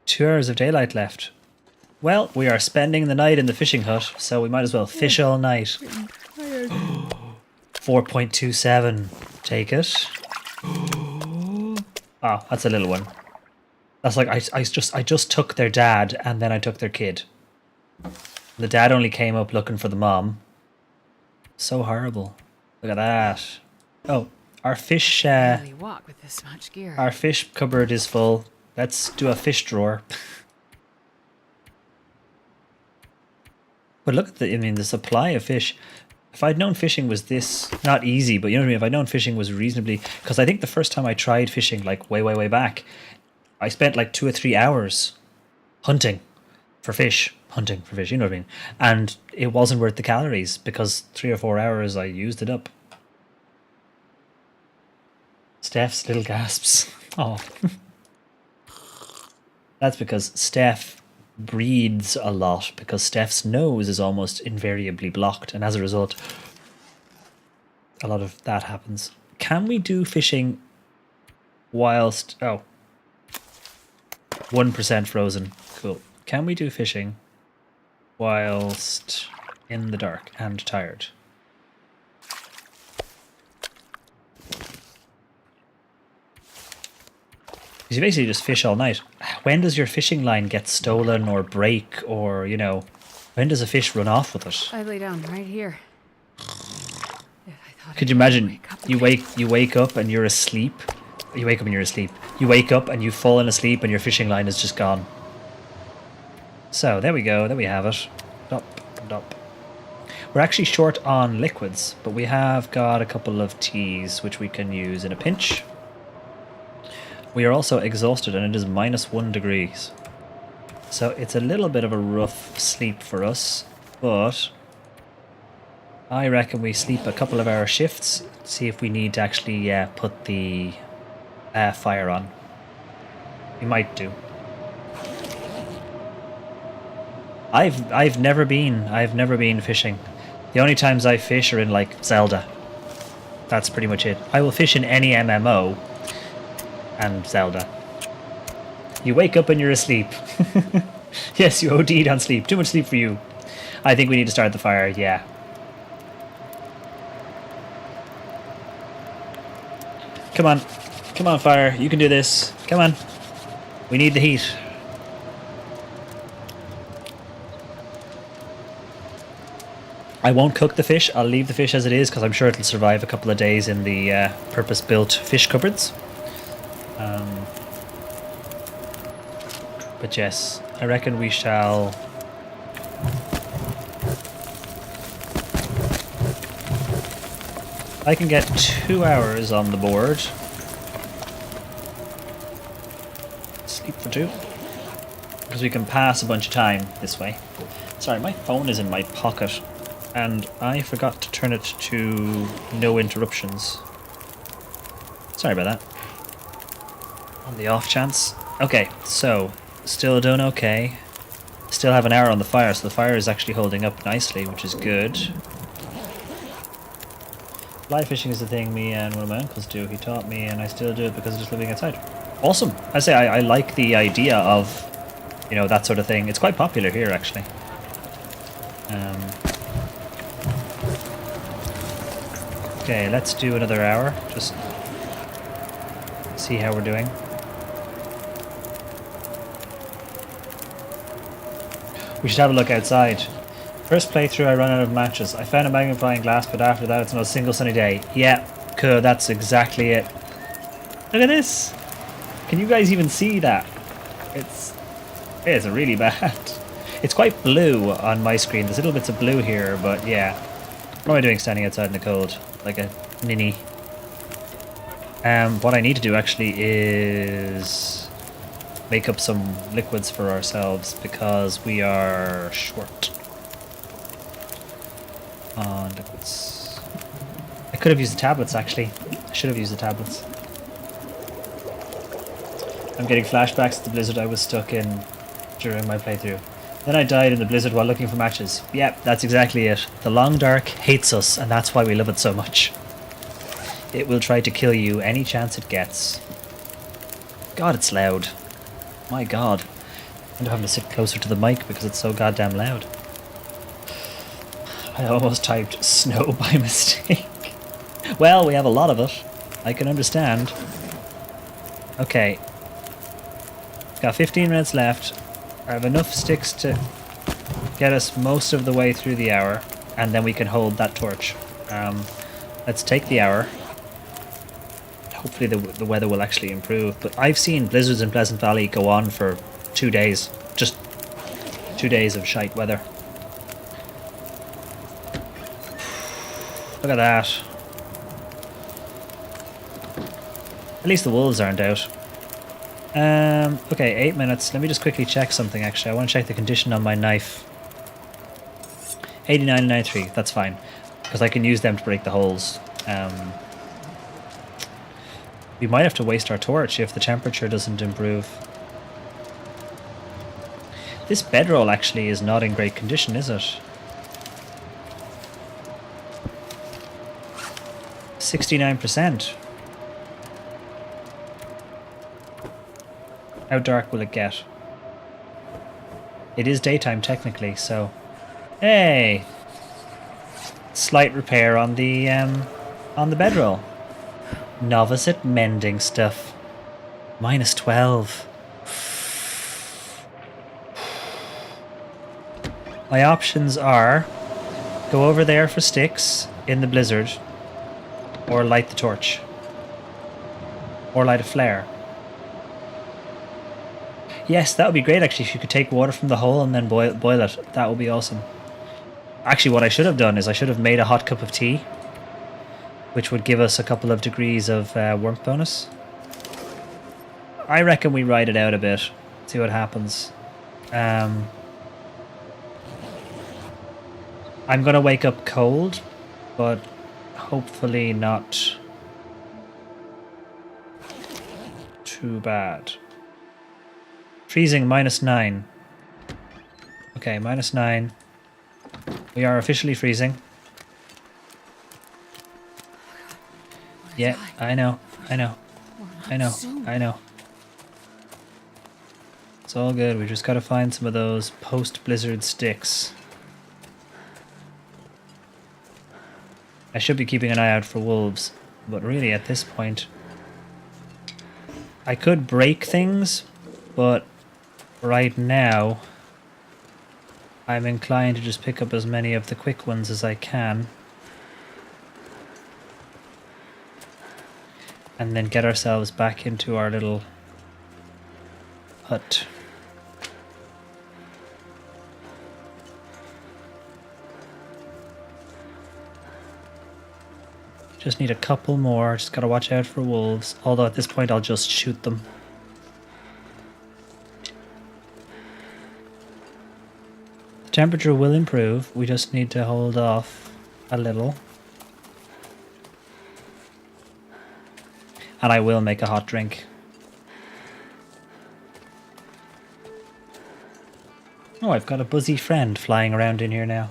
Two hours of daylight left. Well, we are spending the night in the fishing hut, so we might as well fish all night. 4.27. Take it. Oh, that's a little one. That's like I just took their dad and then I took their kid. The dad only came up looking for the mom. So horrible. Look at that. Oh, our fish Really walk with this much gear. our fish cupboard is full. Let's do a fish drawer. But look at the supply of fish. If I'd known fishing was this, not easy, but you know what I mean? If I'd known fishing was reasonably, because I think the first time I tried fishing, like way back, I spent like 2 or 3 hours hunting for fish, you know what I mean? And it wasn't worth the calories because 3 or 4 hours I used it up. Steph's little gasps. Oh. That's because Steph breathes a lot because Steph's nose is almost invariably blocked, and as a result a lot of that happens. Can we do fishing whilst 1% frozen? Cool. Can we do fishing whilst in the dark and tired? Because you basically just fish all night. When does your fishing line get stolen or break, or, you know, when does a fish run off with it? I lay down right here. Could you imagine you wake up and you're asleep? You wake up and you're asleep. You wake up and you've fallen asleep and your fishing line is just gone. So there we go. There we have it. Dop, dop. We're actually short on liquids, but we have got a couple of teas which we can use in a pinch. We are also exhausted and it is -1 degrees. So it's a little bit of a rough sleep for us, but I reckon we sleep a couple of hour shifts, see if we need to actually put the fire on. We might do. I've never been fishing. The only times I fish are in like Zelda. That's pretty much it. I will fish in any MMO and Zelda. You wake up and you're asleep. Yes, you OD'd on sleep. Too much sleep for you. I think we need to start the fire, yeah. Come on. Come on, fire. You can do this. Come on. We need the heat. I won't cook the fish. I'll leave the fish as it is because I'm sure it'll survive a couple of days in the purpose-built fish cupboards. But yes, I reckon we shall... I can get 2 hours on the board. Sleep for 2. Because we can pass a bunch of time this way. Sorry, my phone is in my pocket. And I forgot to turn it to no interruptions. Sorry about that. On the off chance. Okay, so... Still doing okay. Still have an hour on the fire, so the fire is actually holding up nicely, which is good. Fly fishing is the thing me and one of my uncles do. He taught me and I still do it because of just living outside. Awesome. I say I like the idea of, you know, that sort of thing. It's quite popular here, actually. Okay, let's do another hour. Just see how we're doing. We should have a look outside. First playthrough I run out of matches. I found a magnifying glass, but after that it's not a single sunny day. Yeah, cool, that's exactly it. Look at this! Can you guys even see that? It's really bad. It's quite blue on my screen. There's little bits of blue here, but yeah. What am I doing standing outside in the cold? Like a ninny. What I need to do actually is... make up some liquids for ourselves because we are short on liquids. I could have used the tablets actually. I should have used the tablets. I'm getting flashbacks to the blizzard I was stuck in during my playthrough. Then I died in the blizzard while looking for matches. Yep, that's exactly it. The long dark hates us and that's why we love it so much. It will try to kill you any chance it gets. God, it's loud. My god. I'm having to sit closer to the mic because it's so goddamn loud. I almost typed snow by mistake. Well, we have a lot of it. I can understand. Okay. Got 15 minutes left. I have enough sticks to get us most of the way through the hour, and then we can hold that torch. Let's take the hour. Hopefully the weather will actually improve, but I've seen blizzards in Pleasant Valley go on for 2 days. Just 2 days of shite weather. Look at that. At least the wolves aren't out. Okay, 8 minutes. Let me just quickly check something actually. I want to check the condition on my knife. 89 and 93, that's fine. Because I can use them to break the holes. We might have to waste our torch if the temperature doesn't improve. This bedroll actually is not in great condition, is it? 69%. How dark will it get? It is daytime technically, so... Hey! Slight repair on the bedroll. Novice at mending stuff. Minus 12. My options are go over there for sticks in the blizzard, or light the torch, or light a flare. Yes, that would be great actually if you could take water from the hole and then boil it. That would be awesome. Actually, what I should have done is I should have made a hot cup of tea, which would give us a couple of degrees of warmth bonus. I reckon we ride it out a bit, see what happens. I'm gonna wake up cold, but hopefully not too bad. Freezing -9. Okay, -9. We are officially freezing. Yeah, I know. It's all good. We just gotta find some of those post-blizzard sticks. I should be keeping an eye out for wolves, but really at this point, I could break things, but right now, I'm inclined to just pick up as many of the quick ones as I can. And then get ourselves back into our little hut. Just need a couple more, just gotta watch out for wolves. Although at this point I'll just shoot them. The temperature will improve, we just need to hold off a little. And I will make a hot drink. Oh, I've got a buzzy friend flying around in here now.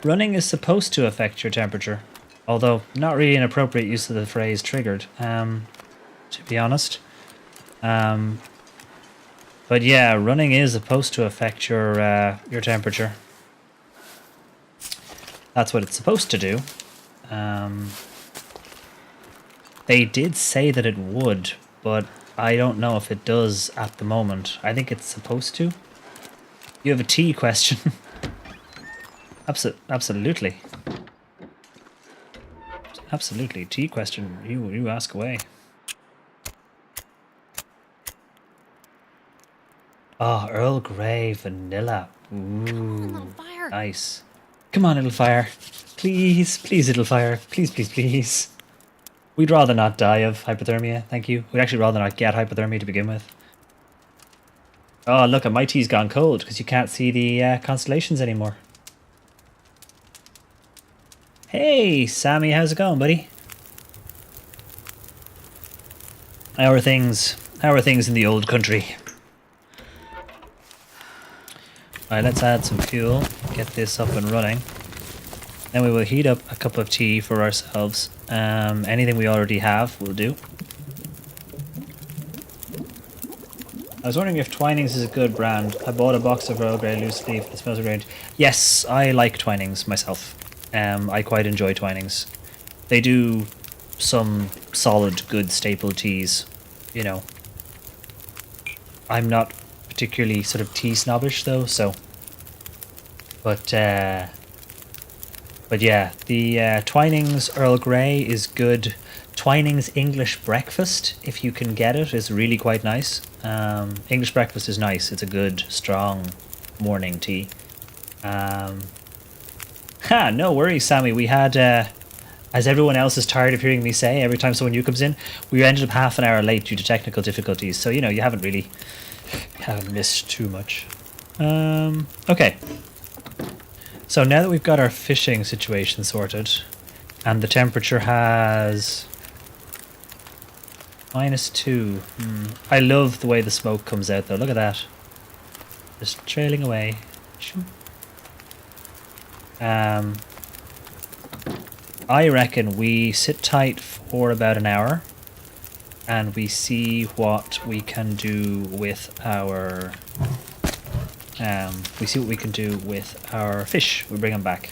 Running is supposed to affect your temperature, although not really an appropriate use of the phrase triggered, to be honest. But yeah, running is supposed to affect your temperature. That's what it's supposed to do. They did say that it would, but I don't know if it does at the moment. I think it's supposed to. You have a tea question. Absolutely. Absolutely. Tea question. You ask away. Oh, Earl Grey vanilla. Ooh, nice. Come on, little fire. Please, please, little fire. Please, please, please. We'd rather not die of hypothermia, thank you. We'd actually rather not get hypothermia to begin with. Oh, look, my tea's gone cold because you can't see the constellations anymore. Hey, Sammy, how's it going, buddy? How are things? How are things in the old country? Alright, let's add some fuel, get this up and running. Then we will heat up a cup of tea for ourselves. Anything we already have will do. I was wondering if Twinings is a good brand. I bought a box of Earl Grey loose leaf. It smells great. Yes, I like Twinings myself. I quite enjoy Twinings. They do some solid, good staple teas, you know. I'm not particularly sort of tea snobbish though, so. But yeah, the Twinings Earl Grey is good. Twinings English Breakfast, if you can get it, is really quite nice. English Breakfast is nice. It's a good, strong morning tea. No worries, Sammy. We had, as everyone else is tired of hearing me say every time someone new comes in, we ended up half an hour late due to technical difficulties. So, you know, you haven't missed too much. Okay. So now that we've got our fishing situation sorted, and the temperature has -2. I love the way the smoke comes out though. Look at that. Just trailing away. I reckon we sit tight for about an hour and we see what we can do with our fish. We bring them back.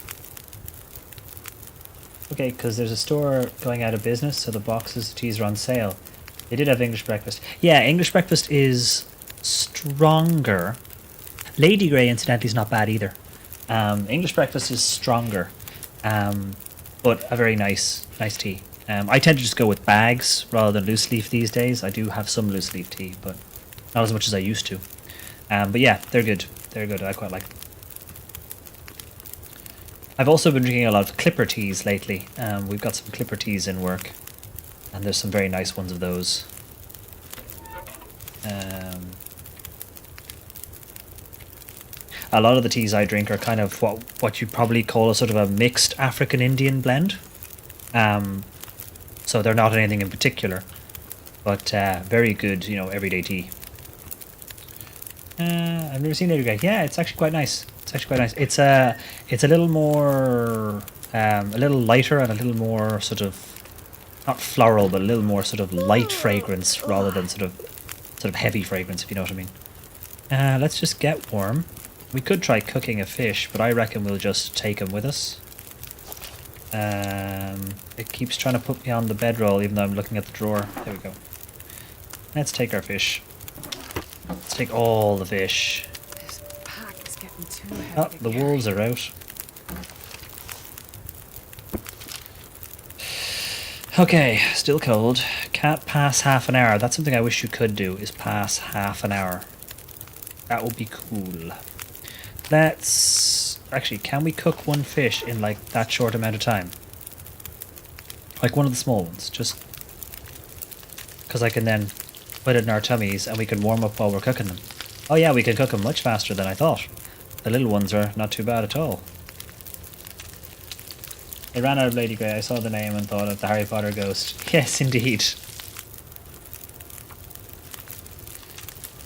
Okay, because there's a store going out of business, so the boxes of teas are on sale. They did have English breakfast. Yeah, English breakfast is stronger. Lady Grey, incidentally, is not bad either. English breakfast is stronger, but a very nice tea. I tend to just go with bags rather than loose leaf these days. I do have some loose leaf tea, but not as much as I used to. But yeah, they're good. They're good. I quite like them. I've also been drinking a lot of Clipper teas lately. We've got some Clipper teas in work, and there's some very nice ones of those. A lot of the teas I drink are kind of what you'd probably call a sort of a mixed African-Indian blend. So they're not anything in particular, but very good, you know, everyday tea. I've never seen Lady Grey. Yeah, it's actually quite nice. It's actually quite nice. It's a little more, a little lighter and a little more sort of not floral, but a little more sort of light fragrance rather than sort of heavy fragrance, if you know what I mean. Let's just get warm. We could try cooking a fish, but I reckon we'll just take him with us. It keeps trying to put me on the bedroll, even though I'm looking at the drawer. There we go. Let's take our fish. Let's take all the fish. This pack is getting too heavy. Oh, to the carry. wolves are out. Okay, still cold. Can't pass half an hour. That's something I wish you could do, is pass half an hour. That would be cool. Let's... Actually, can we cook one fish in, like, that short amount of time? Like one of the small ones, just... Because I can then put it in our tummies and we can warm up while we're cooking them. Oh yeah, we can cook them much faster than I thought. The little ones are not too bad at all. I ran out of Lady Grey. I saw the name and thought of the Harry Potter ghost. Yes, indeed.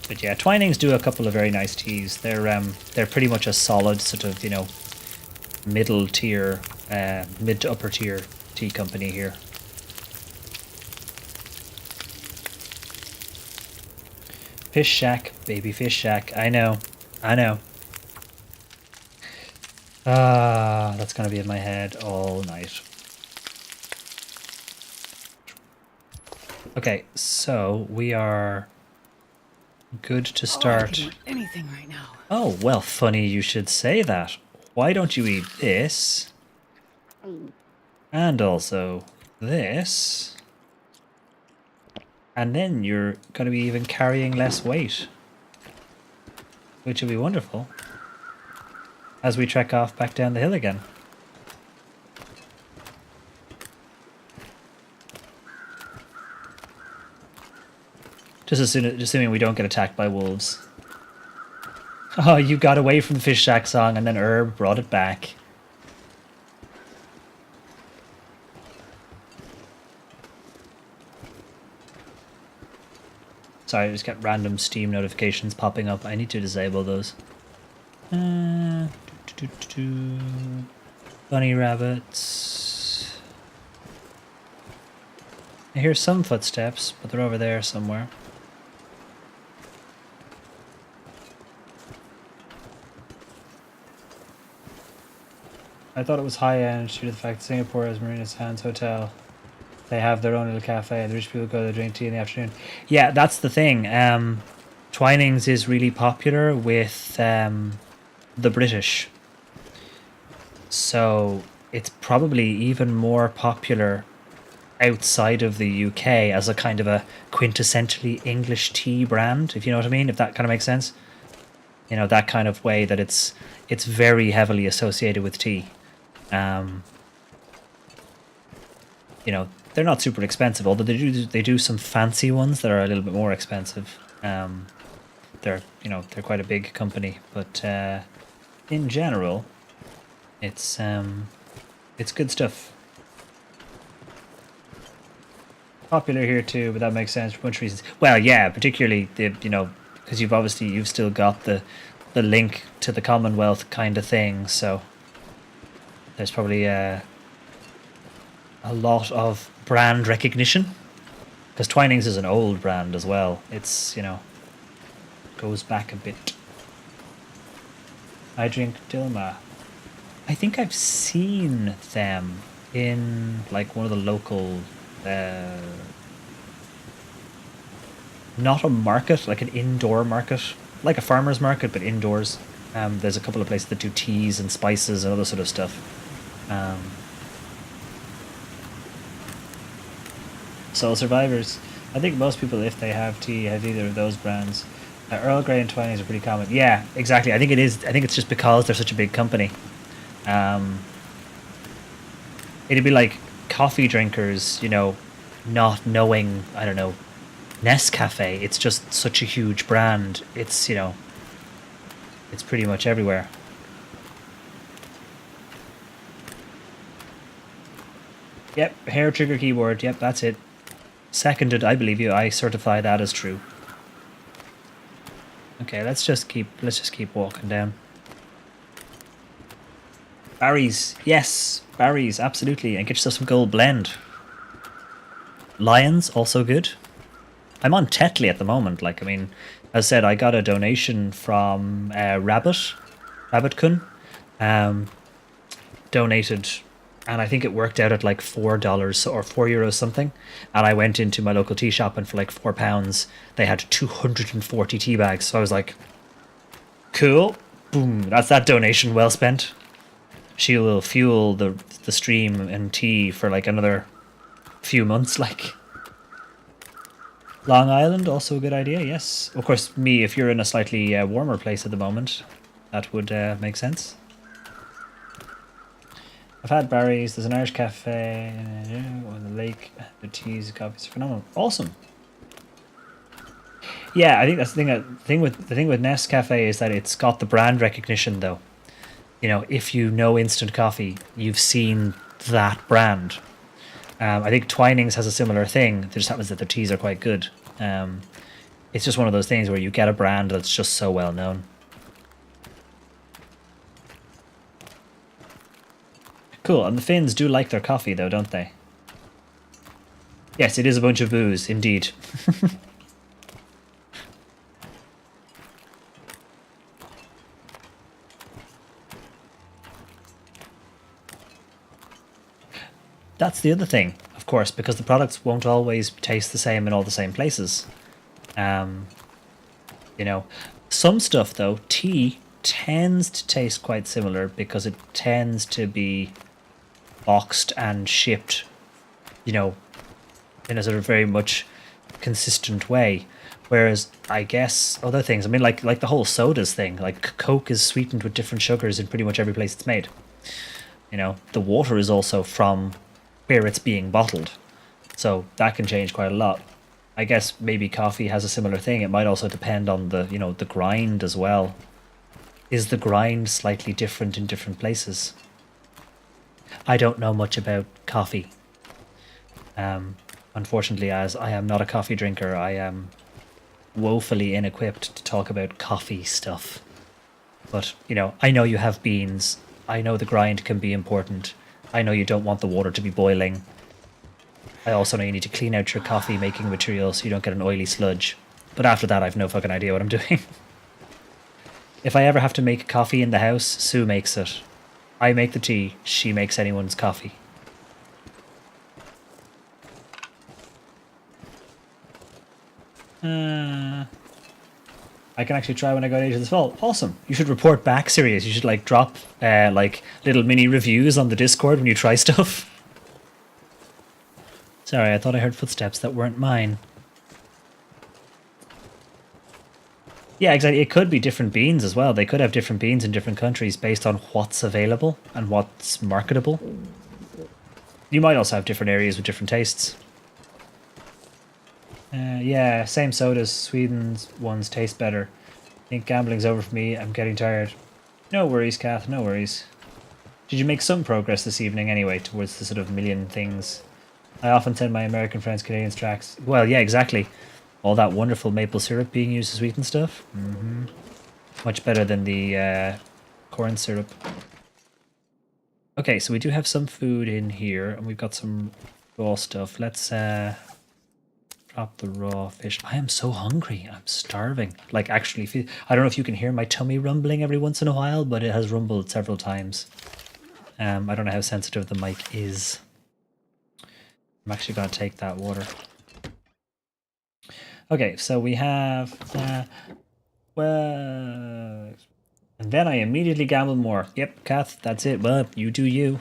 But yeah, Twinings do a couple of very nice teas. They're pretty much a solid sort of, you know, middle tier, mid to upper tier tea company here. Fish Shack, baby Fish Shack. I know. Ah, that's gonna be in my head all night. Okay, so we are good to I start. can eat anything right now. Oh, well, funny you should say that. Why don't you eat this? And also this. And then you're going to be even carrying less weight. Which will be wonderful. As we trek off back down the hill again. Just assuming we don't get attacked by wolves. Oh, you got away from the Fish Shack song and then Herb brought it back. Sorry, I just got random Steam notifications popping up. I need to disable those. Bunny rabbits. I hear some footsteps, but they're over there somewhere. I thought it was high-end due to the fact Singapore has Marina Sands Hotel. They have their own little cafe and the rich people go to drink tea in the afternoon. Yeah, that's the thing. Twinings is really popular with the British. So it's probably even more popular outside of the UK as a kind of a quintessentially English tea brand, if you know what I mean, if that kind of makes sense. You know, that kind of way that it's very heavily associated with tea. You know, they're not super expensive, although they do some fancy ones that are a little bit more expensive. They're quite a big company, but in general, it's good stuff. Popular here too, but that makes sense for a bunch of reasons. Well, yeah, particularly because you've still got the link to the Commonwealth kind of thing, so there's probably a lot of brand recognition. Because Twinings is an old brand as well. It's, goes back a bit. I drink Dilma. I think I've seen them in like one of the local, not a market, like an indoor market, like a farmer's market, but indoors. There's a couple of places that do teas and spices and other sort of stuff. Soul Survivors. I think most people, if they have tea, have either of those brands. Earl Grey and Twinings are pretty common. Yeah, exactly. I think it is. I think it's just because they're such a big company. It'd be like coffee drinkers, not knowing, I don't know, Nescafe. It's just such a huge brand. It's, it's pretty much everywhere. Yep, hair trigger keyboard. Yep, that's it. Seconded, I believe you. I certify that as true. Okay, let's just keep walking down. Barry's, yes, Barry's, absolutely, and get yourself some gold blend. Lions, also good. I'm on Tetley at the moment. Like, I mean, as I said, I got a donation from Rabbitkun, donated, and I think it worked out at like $4 or €4 something. And I went into my local tea shop, and for like £4, they had 240 tea bags. So I was like, cool, boom, that's that donation well spent. She will fuel the stream and tea for like another few months, like. Long Island, also a good idea, yes. Of course, if you're in a slightly warmer place at the moment, that would make sense. I've had Barry's, there's an Irish cafe on the lake, the teas, coffees are phenomenal. Awesome. Yeah, I think that's the thing. The thing with Nescafe is that it's got the brand recognition, though. You know, if you know instant coffee, you've seen that brand. I think Twinings has a similar thing. It just happens that their teas are quite good. It's just one of those things where you get a brand that's just so well known. Cool, and the Finns do like their coffee, though, don't they? Yes, it is a bunch of booze, indeed. That's the other thing, of course, because the products won't always taste the same in all the same places. You know, some stuff, though, tea tends to taste quite similar because it tends to be boxed and shipped, you know, in a sort of very much consistent way. Whereas I guess other things, I mean, like the whole sodas thing, like Coke is sweetened with different sugars in pretty much every place it's made. You know, the water is also from where it's being bottled, so that can change quite a lot. I guess maybe coffee has a similar thing. It might also depend on the, you know, the grind as well. Is the grind slightly different in different places? I don't know much about coffee. Unfortunately, as I am not a coffee drinker, I am woefully inequipped to talk about coffee stuff. But, you know, I know you have beans. I know the grind can be important. I know you don't want the water to be boiling. I also know you need to clean out your coffee making material so you don't get an oily sludge. But after that, I've no fucking idea what I'm doing. If I ever have to make coffee in the house, Sue makes it. I make the tea, she makes anyone's coffee. I can actually try when I go to Asia this fall. Awesome. You should report back, Sirius. You should like drop like little mini reviews on the Discord when you try stuff. Sorry, I thought I heard footsteps that weren't mine. Yeah, exactly. It could be different beans as well. They could have different beans in different countries based on what's available and what's marketable. You might also have different areas with different tastes. Yeah, same sodas. Sweden's ones taste better. I think gambling's over for me. I'm getting tired. No worries, Kath. No worries. Did you make some progress this evening anyway towards the sort of million things? I often send my American friends Canadians tracks. Well, yeah, exactly. All that wonderful maple syrup being used to sweeten stuff. Much better than the corn syrup. Okay, so we do have some food in here, and we've got some raw stuff. Let's drop the raw fish. I am so hungry. I'm starving. Like, actually, I don't know if you can hear my tummy rumbling every once in a while, but it has rumbled several times. I don't know how sensitive the mic is. I'm actually going to take that water. Okay, so we have... well... And then I immediately gamble more. Yep, Kath, that's it. Well, you do you.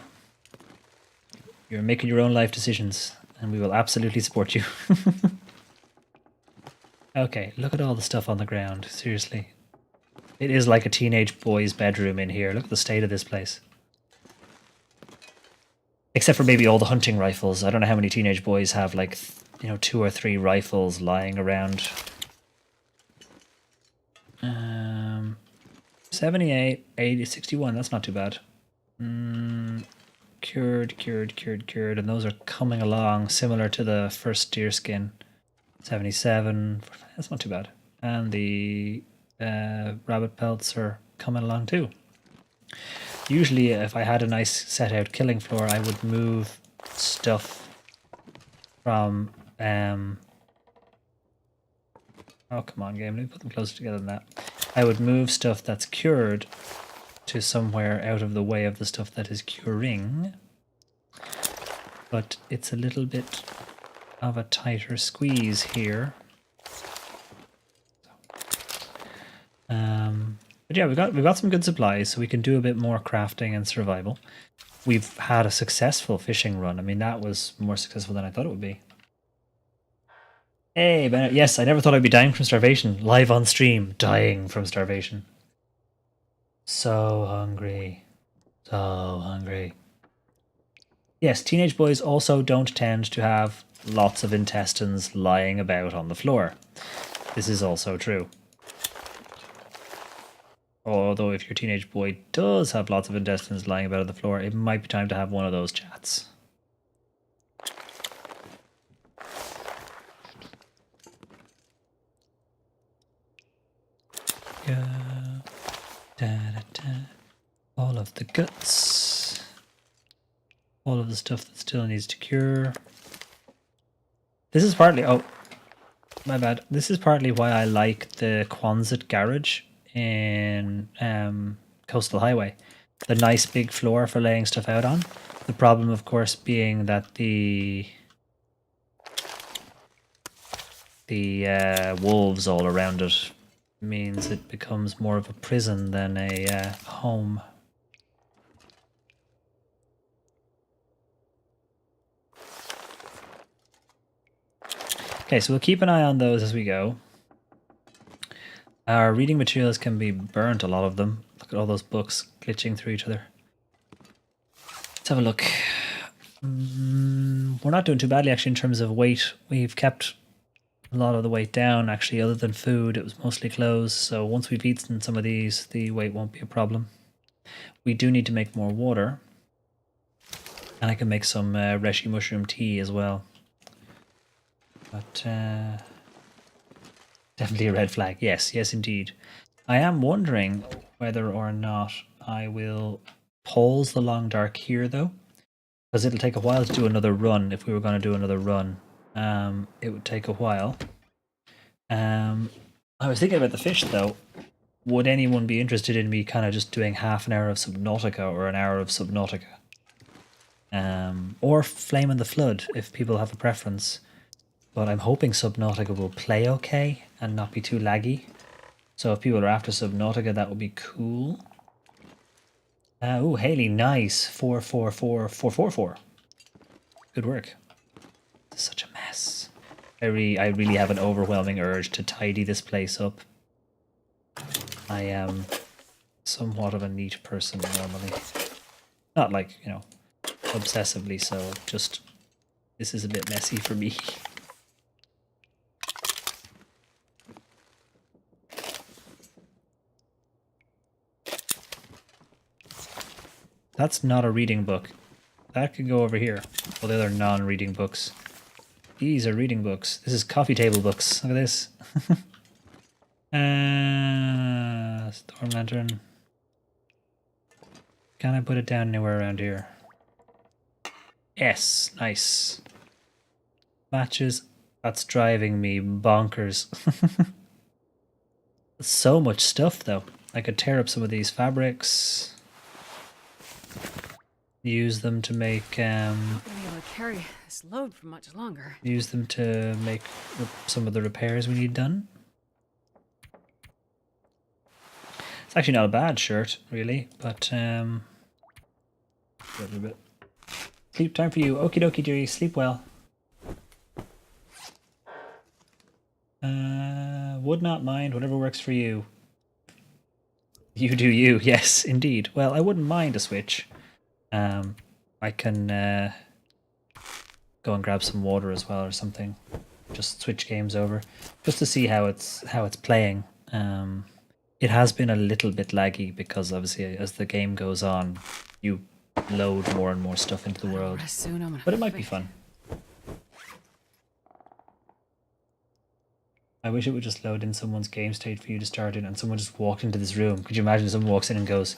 You're making your own life decisions, and we will absolutely support you. Okay, look at all the stuff on the ground. Seriously. It is like a teenage boy's bedroom in here. Look at the state of this place. Except for maybe all the hunting rifles. I don't know how many teenage boys have, like, you know, 2 or 3 rifles lying around. 78, 80, 61. That's not too bad. Cured. And those are coming along, similar to the first deer skin. 77. That's not too bad. And the rabbit pelts are coming along too. Usually, if I had a nice set out killing floor, I would move stuff from Oh, come on, game. Let me put them closer together than that. I would move stuff that's cured to somewhere out of the way of the stuff that is curing. But it's a little bit of a tighter squeeze here. But yeah, we've got some good supplies, so we can do a bit more crafting and survival. We've had a successful fishing run. I mean, that was more successful than I thought it would be. Hey, Bennett. Yes, I never thought I'd be dying from starvation. Live on stream, dying from starvation. So hungry. So hungry. Yes, teenage boys also don't tend to have lots of intestines lying about on the floor. This is also true. Although if your teenage boy does have lots of intestines lying about on the floor, it might be time to have one of those chats. Yeah. Da, da, da. All of the guts. All of the stuff that still needs to cure. This is partly... Oh, my bad. This is partly why I like the Quonset garage in Coastal Highway. The nice big floor for laying stuff out on. The problem, of course, being that the wolves all around it means it becomes more of a prison than a home. Okay, so we'll keep an eye on those as we go. Our reading materials can be burnt, a lot of them. Look at all those books glitching through each other. Let's have a look. We're not doing too badly, actually, in terms of weight. We've kept a lot of the weight down, actually, other than food. It was mostly clothes, so once we've eaten some of these, the weight won't be a problem. We do need to make more water. And I can make some reishi mushroom tea as well. But definitely a red flag. Yes, yes indeed. I am wondering whether or not I will pause the long dark here though. Because it'll take a while to do another run. If we were going to do another run, it would take a while. I was thinking about the fish though. Would anyone be interested in me kind of just doing half an hour of Subnautica or an hour of Subnautica? Or Flame in the Flood if people have a preference. But I'm hoping Subnautica will play okay and not be too laggy. So if people are after Subnautica, that would be cool. Oh, Haley, nice. 4444444. Good work. This is such a mess. I really have an overwhelming urge to tidy this place up. I am somewhat of a neat person normally. Not like, you know, obsessively so. Just, this is a bit messy for me. That's not a reading book. That could go over here. Well, the other non-reading books. These are reading books. This is coffee table books. Look at this. Storm lantern. Can I put it down anywhere around here? Yes, nice. Matches. That's driving me bonkers. So much stuff, though. I could tear up some of these fabrics. Use them to make I'm not gonna be able to carry this load for much longer. use them to make some of the repairs we need done. It's actually not a bad shirt, really, but a little bit. Sleep time for you. Okie dokie, dearie. Sleep well. Would not mind. Whatever works for you. You do you. Yes, indeed. Well, I wouldn't mind a switch. I can go and grab some water as well or something. Just switch games over, just to see how it's playing. It has been a little bit laggy because obviously as the game goes on, you load more and more stuff into the world. But it might be fun. I wish it would just load in someone's game state for you to start in and someone just walked into this room. Could you imagine someone walks in and goes,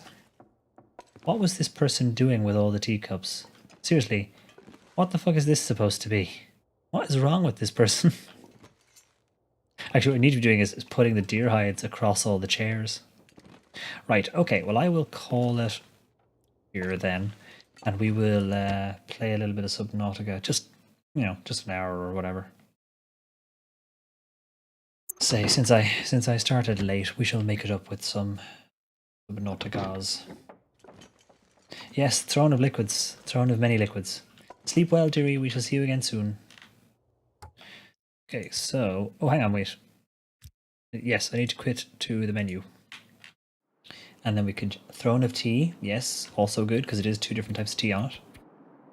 what was this person doing with all the teacups? Seriously, what the fuck is this supposed to be? What is wrong with this person? Actually, what we need to be doing is putting the deer hides across all the chairs. Right, okay, well I will call it here then. And we will play a little bit of Subnautica. Just, you know, just an hour or whatever. Say, since I started late, we shall make it up with some Subnauticas. Yes, throne of liquids. Throne of many liquids. Sleep well, dearie. We shall see you again soon. Okay, so... Oh, hang on, wait. Yes, I need to quit to the menu. And then we could... Throne of tea. Yes, also good, because it is 2 different types of tea on it.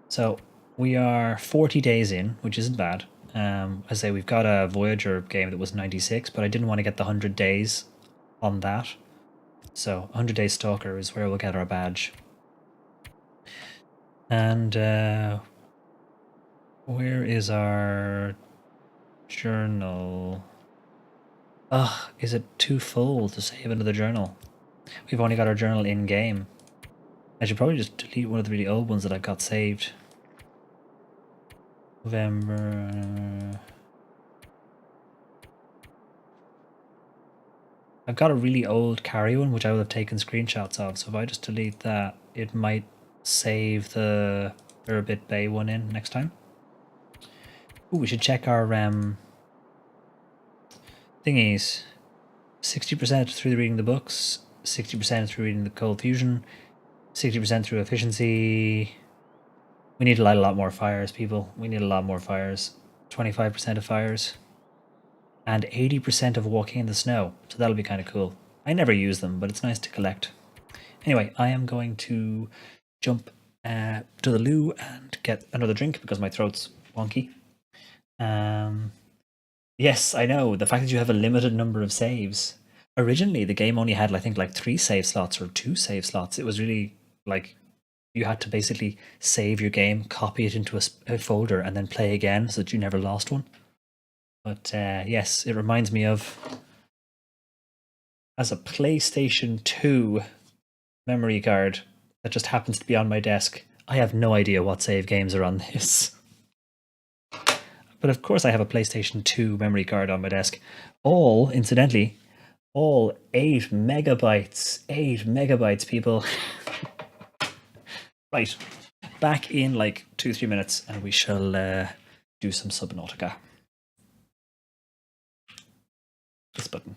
So, we are 40 days in, which isn't bad. I say we've got a Voyager game that was 96, but I didn't want to get the 100 days on that. So, 100 Days Stalker is where we'll get our badge. And where is our journal? Ugh, is it too full to save another journal? We've only got our journal in game. I should probably just delete one of the really old ones that I've got saved. November. I've got a really old carry one which I will have taken screenshots of, so if I just delete that, it might save the Urbit Bay one in next time. Ooh, we should check our thingies. 60% through reading the books, 60% through reading the Cold Fusion, 60% through efficiency. We need to light a lot more fires, people. We need a lot more fires. 25% of fires. And 80% of walking in the snow. So that'll be kind of cool. I never use them, but it's nice to collect. Anyway, I am going to jump to the loo and get another drink because my throat's wonky. Yes, I know. The fact that you have a limited number of saves. Originally, the game only had, I think, like 3 save slots or 2 save slots. It was really like you had to basically save your game, copy it into a folder, and then play again so that you never lost one. But yes, it reminds me of, as a PlayStation 2 memory card that just happens to be on my desk. I have no idea what save games are on this. But of course I have a PlayStation 2 memory card on my desk. All, incidentally, all 8 megabytes. 8 megabytes, people. Right, back in like 2-3 minutes and we shall do some Subnautica. This button.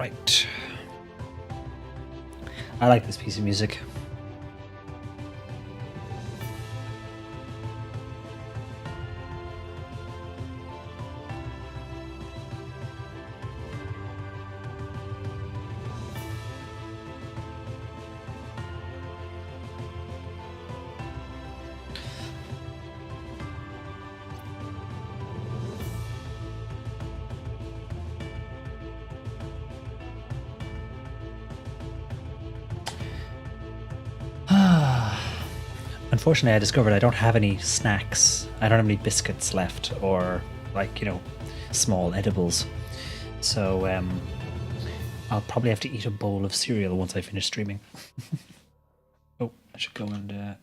Right. I like this piece of music. Unfortunately, I discovered I don't have any snacks. I don't have any biscuits left, or like, you know, small edibles. So I'll probably have to eat a bowl of cereal once I finish streaming. Oh, I should go and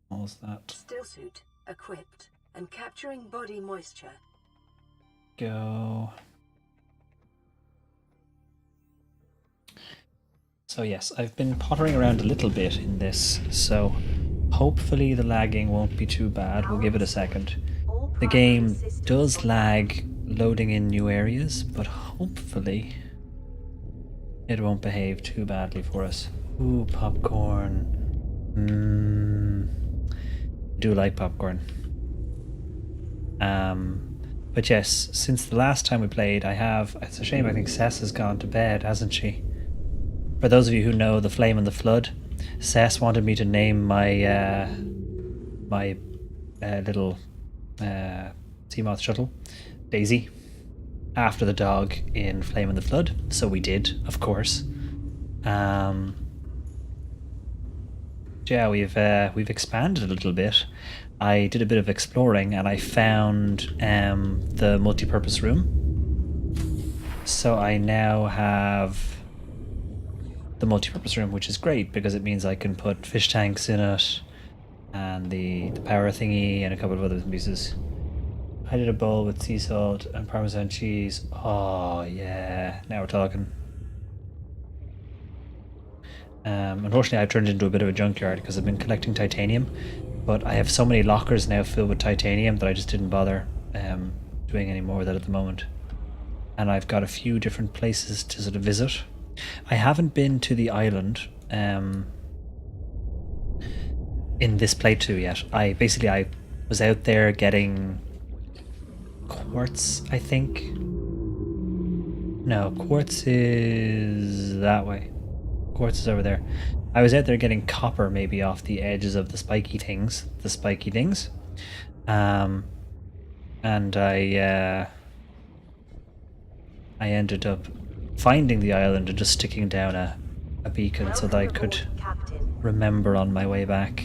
what was that? Stillsuit equipped and capturing body moisture. Go. So yes, I've been pottering around a little bit in this, so hopefully the lagging won't be too bad. We'll give it a second. The game does lag loading in new areas, but hopefully it won't behave too badly for us. Ooh, popcorn. I do like popcorn. But yes, since the last time we played, it's a shame I think Cess has gone to bed, hasn't she? For those of you who know The Flame and the Flood, Cess wanted me to name my little Seamoth shuttle, Daisy, after the dog in Flame and the Flood. So we did, of course. Yeah, we've expanded a little bit. I did a bit of exploring and I found the multi-purpose room. So I now have the multi-purpose room, which is great because it means I can put fish tanks in it and the power thingy and a couple of other pieces. I did a bowl with sea salt and Parmesan cheese. Oh yeah, now we're talking. Unfortunately, I've turned into a bit of a junkyard because I've been collecting titanium, but I have so many lockers now filled with titanium that I just didn't bother doing any more of that at the moment. And I've got a few different places to sort of visit. I haven't been to the island in this playthrough yet. I was out there getting quartz, I think. No, quartz is that way. Quartz is over there. I was out there getting copper maybe off the edges of the spiky things. And I ended up finding the island and just sticking down a beacon so that I could remember on my way back.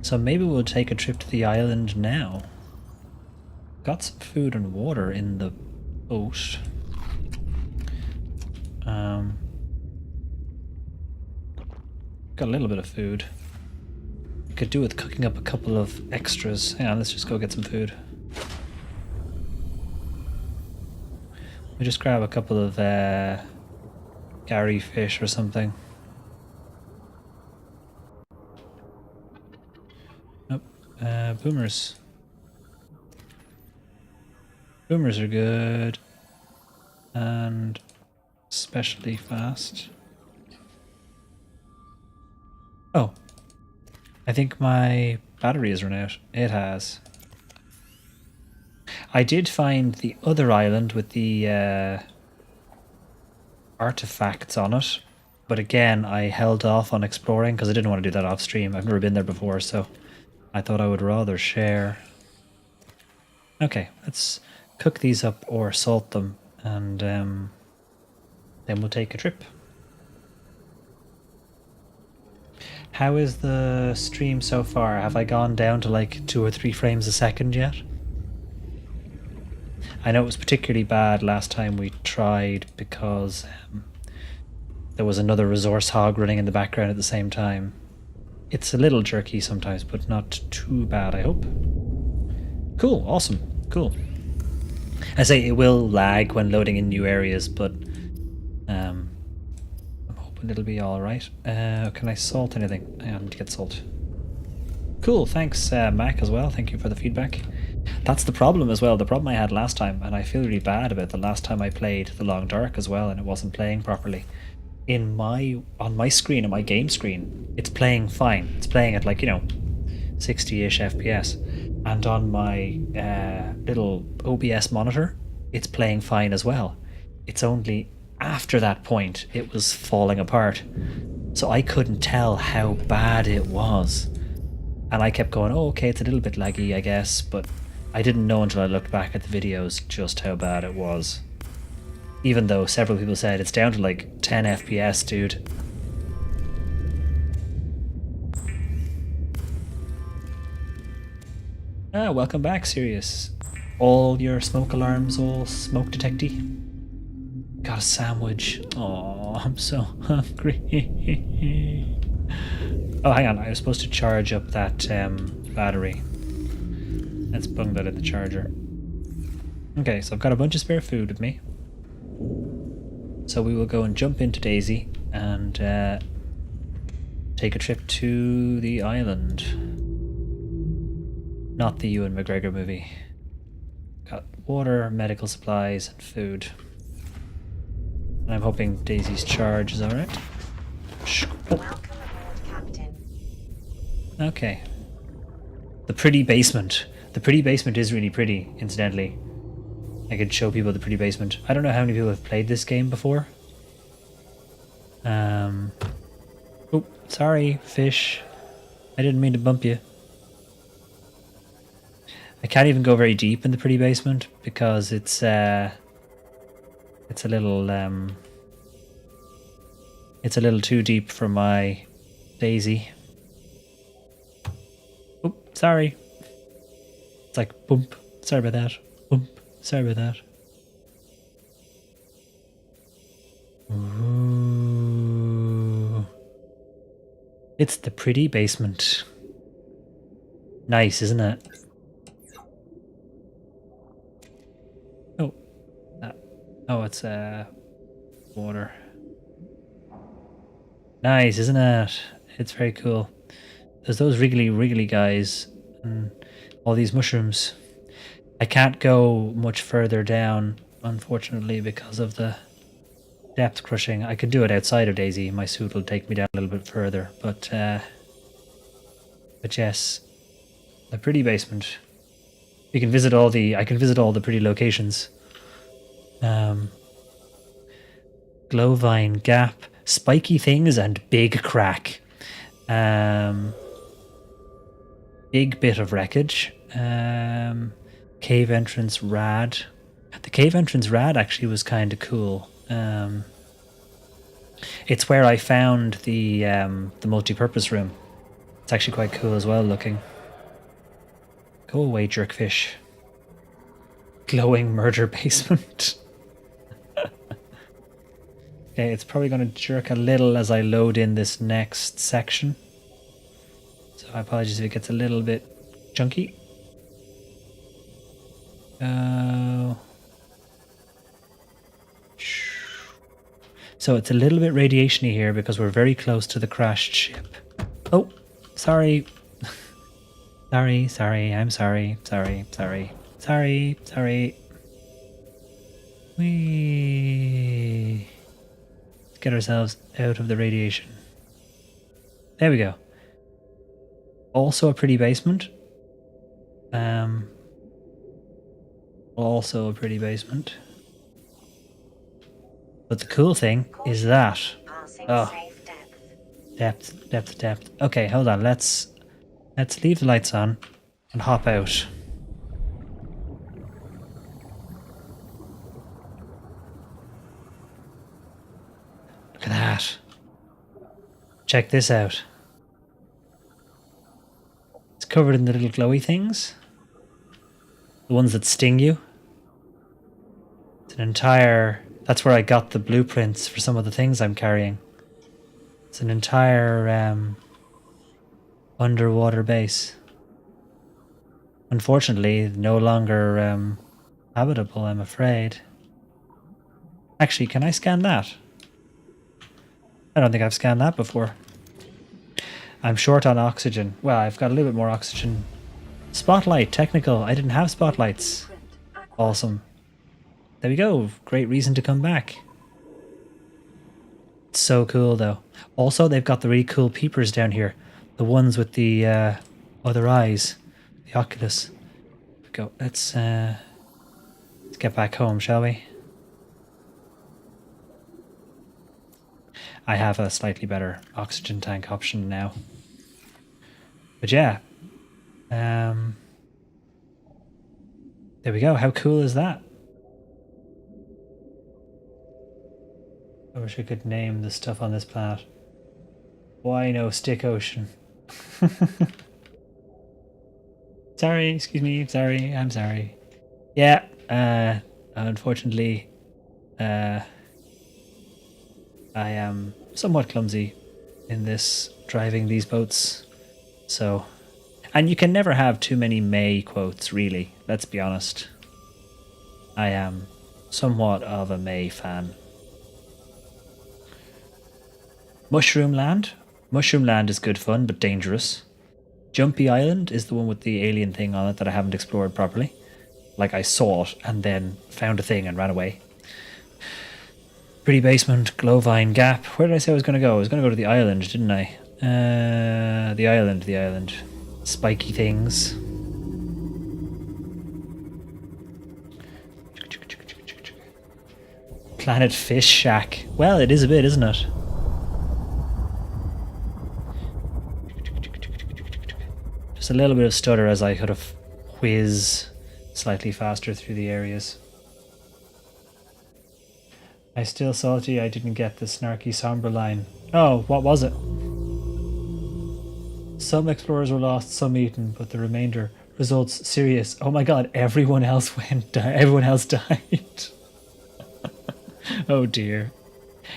So maybe we'll take a trip to the island now. Got some food and water in the boat. Got a little bit of food. Could do with cooking up a couple of extras. Hang on, let's just go get some food. We just grab a couple of Gary fish or something. Nope. Boomers. Boomers are good. And especially fast. Oh. I think my battery has run out. It has. I did find the other island with the artifacts on it, but again I held off on exploring because I didn't want to do that off stream. I've never been there before, so I thought I would rather share. Okay, let's cook these up or salt them, and then we'll take a trip. How is the stream so far? Have I gone down to like 2 or 3 frames a second yet? I know it was particularly bad last time we tried because there was another resource hog running in the background at the same time. It's a little jerky sometimes, but not too bad, I hope. Cool, awesome, cool. I say it will lag when loading in new areas, but I'm hoping it'll be alright. Can I salt anything? I need to get salt. Cool, thanks Mac as well, thank you for the feedback. That's the problem as well. The problem I had last time, and I feel really bad about the last time I played The Long Dark as well, and it wasn't playing properly. On my screen, on my game screen, it's playing fine. It's playing at, like, 60-ish FPS, and on my little OBS monitor, it's playing fine as well. It's only after that point it was falling apart, so I couldn't tell how bad it was, and I kept going, oh, okay, it's a little bit laggy, I guess, but I didn't know until I looked back at the videos just how bad it was. Even though several people said it's down to like 10 FPS, dude. Ah, welcome back, Sirius. All your smoke alarms, all smoke detecty. Got a sandwich. Oh, I'm so hungry. Oh, hang on, I was supposed to charge up that battery. Let's bung that in the charger. Okay, so I've got a bunch of spare food with me. So we will go and jump into Daisy and take a trip to the island. Not the Ewan McGregor movie. Got water, medical supplies, and food. And I'm hoping Daisy's charge is alright. Welcome aboard, Captain. Okay. The pretty basement. The pretty basement is really pretty, incidentally. I could show people the pretty basement. I don't know how many people have played this game before. Oh, sorry, fish. I didn't mean to bump you. I can't even go very deep in the pretty basement because it's a little too deep for my Daisy. Oh, sorry. It's like bump. Sorry about that. Bump. Sorry about that. Ooh. It's the pretty basement. Nice, isn't it? Oh. Oh, it's water. Nice, isn't it? It's very cool. There's those wriggly guys and all these mushrooms. I can't go much further down, unfortunately, because of the depth crushing. I could do it outside of Daisy. My suit will take me down a little bit further, but yes, the pretty basement. You can visit all the. I can visit all the pretty locations. Glowvine Gap, spiky things, and big crack. Big bit of wreckage. Cave entrance rad. The cave entrance rad actually was kind of cool. It's where I found the multi-purpose room. It's actually quite cool as well looking. Go away, jerkfish. Glowing murder basement. Okay, it's probably going to jerk a little as I load in this next section. So I apologize if it gets a little bit chunky. So it's a little bit radiation-y here because we're very close to the crashed ship. Oh, sorry. Sorry, I'm sorry. Whee. Let's get ourselves out of the radiation. There we go. Also a pretty basement. Also a pretty basement. But the cool thing is that... Oh. Depth. Okay, hold on. Let's leave the lights on and hop out. Look at that. Check this out. It's covered in the little glowy things. The ones that sting you. It's an entire... That's where I got the blueprints for some of the things I'm carrying. It's an entire underwater base. Unfortunately, no longer habitable, I'm afraid. Actually, can I scan that? I don't think I've scanned that before. I'm short on oxygen. Well, I've got a little bit more oxygen Spotlight, technical. I didn't have spotlights. Print acquired. Awesome. There we go. Great reason to come back. It's so cool though. Also, they've got the really cool peepers down here. The ones with the other eyes. The Oculus. Go. Let's get back home, shall we? I have a slightly better oxygen tank option now. But yeah. There we go. How cool is that? I wish I could name the stuff on this planet. Why no stick ocean? Sorry, excuse me, sorry, I'm sorry. Yeah, unfortunately, I am somewhat clumsy in this driving these boats. So, and you can never have too many May quotes, really, let's be honest. I am somewhat of a May fan. Mushroom Land. Mushroom Land is good fun, but dangerous. Jumpy Island is the one with the alien thing on it that I haven't explored properly. Like, I saw it and then found a thing and ran away. Pretty Basement, Glowvine Gap. Where did I say I was going to go? I was going to go to the island, didn't I? The island. Spiky things. Planet Fish Shack. Well, it is a bit, isn't it? Just a little bit of stutter as I could have whiz slightly faster through the areas. I still salty I didn't get the snarky somber line. Oh, what was it? Some explorers were lost, some eaten, but the remainder results serious. Oh my god, everyone else everyone else died. Oh dear.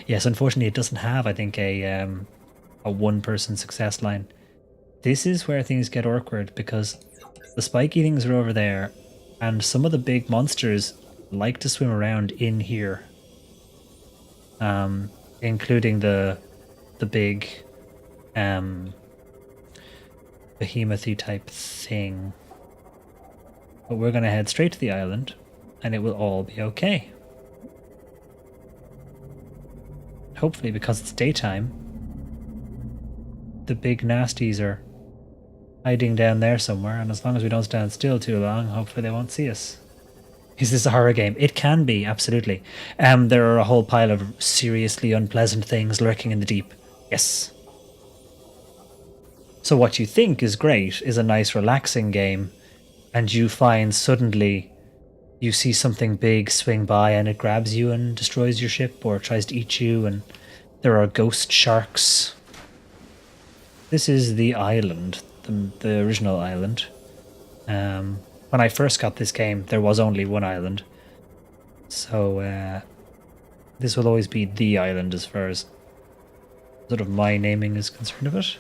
Yes, unfortunately it doesn't have, I think, a one-person success line. This is where things get awkward because the spiky things are over there and some of the big monsters like to swim around in here. Including the big behemoth-y type thing. But we're going to head straight to the island and it will all be okay. Hopefully, because it's daytime, the big nasties are hiding down there somewhere, and as long as we don't stand still too long, hopefully they won't see us. Is this a horror game? It can be, absolutely. There are a whole pile of seriously unpleasant things lurking in the deep. Yes. So what you think is great is a nice relaxing game, and you find suddenly you see something big swing by and it grabs you and destroys your ship or tries to eat you, and there are ghost sharks. This is the island, the original island. When I first got this game, there was only one island. So this will always be the island as far as sort of my naming is concerned of it.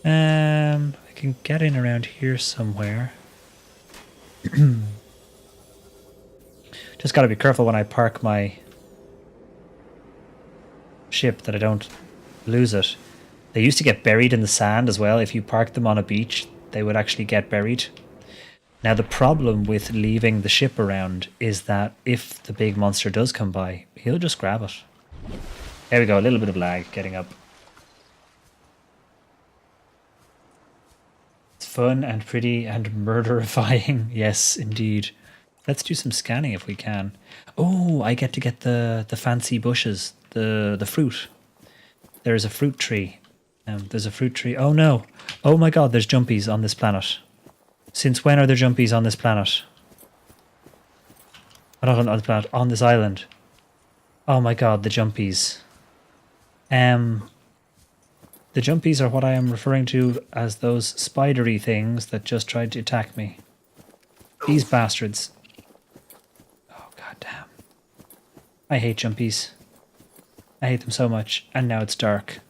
I can get in around here somewhere. Just got to be careful when I park my ship that I don't lose it. They used to get buried in the sand as well. If you parked them on a beach, they would actually get buried. Now the problem with leaving the ship around is that if the big monster does come by, he'll just grab it. There we go, a little bit of lag getting up. It's fun and pretty and murderifying. Yes, indeed. Let's do some scanning if we can. Oh, I get to get the fancy bushes, the fruit. There's a fruit tree. There's a fruit tree. Oh no. Oh my god, there's jumpies on this planet. Since when are there jumpies on this planet? Not on the planet, on this island. Oh my god, the jumpies. The jumpies are what I am referring to as those spidery things that just tried to attack me. These bastards. Oh god damn. I hate jumpies. I hate them so much, and now it's dark.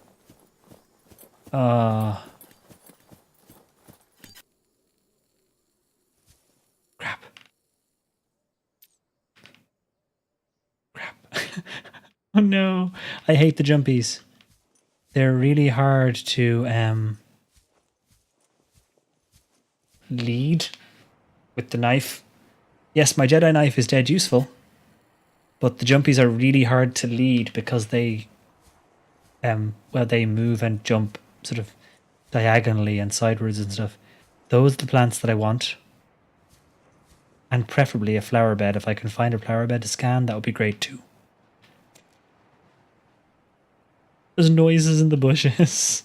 Crap. Oh no, I hate the jumpies. They're really hard to lead with the knife. Yes, my Jedi knife is dead useful, but the jumpies are really hard to lead because they move and jump sort of diagonally and sideways and stuff. Those are the plants that I want. And preferably a flower bed. If I can find a flower bed to scan, that would be great too. There's noises in the bushes.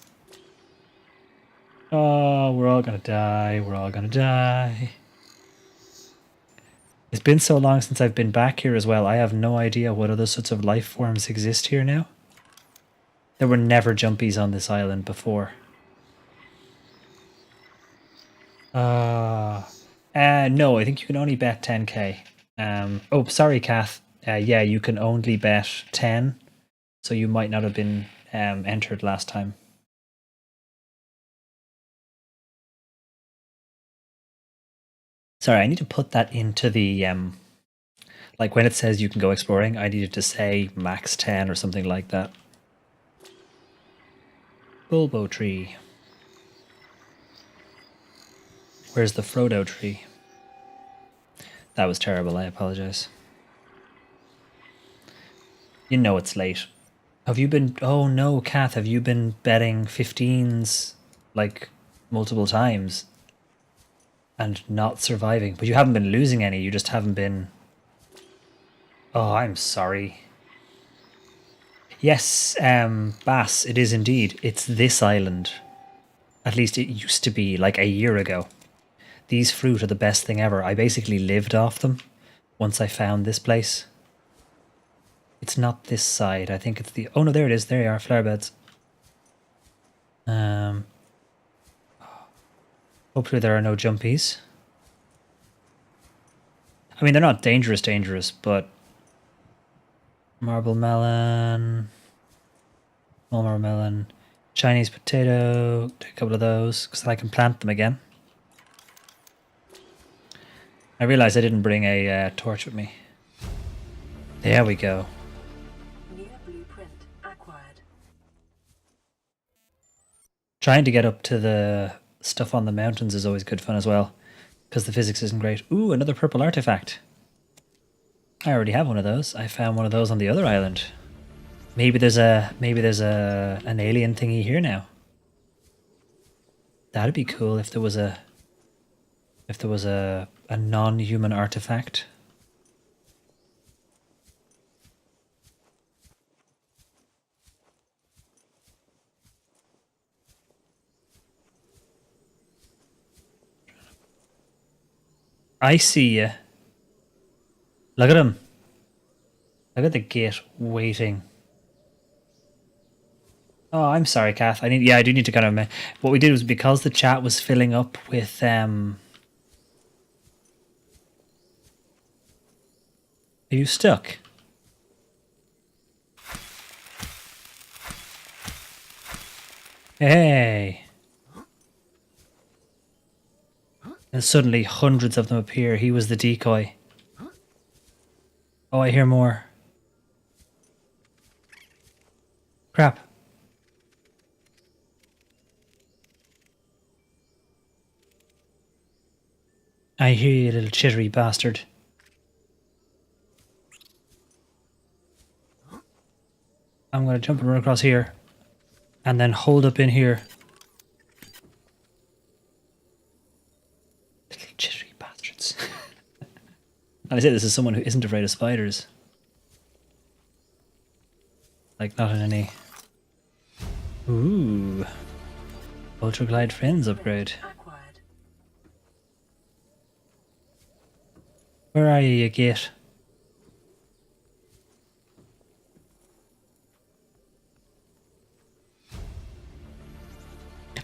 Oh, we're all gonna die. We're all gonna die. It's been so long since I've been back here as well. I have no idea what other sorts of life forms exist here now. There were never jumpies on this island before. No, I think you can only bet 10k. Oh, sorry, Kath. Yeah, you can only bet 10, so you might not have been entered last time. Sorry, I need to put that into the like when it says you can go exploring, I needed to say max 10 or something like that. Bulbo tree. Where's the Frodo tree? That was terrible, I apologize. You know it's late. Have you been... Oh no, Kath, have you been betting 15s like multiple times and not surviving? But you haven't been losing any, you just haven't been... Oh, I'm sorry. Yes, Bass, it is indeed. It's this island. At least it used to be like a year ago. These fruit are the best thing ever. I basically lived off them once I found this place. It's not this side. I think it's the... Oh no, there it is. There you are, flower beds. Hopefully there are no jumpies. I mean, they're not dangerous, but... Marble melon... Small marble melon... Chinese potato... Take a couple of those, because then I can plant them again. I realized I didn't bring a torch with me. There we go. New blueprint acquired. Trying to get up to the stuff on the mountains is always good fun as well, because the physics isn't great. Ooh, another purple artifact. I already have one of those. I found one of those on the other island. Maybe there's an alien thingy here now. That'd be cool if there was a non-human artifact. I see you. Look at him. Look at the gate waiting. Oh, I'm sorry, Kath. I do need to kind of... What we did was, because the chat was filling up with... Are you stuck? Hey! And suddenly hundreds of them appear. He was the decoy. Oh, I hear more. Crap. I hear you, little chittery bastard. I'm going to jump and run across here. And then hold up in here. Little chittery bastards. And I say this is someone who isn't afraid of spiders. Like, not in any... Ooh. Ultra Glide Friends upgrade. Acquired. Where are you git?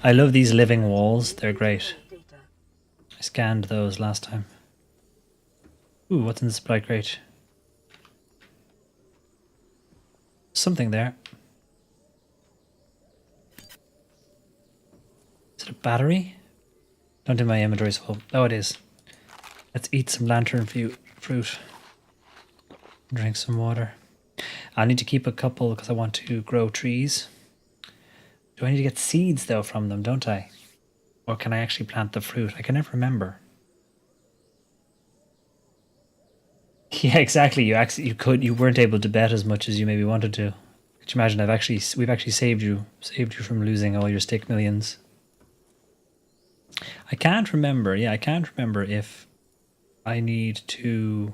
I love these living walls. They're great. Data. I scanned those last time. Ooh, what's in the supply crate? Something there. Is it a battery? Don't think my inventory's full. Oh, it is. Let's eat some lantern fruit. Drink some water. I need to keep a couple because I want to grow trees. Do I need to get seeds though from them, don't I? Or can I actually plant the fruit? I can never remember. Yeah, exactly. You weren't able to bet as much as you maybe wanted to. Could you imagine? We've actually saved you from losing all your stick millions. I can't remember. Yeah, I can't remember if I need to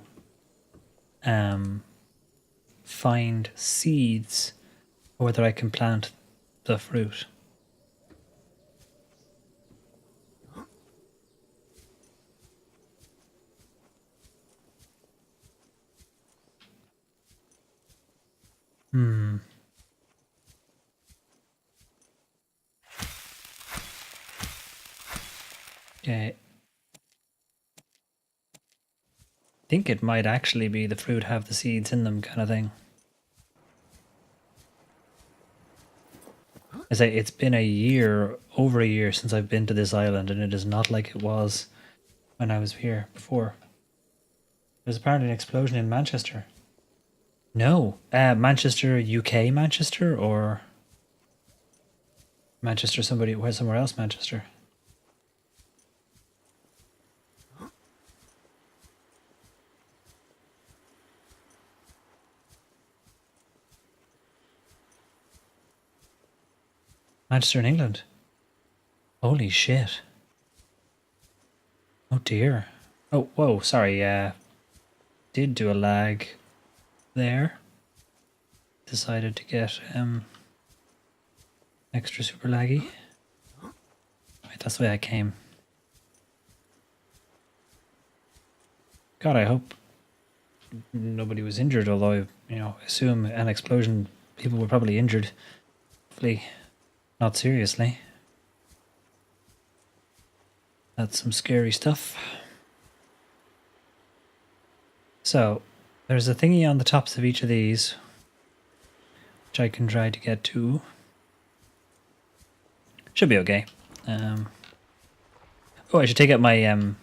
find seeds or whether I can plant the fruit. Hmm. Okay. I think it might actually be the fruit have the seeds in them kind of thing. As it's been over a year since I've been to this island, and it is not like it was when I was here before. There's apparently an explosion in Manchester. No, Manchester, UK, Manchester, or Manchester, somewhere else, Manchester. Manchester in England. Holy shit. Oh dear. Oh, whoa, sorry, did do a lag there. Decided to get extra super laggy. Right, that's the way I came. God, I hope nobody was injured, although I assume an explosion, people were probably injured. Hopefully not seriously. That's some scary stuff. So, there's a thingy on the tops of each of these, which I can try to get to. Should be okay. Oh, I should take out my... Yeah,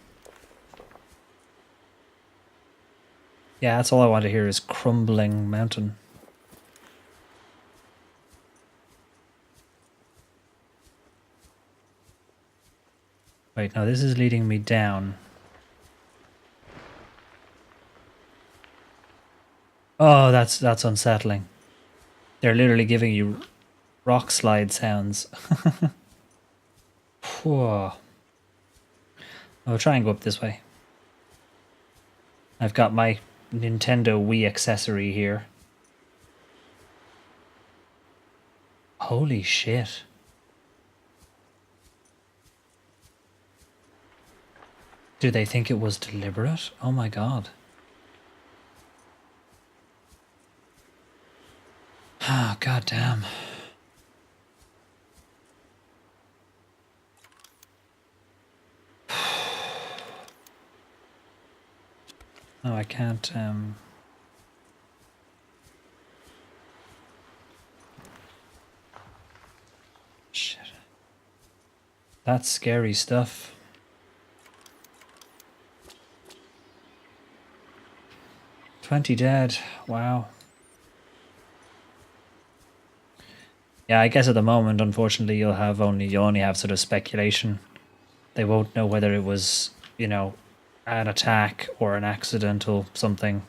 that's all I want to hear is crumbling mountain. Wait, no, this is leading me down. Oh, that's unsettling. They're literally giving you rock slide sounds. Whoa. I'll try and go up this way. I've got my Nintendo Wii accessory here. Holy shit. Do they think it was deliberate? Oh my god. Ah, god damn. No, I can't, Shit. That's scary stuff. $20 dead. Wow. Yeah, I guess at the moment, unfortunately, you'll only have sort of speculation. They won't know whether it was, an attack or an accidental something.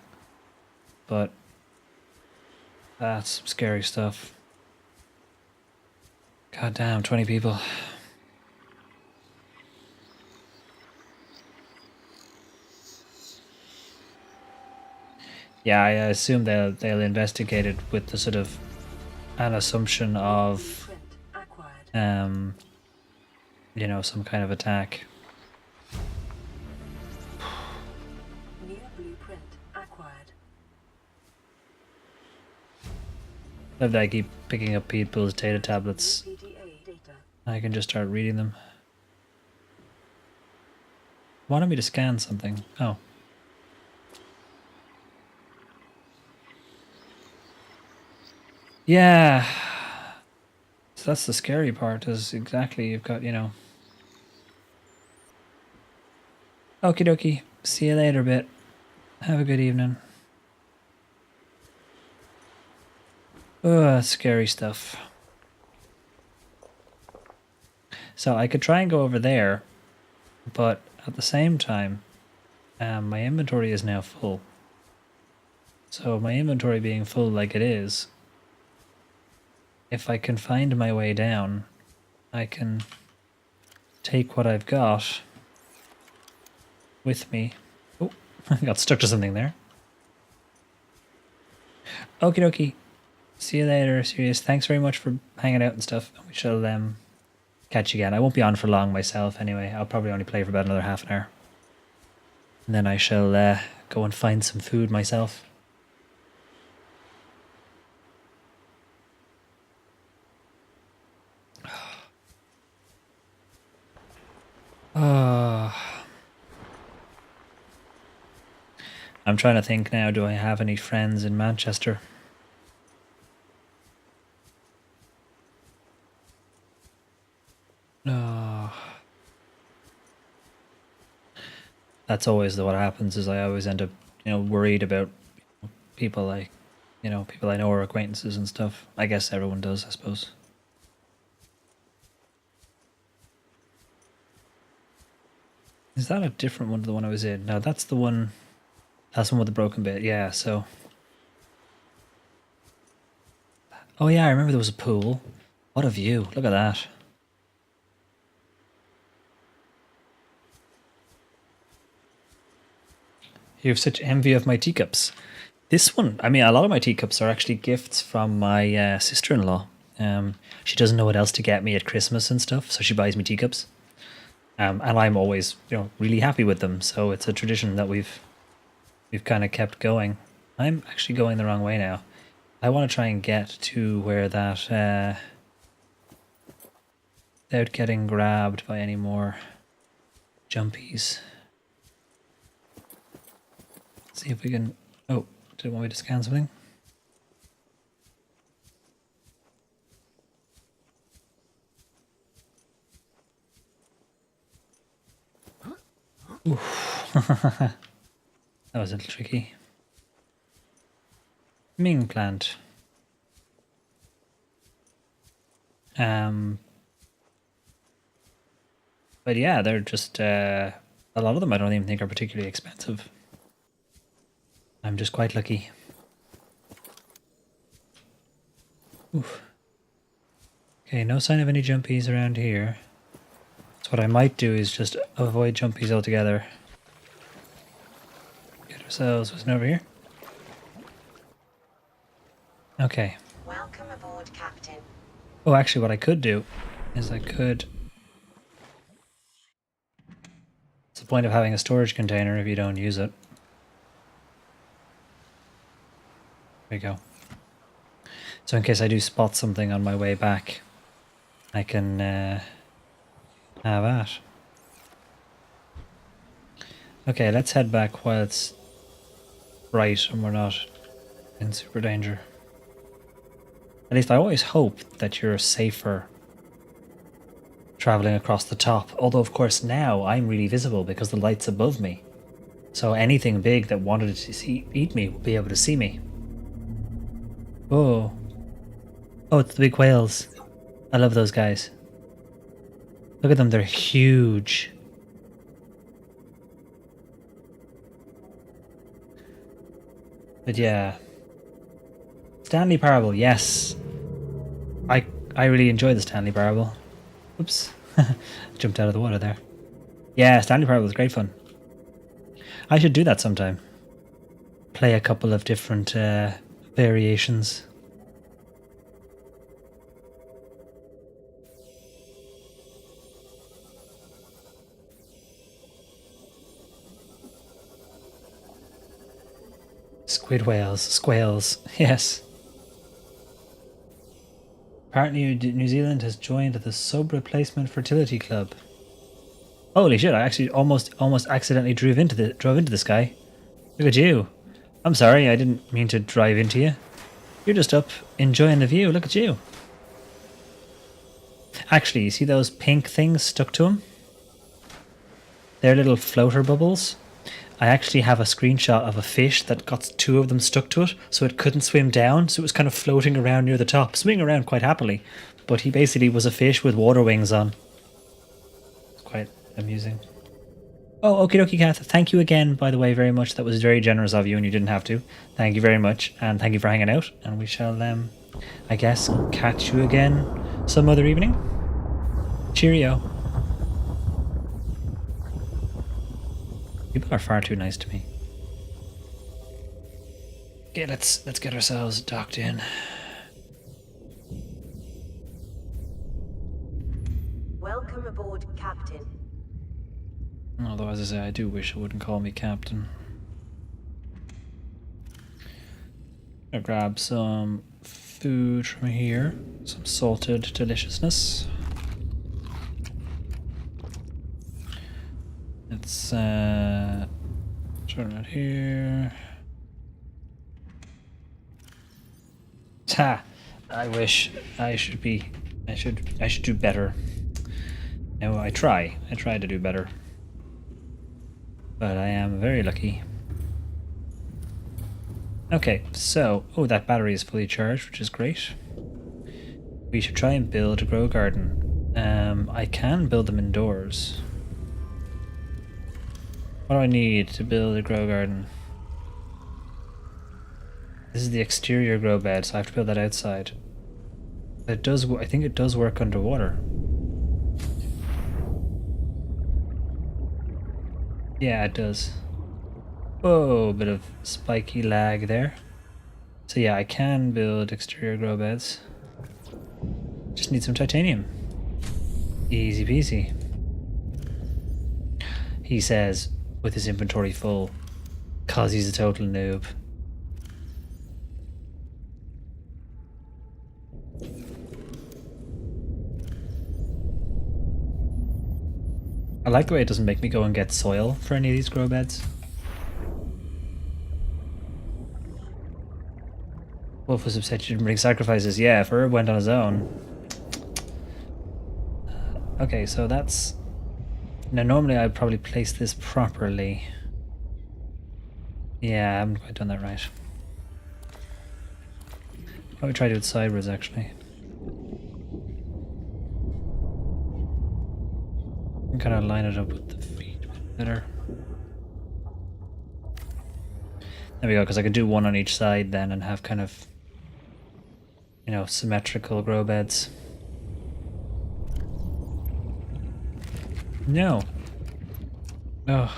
But that's scary stuff. God damn, 20 people. Yeah, I assume they'll investigate it with the sort of an assumption of some kind of attack. New blueprint acquired. If I keep picking up people's data tablets, PDA data. I can just start reading them. Wanted me to scan something. Oh. Yeah. So that's the scary part, is exactly you've got, Okie dokie. See you later, bit. Have a good evening. Oh, that's scary stuff. So I could try and go over there, but at the same time, my inventory is now full. So my inventory being full like it is, if I can find my way down, I can take what I've got with me. Oh, I got stuck to something there. Okie dokie. See you later, Sirius. Thanks very much for hanging out and stuff. We shall catch you again. I won't be on for long myself anyway. I'll probably only play for about another half an hour. And then I shall go and find some food myself. I'm trying to think now, do I have any friends in Manchester? No. That's always what happens, is I always end up, worried about people people I know or acquaintances and stuff. I guess everyone does, I suppose. Is that a different one to the one I was in? No, that's the one. That's the one with the broken bit. Yeah, so. Oh yeah, I remember there was a pool. What a view. Look at that. You have such envy of my teacups. This one, I mean, a lot of my teacups are actually gifts from my sister-in-law. She doesn't know what else to get me at Christmas and stuff, so she buys me teacups. And I'm always, really happy with them. So it's a tradition that we've kind of kept going. I'm actually going the wrong way now. I want to try and get to where that, without getting grabbed by any more jumpies. See if we can. Oh, did it want me to scan something? Oof. That was a little tricky. Ming plant. But yeah, they're just a lot of them I don't even think are particularly expensive. I'm just quite lucky. Oof. Okay, no sign of any jumpies around here. So what I might do is just avoid jumpies altogether. Get ourselves, wasn't over here? Okay. Welcome aboard, Captain. Oh, actually what I could do is I could... What's the point of having a storage container if you don't use it? There we go. So in case I do spot something on my way back, I can have that. Okay, let's head back while it's bright and we're not in super danger. At least I always hope that you're safer traveling across the top. Although of course now I'm really visible because the light's above me. So anything big that wanted to eat me will be able to see me. Oh. Oh, it's the big whales. I love those guys. Look at them, they're huge. But yeah. Stanley Parable, yes. I really enjoy the Stanley Parable. Oops. Jumped out of the water there. Yeah, Stanley Parable is great fun. I should do that sometime. Play a couple of different variations. Squid whales, squales, yes. Apparently New Zealand has joined the Sub Replacement Fertility Club. Holy shit, I actually almost accidentally drove into this guy. Look at you. I'm sorry, I didn't mean to drive into you. You're just up enjoying the view, look at you. Actually, you see those pink things stuck to him? They're little floater bubbles. I actually have a screenshot of a fish that got two of them stuck to it, so it couldn't swim down, so it was kind of floating around near the top, swimming around quite happily. But he basically was a fish with water wings on. I'm using. Oh, okie dokie, Kath. Thank you again, by the way, very much. That was very generous of you, and you didn't have to. Thank you very much, and thank you for hanging out. And we shall, I guess, catch you again some other evening. Cheerio. People are far too nice to me. Okay, let's get ourselves docked in. Welcome aboard, Captain. Although, as I say, I do wish it wouldn't call me Captain. I'll grab some food from here. Some salted deliciousness. Let's turn it here. Ha! I wish I should do better. No, I try to do better. But I am very lucky. Okay, so, oh, that battery is fully charged, which is great. We should try and build a grow garden. I can build them indoors. What do I need to build a grow garden? This is the exterior grow bed, so I have to build that outside. It does. I think it does work underwater. Yeah, it does. Whoa, bit of spiky lag there. So yeah, I can build exterior grow beds. Just need some titanium. Easy peasy. He says, with his inventory full, 'cause he's a total noob. I like the way it doesn't make me go and get soil for any of these grow beds. Wolf was upset you didn't bring sacrifices. Yeah, if Herb went on his own. Okay, so that's... Now normally I'd probably place this properly. Yeah, I haven't quite done that right. Probably try to do it sideways actually. And kind of line it up with the feet better. There we go, because I could do one on each side then and have kind of, you know, symmetrical grow beds. No. Ugh.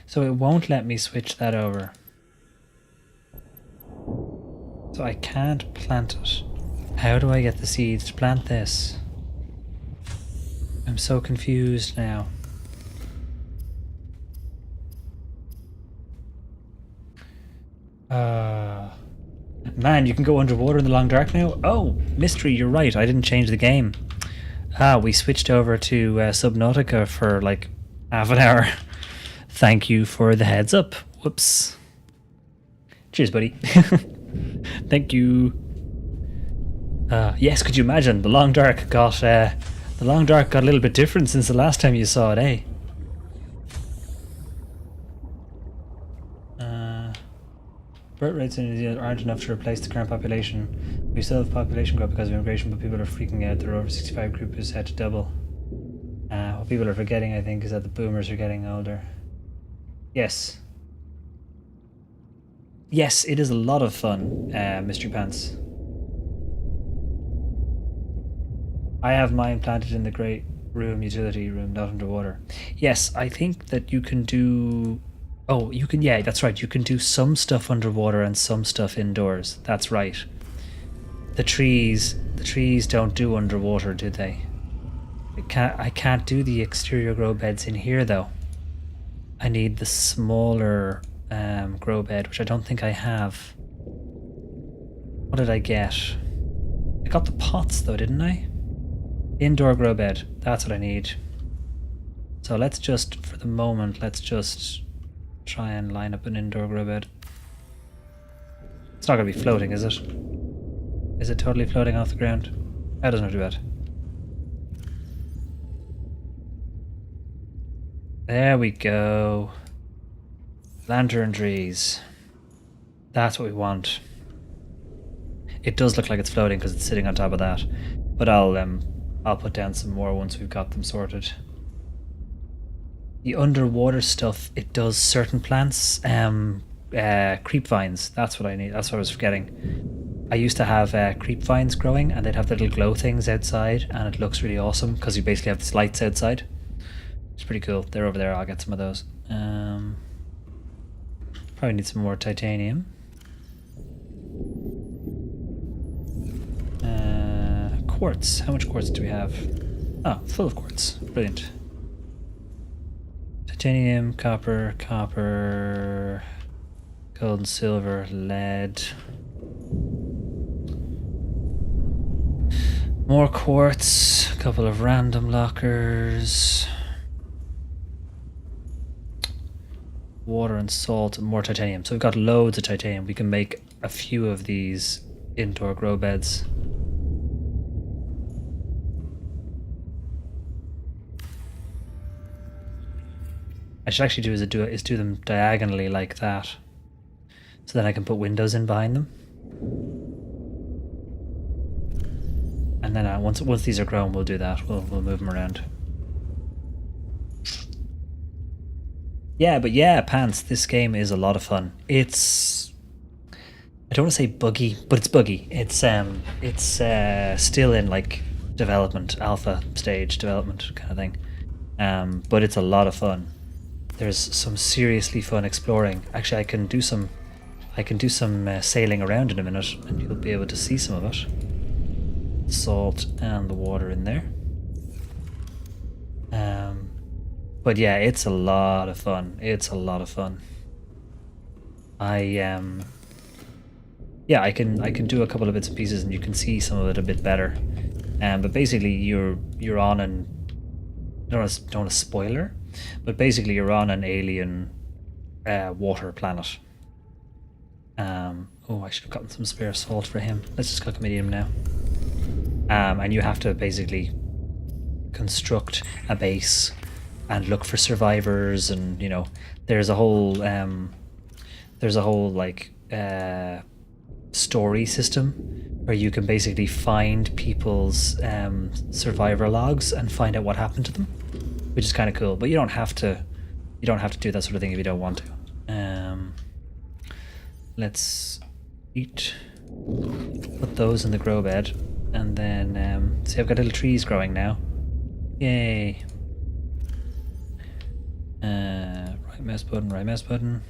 So it won't let me switch that over. So I can't plant it. How do I get the seeds to plant this? I'm so confused now. Man, you can go underwater in the long dark now? Oh, mystery, you're right. I didn't change the game. Ah, we switched over to Subnautica for like half an hour. Thank you for the heads up. Whoops. Cheers, buddy. Thank you. Yes, could you imagine? The long dark got a little bit different since the last time you saw it, eh? Birth rates in New Zealand aren't enough to replace the current population. We still have population growth because of immigration, but people are freaking out. The over 65 group is set to double. What people are forgetting, I think, is that the boomers are getting older. Yes. Yes, it is a lot of fun, Mystery Pants. I have mine planted in the great room, utility room, not underwater. Yes, I think that you can do... Oh, you can, yeah, that's right. You can do some stuff underwater and some stuff indoors. That's right. The trees don't do underwater, do they? I can't do the exterior grow beds in here though. I need the smaller grow bed, which I don't think I have. What did I get? I got the pots though, didn't I? Indoor grow bed. That's what I need. So let's just, for the moment, let's just try and line up an indoor grow bed. It's not going to be floating, is it? Is it totally floating off the ground? That doesn't do bad. There we go. Lantern trees. That's what we want. It does look like it's floating because it's sitting on top of that. But I'll put down some more once we've got them sorted. The underwater stuff, it does certain plants. Creep vines. That's what I need. That's what I was forgetting. I used to have creep vines growing, and they'd have little glow things outside, and it looks really awesome because you basically have these lights outside. It's pretty cool. They're over there. I'll get some of those. Probably need some more titanium. Quartz. How much quartz do we have? Oh, full of quartz. Brilliant. Titanium, copper, gold and silver, lead. More quartz, a couple of random lockers. Water and salt and more titanium. So we've got loads of titanium. We can make a few of these indoor grow beds. I should actually do them diagonally like that, so then I can put windows in behind them. And then once these are grown, we'll do that. We'll move them around. Yeah, but yeah, Pants. This game is a lot of fun. It's, I don't want to say buggy, but it's buggy. It's still in like development, alpha stage development kind of thing. But it's a lot of fun. There's some seriously fun exploring. Actually, I can do some sailing around in a minute, and you'll be able to see some of it. Salt and the water in there. But yeah, it's a lot of fun. It's a lot of fun. I can do a couple of bits and pieces, and you can see some of it a bit better. But basically, you're on an, don't want to spoiler. But basically, you're on an alien water planet. Oh, I should have gotten some spare salt for him. Let's just cook a medium now. And you have to basically construct a base and look for survivors, and you know, there's a whole like story system where you can basically find people's survivor logs and find out what happened to them, which is kind of cool. But you don't have to do that sort of thing if you don't want to. Let's eat. Put those in the grow bed, and then see, I've got little trees growing now. Yay! Right mouse button.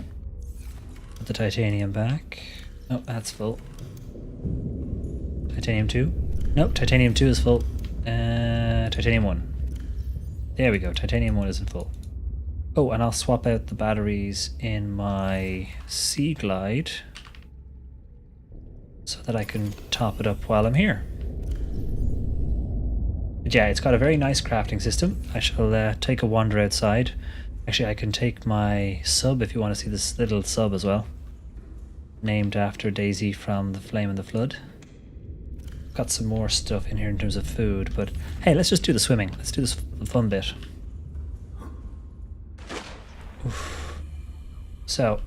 Put the titanium back. Oh, that's full. Titanium 2. Nope, titanium 2 is full. Titanium 1. There we go, titanium 1 isn't full. Oh, and I'll swap out the batteries in my Sea Glide so that I can top it up while I'm here. But yeah, it's got a very nice crafting system. I shall take a wander outside. Actually, I can take my sub if you want to see this little sub as well. Named after Daisy from The Flame and the Flood. Got some more stuff in here in terms of food, but hey, let's just do the swimming. Let's do this fun bit. Oof. So,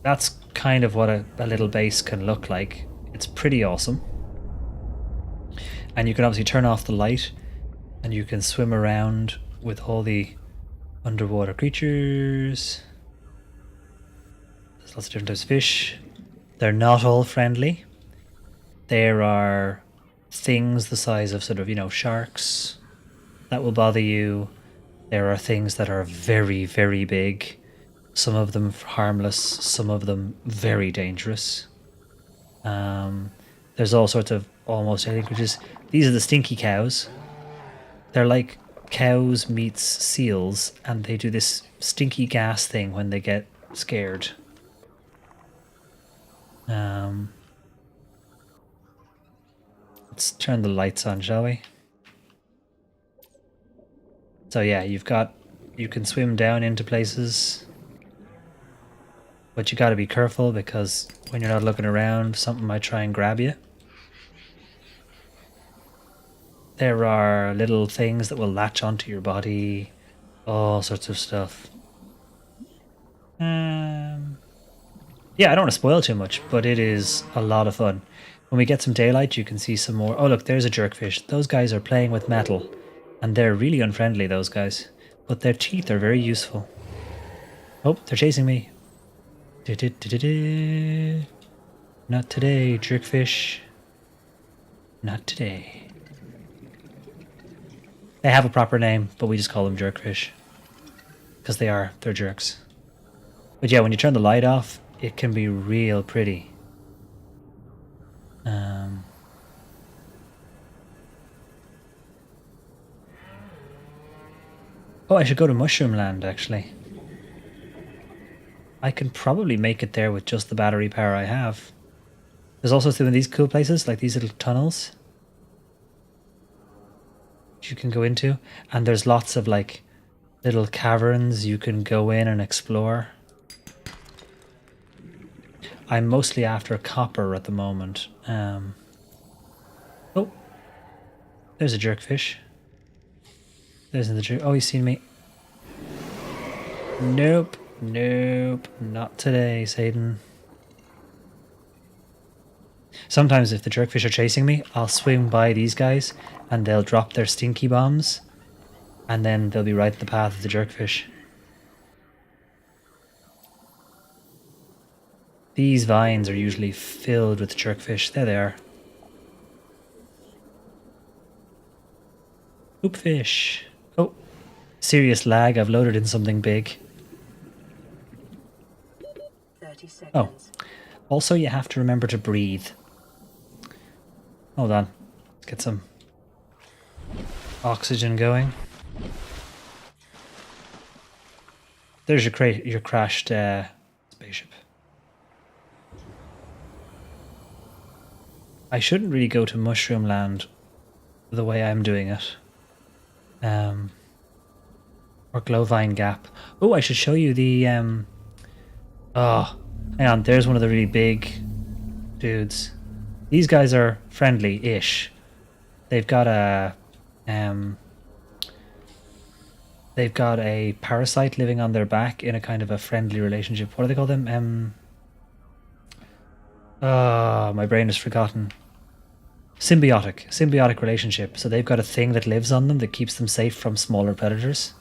that's kind of what a little base can look like. It's pretty awesome. And you can obviously turn off the light, and you can swim around with all the underwater creatures. There's lots of different types of fish. They're not all friendly. There are things the size of sort of, you know, sharks that will bother you. There are things that are very, very big. Some of them harmless, some of them very dangerous. There's all sorts of almost alien creatures. These are the stinky cows. They're like cows meets seals, and they do this stinky gas thing when they get scared. Let's turn the lights on, shall we? So yeah, you can swim down into places, but you gotta be careful because when you're not looking around, something might try and grab you. There are little things that will latch onto your body, all sorts of stuff. Yeah, I don't want to spoil too much, but it is a lot of fun. When we get some daylight, you can see some more. Oh, look, there's a jerkfish. Those guys are playing with metal. And they're really unfriendly, those guys. But their teeth are very useful. Oh, they're chasing me. Not today, jerkfish. Not today. They have a proper name, but we just call them jerkfish. Because they're jerks. But yeah, when you turn the light off, it can be real pretty. Oh, I should go to Mushroom Land, actually. I can probably make it there with just the battery power I have. There's also some of these cool places, like these little tunnels you can go into. And there's lots of like little caverns you can go in and explore. I'm mostly after copper at the moment. Oh, there's a jerkfish. There's another jerk. Oh, he's seen me. Nope, nope, not today, Satan. Sometimes if the jerkfish are chasing me, I'll swing by these guys and they'll drop their stinky bombs and then they'll be right in the path of the jerkfish. These vines are usually filled with jerkfish. There they are. Hoopfish. Oh, serious lag. I've loaded in something big. 30 seconds. Oh, also you have to remember to breathe. Hold on. Let's get some oxygen going. There's your crashed spaceship. I shouldn't really go to Mushroom Land the way I'm doing it. Or Glowvine Gap. Oh, I should show you the oh, hang on, there's one of the really big dudes. These guys are friendly-ish. They've got a parasite living on their back in a kind of a friendly relationship. What do they call them? Oh, my brain has forgotten. Symbiotic relationship. So they've got a thing that lives on them that keeps them safe from smaller predators.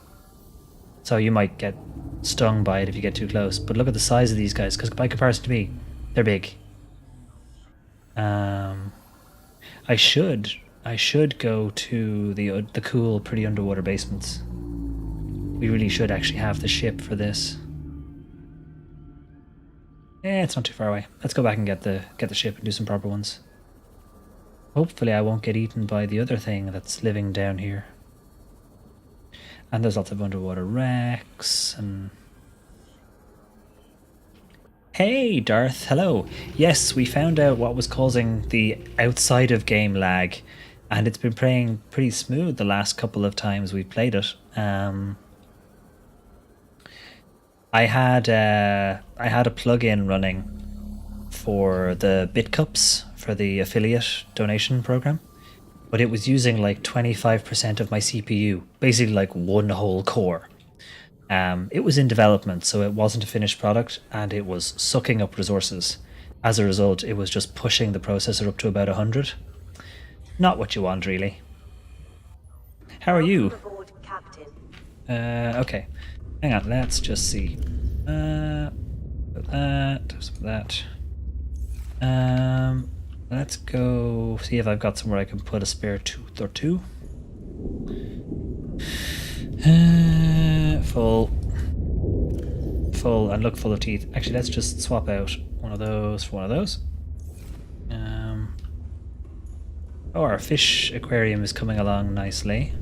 So you might get stung by it if you get too close. But look at the size of these guys, because by comparison to me, they're big. I should go to the cool, pretty underwater basements. We really should actually have the ship for this. It's not too far away. Let's go back and get the ship and do some proper ones. Hopefully I won't get eaten by the other thing that's living down here. And there's lots of underwater wrecks and... Hey Darth, hello. Yes, we found out what was causing the outside of game lag, and it's been playing pretty smooth the last couple of times we've played it. I had a plugin running for the Bitcups for the affiliate donation program, but it was using like 25% of my CPU, basically like one whole core. It was in development, so it wasn't a finished product, and it was sucking up resources. As a result, it was just pushing the processor up to about 100. Not what you want, really. How are you? Welcome aboard, Captain. Okay. Hang on, let's just see. That. Let's go see if I've got somewhere I can put a spare tooth or two. Full, and look full of teeth. Actually, let's just swap out one of those for one of those. Oh, our fish aquarium is coming along nicely.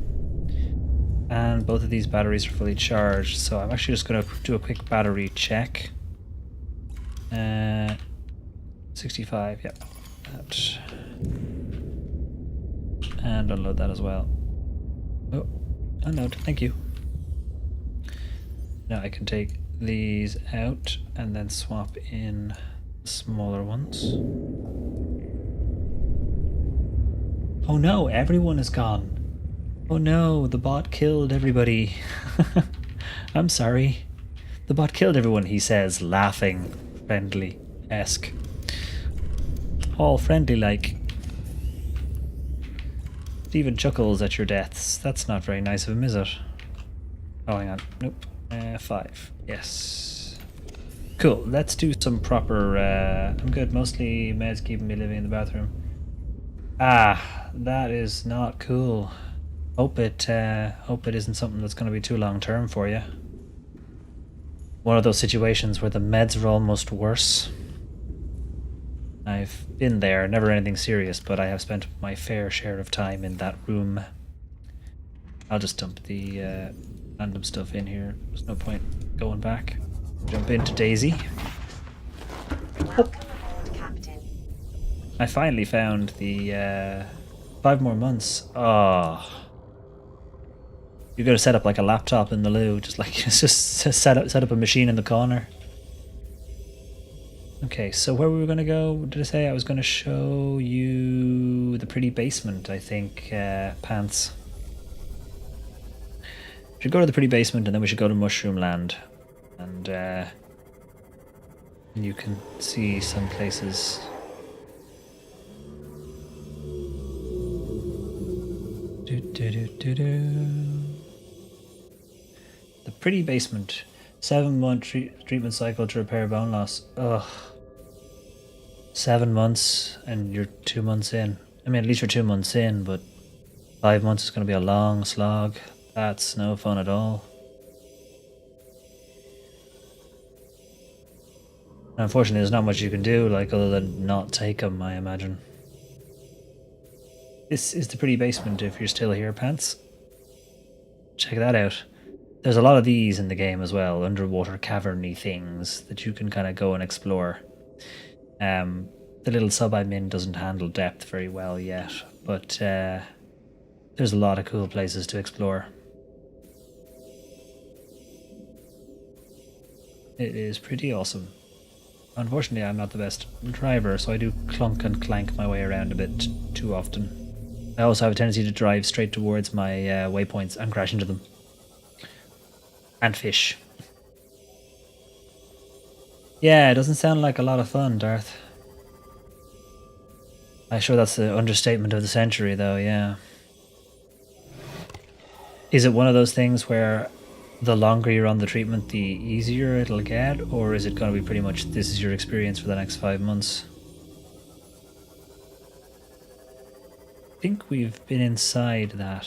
And both of these batteries are fully charged, so I'm actually just going to do a quick battery check. 65, yep. That. And unload that as well. Oh, unload, thank you. Now I can take these out and then swap in the smaller ones. Oh no, everyone is gone. Oh no, the bot killed everybody. I'm sorry. The bot killed everyone, he says, laughing, friendly-esque. all friendly like. It even chuckles at your deaths. That's not very nice of him, is it? Oh, hang on. Nope. 5. Yes. Cool. Let's do some proper... I'm good. Mostly meds keeping me living in the bathroom. Ah, that is not cool. Hope it isn't something that's going to be too long term for you. One of those situations where the meds are almost worse. I've been there, never anything serious, but I have spent my fair share of time in that room. I'll just dump the random stuff in here. There's no point going back. Jump into Daisy. Welcome aboard, Captain. I finally found the 5 more months. Oh. You gotta set up like a laptop in the loo, just set up a machine in the corner. Okay, so where were we gonna go? What did I say? I was gonna show you the pretty basement, I think, Pants. We should go to the pretty basement and then we should go to Mushroom Land. And you can see some places. The pretty basement. 7-month treatment cycle to repair bone loss. Ugh. 7 months and you're 2 months in. I mean, at least you're 2 months in, but 5 months is going to be a long slog. That's no fun at all. Unfortunately, there's not much you can do, like, other than not take them, I imagine. This is the pretty basement if you're still here, Pants. Check that out. There's a lot of these in the game as well, underwater cavern-y things that you can kind of go and explore. The little sub I'm in doesn't handle depth very well yet, but there's a lot of cool places to explore. It is pretty awesome. Unfortunately, I'm not the best driver, so I do clunk and clank my way around a bit too often. I also have a tendency to drive straight towards my waypoints and crash into them. And fish. Yeah, it doesn't sound like a lot of fun, Darth. I'm sure that's the understatement of the century, though, yeah. Is it one of those things where the longer you're on the treatment, the easier it'll get? Or is it going to be pretty much, this is your experience for the next 5 months? I think we've been inside that.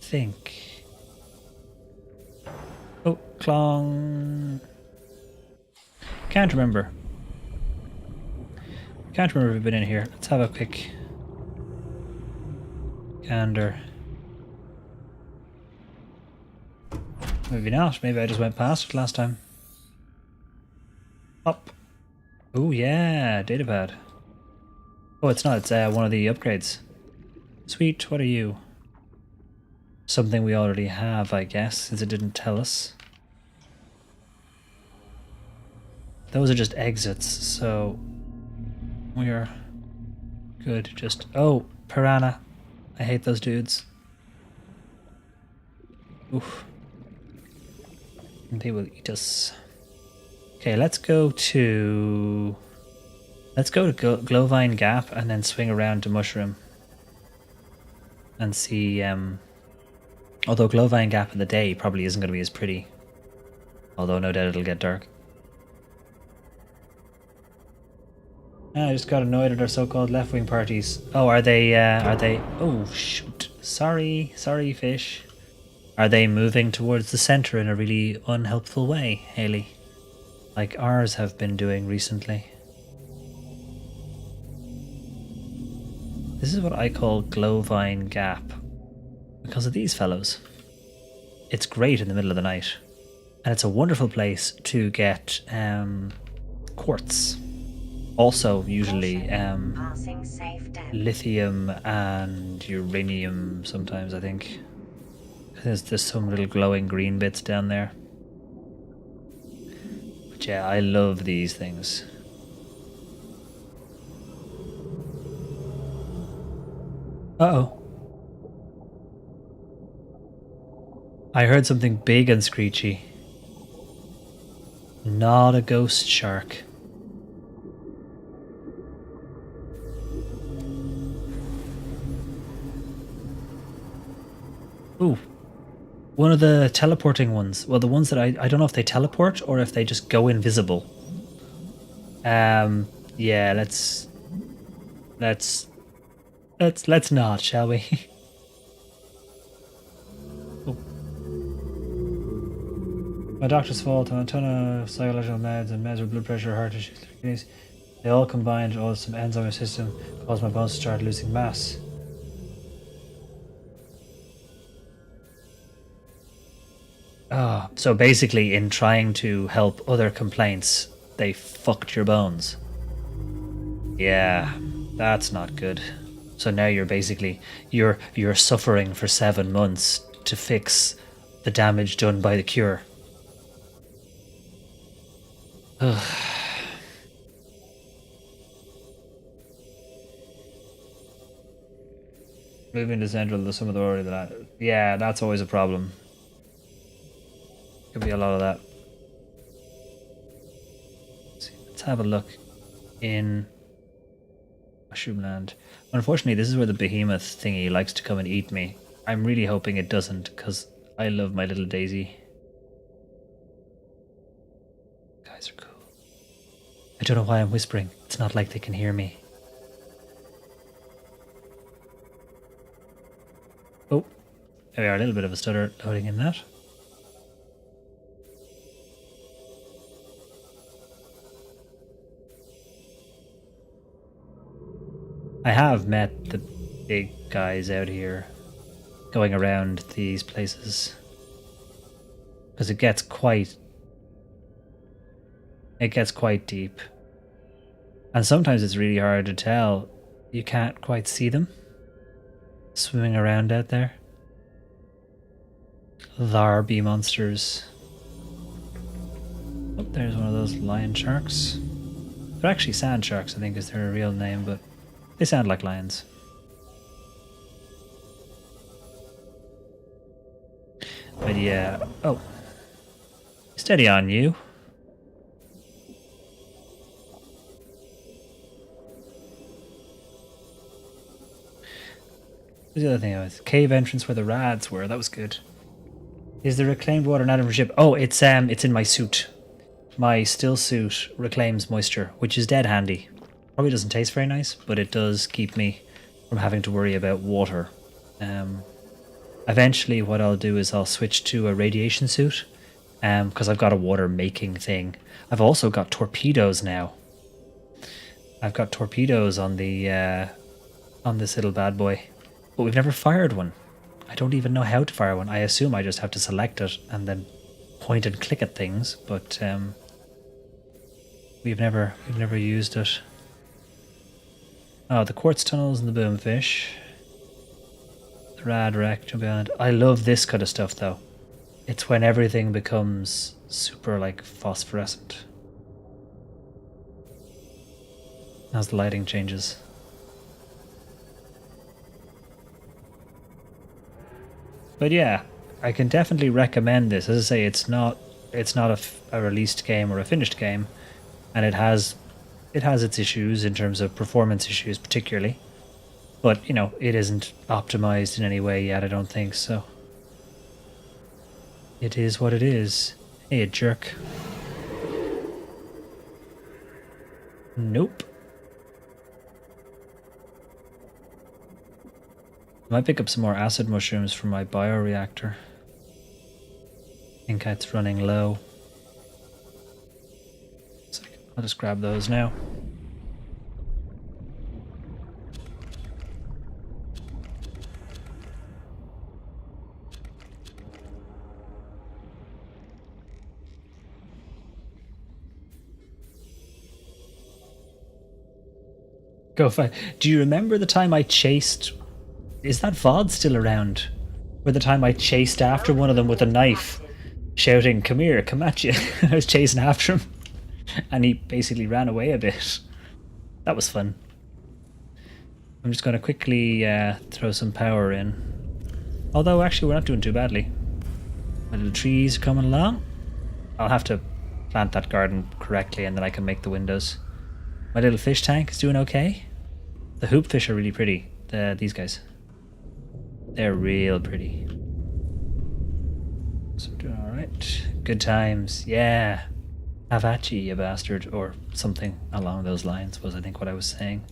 Think. Oh, Clong. Can't remember. Can't remember if we've been in here. Let's have a quick gander. Maybe not. Maybe I just went past it last time. Up. Oh yeah, datapad. Oh, it's not. It's one of the upgrades. Sweet. What are you? Something we already have, I guess, since it didn't tell us. Those are just exits, so we are good. Just, oh, piranha. I hate those dudes. Oof. They will eat us. Okay, let's go to Glowvine Gap and then swing around to Mushroom and see. Although Glowvine Gap in the day probably isn't going to be as pretty. Although no doubt it'll get dark. I just got annoyed at our so-called left-wing parties. Oh, are they, oh, shoot. Sorry, fish. Are they moving towards the centre in a really unhelpful way, Haley? Like ours have been doing recently. This is what I call Glowvine Gap. Because of these fellows. It's great in the middle of the night. And it's a wonderful place to get quartz. Also, usually lithium and uranium sometimes, I think. There's some little glowing green bits down there. But yeah, I love these things. Uh-oh. I heard something big and screechy. Not a ghost shark. Ooh. One of the teleporting ones. Well, the ones that I don't know if they teleport or if they just go invisible. Yeah, let's not, shall we? Oh. My doctor's fault, a ton of psychological meds and meds with blood pressure, heart issues, kidneys. They all combined, all some enzymes in my system, caused my bones to start losing mass. Ah, so basically in trying to help other complaints, they fucked your bones. Yeah, that's not good. So now you're basically you're suffering for 7 months to fix the damage done by the cure. Ugh. Moving to central to some of the already that. Yeah, that's always a problem. Could be a lot of that. Let's have a look in Mushroomland. Unfortunately, this is where the behemoth thingy likes to come and eat me. I'm really hoping it doesn't, because I love my little Daisy. Guys are cool. I don't know why I'm whispering. It's not like they can hear me. Oh, there we are. A little bit of a stutter loading in that. I have met the big guys out here going around these places because it gets quite deep, and sometimes it's really hard to tell. You can't quite see them swimming around out there. Larby monsters. Oh, there's one of those lion sharks. They're actually sand sharks, I think is their real name, but they sound like lions. But yeah, oh. Steady on you. What's the other thing? Cave entrance where the rads were. That was good. Is the reclaimed water not in your ship? Oh, it's in my suit. My still suit reclaims moisture, which is dead handy. Probably doesn't taste very nice, but it does keep me from having to worry about water. Eventually what I'll do is I'll switch to a radiation suit, because I've got a water making thing. I've also got torpedoes now. I've got torpedoes on the on this little bad boy, but we've never fired one. I don't even know how to fire one. I assume I just have to select it and then point and click at things, but we've never used it. Oh, the quartz tunnels and the boomfish. The rad wreck, jump behind. I love this kind of stuff though. It's when everything becomes super like phosphorescent. As the lighting changes. But yeah, I can definitely recommend this. As I say, it's not a released game or a finished game, and it has its issues in terms of performance issues particularly. But, you know, it isn't optimized in any way yet, I don't think, so it is what it is. Hey, a jerk. Nope. I might pick up some more acid mushrooms from my bioreactor. I think it's running low. I'll just grab those now. Go fight. Do you remember the time I chased... Is that VOD still around? Or the time I chased after one of them with a knife, shouting, "Come here, come at you." I was chasing after him, and he basically ran away a bit. That was fun. I'm just going to quickly throw some power in. Although, actually, we're not doing too badly. My little trees are coming along. I'll have to plant that garden correctly, and then I can make the windows. My little fish tank is doing okay. The hoop fish are really pretty. These guys. They're real pretty. So doing alright. Good times. Yeah. Have at ye, you bastard. Or something along those lines was, I think, what I was saying.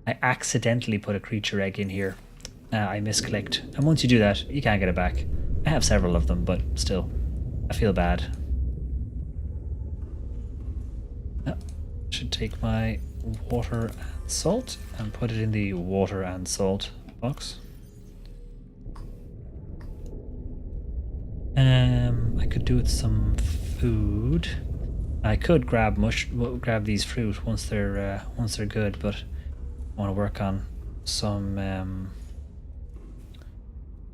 I accidentally put a creature egg in here. I misclicked. And once you do that, you can't get it back. I have several of them, but still. I feel bad. Should take my water and salt and put it in the water and salt box. I could do with some food. I could grab these fruit once they're good, but I want to work on some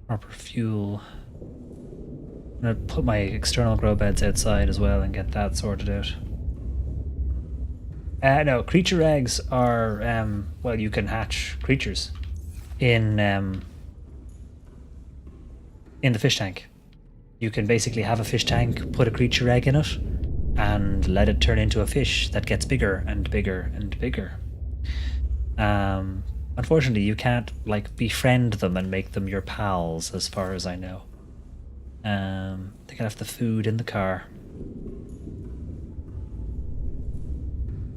proper fuel. I'm gonna put my external grow beds outside as well and get that sorted out. No, creature eggs are well, you can hatch creatures in the fish tank. You can basically have a fish tank, put a creature egg in it, and let it turn into a fish that gets bigger and bigger and bigger. Unfortunately, you can't like befriend them and make them your pals, as far as I know. They can have the food in the car.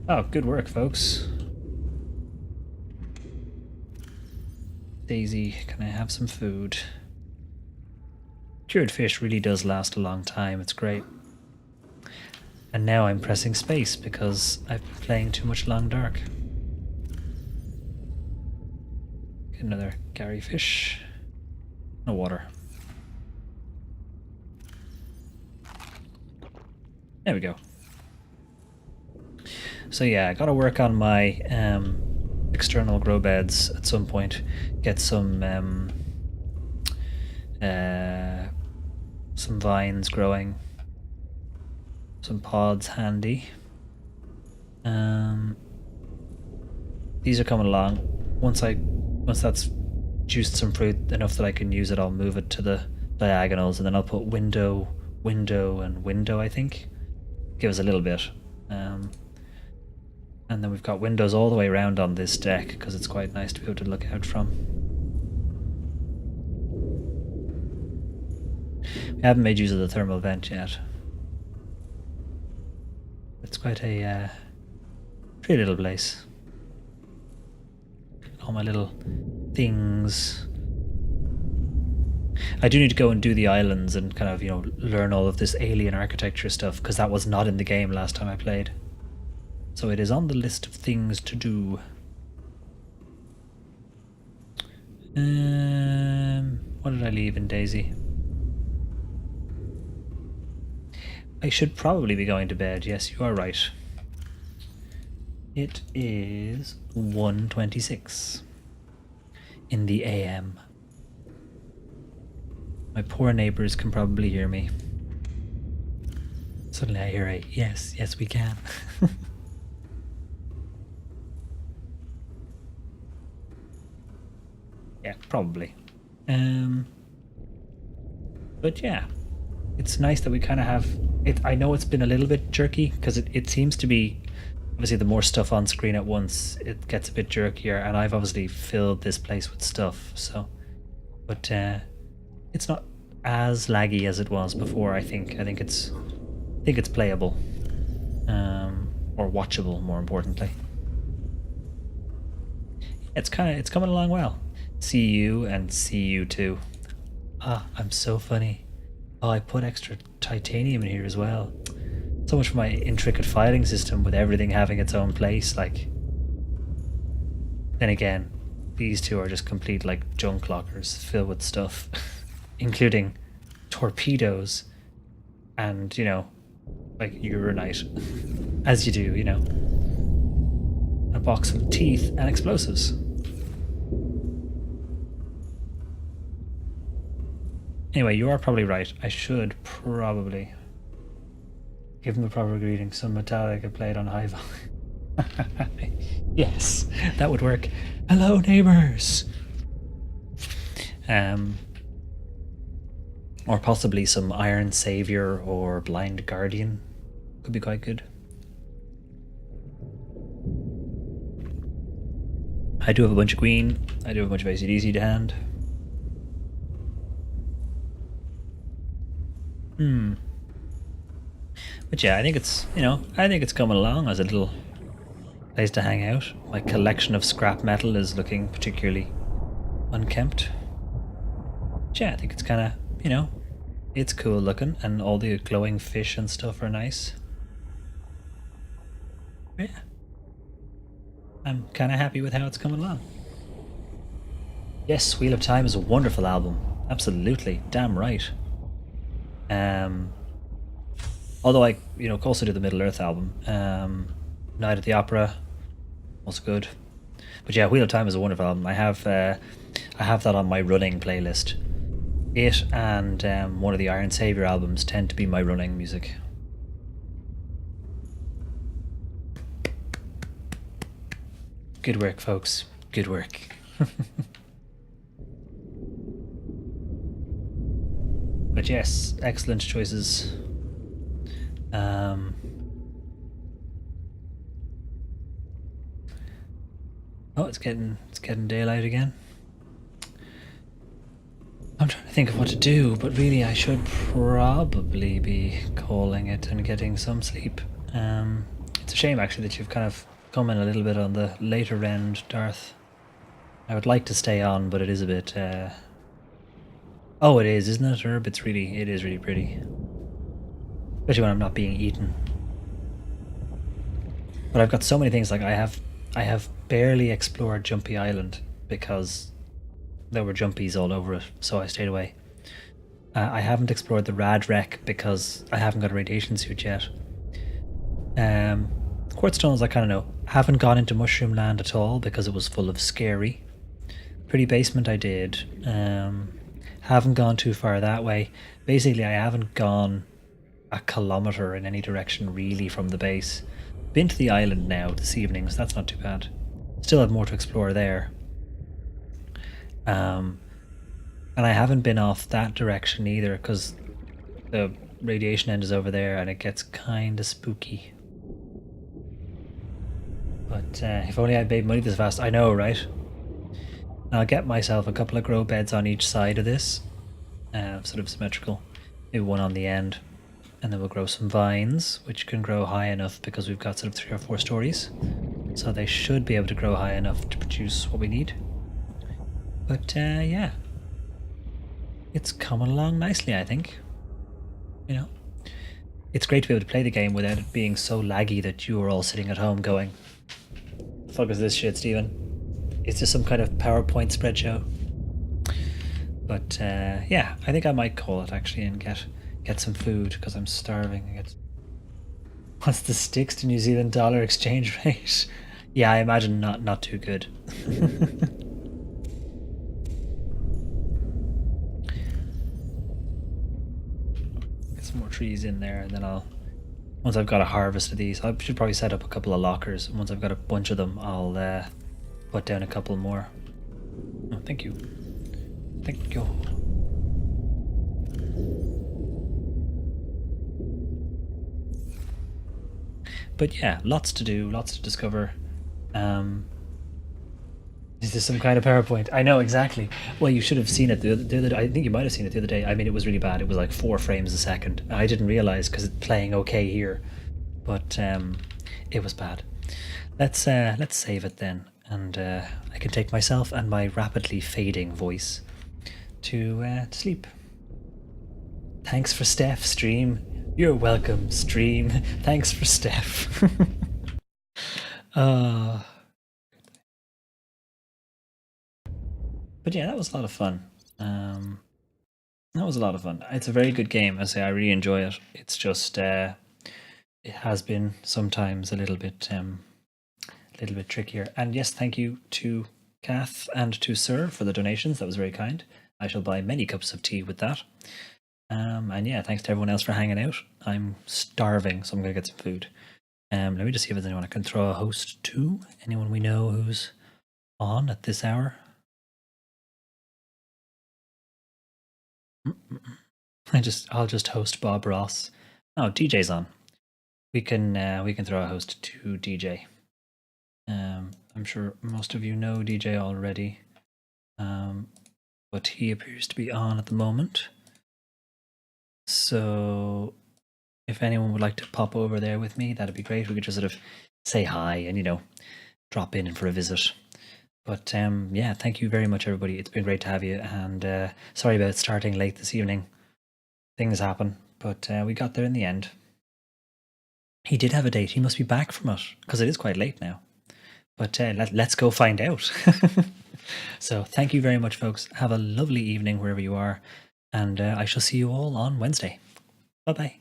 Oh, good work, folks. Daisy, can I have some food? Cured fish really does last a long time, it's great. And now I'm pressing space because I've been playing too much Long Dark. Get another Gary fish. No water. There we go. So yeah, I gotta work on my external grow beds at some point. Get some vines growing, some pods handy. These are coming along. Once that's juiced some fruit enough that I can use it, I'll move it to the diagonals, and then I'll put window, and window, I think. Give us a little bit. And then we've got windows all the way around on this deck because it's quite nice to be able to look out from. We haven't made use of the thermal vent yet. It's quite a pretty little place. All my little things. I do need to go and do the islands and kind of, learn all of this alien architecture stuff, because that was not in the game last time I played. So it is on the list of things to do. What did I leave in Daisy? I should probably be going to bed. Yes, you are right. It is 1:26 in the AM. My poor neighbors can probably hear me. Suddenly I hear a yes, we can. Yeah, probably. But yeah, it's nice that we kind of have it. I know it's been a little bit jerky because it seems to be, obviously the more stuff on screen at once, it gets a bit jerkier, and I've obviously filled this place with stuff, so, but it's not as laggy as it was before. I think it's playable, or watchable, more importantly. It's coming along well. See you and see you too. Ah, I'm so funny. Oh, I put extra titanium in here as well. So much for my intricate filing system with everything having its own place. Like, then again, these two are just complete like junk lockers filled with stuff, including torpedoes and like uranite, as you do, a box of teeth and explosives. Anyway, you are probably right. I should probably give them a proper greeting. Some Metallica played on high volume. Yes, that would work. Hello, neighbors. Or possibly some Iron Savior or Blind Guardian. Could be quite good. I do have a bunch of green. I do have a bunch of AC/DC to hand. But yeah, I think it's, you know, I think it's coming along as a little place to hang out. My collection of scrap metal is looking particularly unkempt. But yeah, I think it's kind of, you know, it's cool looking, and all the glowing fish and stuff are nice. But yeah, I'm kind of happy with how it's coming along. Yes, Wheel of Time is a wonderful album. Absolutely, damn right. Although I, you know, also do the Middle Earth album. Night at the Opera, also good. But yeah, Wheel of Time is a wonderful album. I have that on my running playlist. It and one of the Iron Savior albums tend to be my running music. Good work, folks. Good work. But yes, excellent choices. Oh, it's getting daylight again. I'm trying to think of what to do, but really I should probably be calling it and getting some sleep. It's a shame actually that you've kind of come in a little bit on the later end, Darth. I would like to stay on, but it is a bit... Oh, it is, isn't it, Herb? It is really pretty. Especially when I'm not being eaten. But I've got so many things, like I have barely explored Jumpy Island because there were jumpies all over it, so I stayed away. I haven't explored the Rad Wreck because I haven't got a radiation suit yet. Quartz Tunnels I kind of know. Haven't gone into Mushroom Land at all because it was full of scary. Pretty Basement I did. Haven't gone too far that way. Basically I haven't gone a kilometre in any direction really from the base. Been to the island now this evening, so that's not too bad. Still have more to explore there. And I haven't been off that direction either because the radiation end is over there and it gets kind of spooky. But if only I'd made money this fast. I know, right? I'll get myself a couple of grow beds on each side of this, sort of symmetrical. Maybe one on the end. And then we'll grow some vines, which can grow high enough because we've got sort of 3 or 4 stories. So they should be able to grow high enough to produce what we need. But yeah, it's coming along nicely, I think. You know, it's great to be able to play the game without it being so laggy that you are all sitting at home going, "The fuck is this shit, Steven? Is this some kind of PowerPoint spread show?" But yeah, I think I might call it actually and get some food because I'm starving. What's the sticks to New Zealand dollar exchange rate? Yeah, I imagine not too good. Get some more trees in there, and then once I've got a harvest of these, I should probably set up a couple of lockers. And once I've got a bunch of them, I'll put down a couple more. Oh, thank you. Thank you. But yeah, lots to do, lots to discover. Is this some kind of PowerPoint? I know, exactly. Well, you should have seen it the other day. I think you might have seen it the other day. I mean, it was really bad. It was like 4 frames a second. I didn't realize because it's playing okay here, but it was bad. Let's save it then, and I can take myself and my rapidly fading voice to sleep. Thanks for Steph, stream. You're welcome, stream. Thanks for Steph. But yeah, that was a lot of fun. That was a lot of fun. It's a very good game. I say I really enjoy it. It's just it has been sometimes a little bit trickier. And yes, thank you to Kath and to Sir for the donations. That was very kind. I shall buy many cups of tea with that. And yeah, thanks to everyone else for hanging out. I'm starving, so I'm gonna get some food. Let me just see if there's anyone I can throw a host to. Anyone we know who's on at this hour? I'll just host Bob Ross. Oh, DJ's on. We can throw a host to DJ. I'm sure most of you know DJ already, but he appears to be on at the moment. So if anyone would like to pop over there with me, that'd be great. We could just sort of say hi and, you know, drop in for a visit. But yeah, thank you very much, everybody. It's been great to have you. And sorry about starting late this evening. Things happen, but we got there in the end. He did have a date. He must be back from it because it is quite late now. But let's go find out. So thank you very much, folks. Have a lovely evening wherever you are. And I shall see you all on Wednesday. Bye-bye.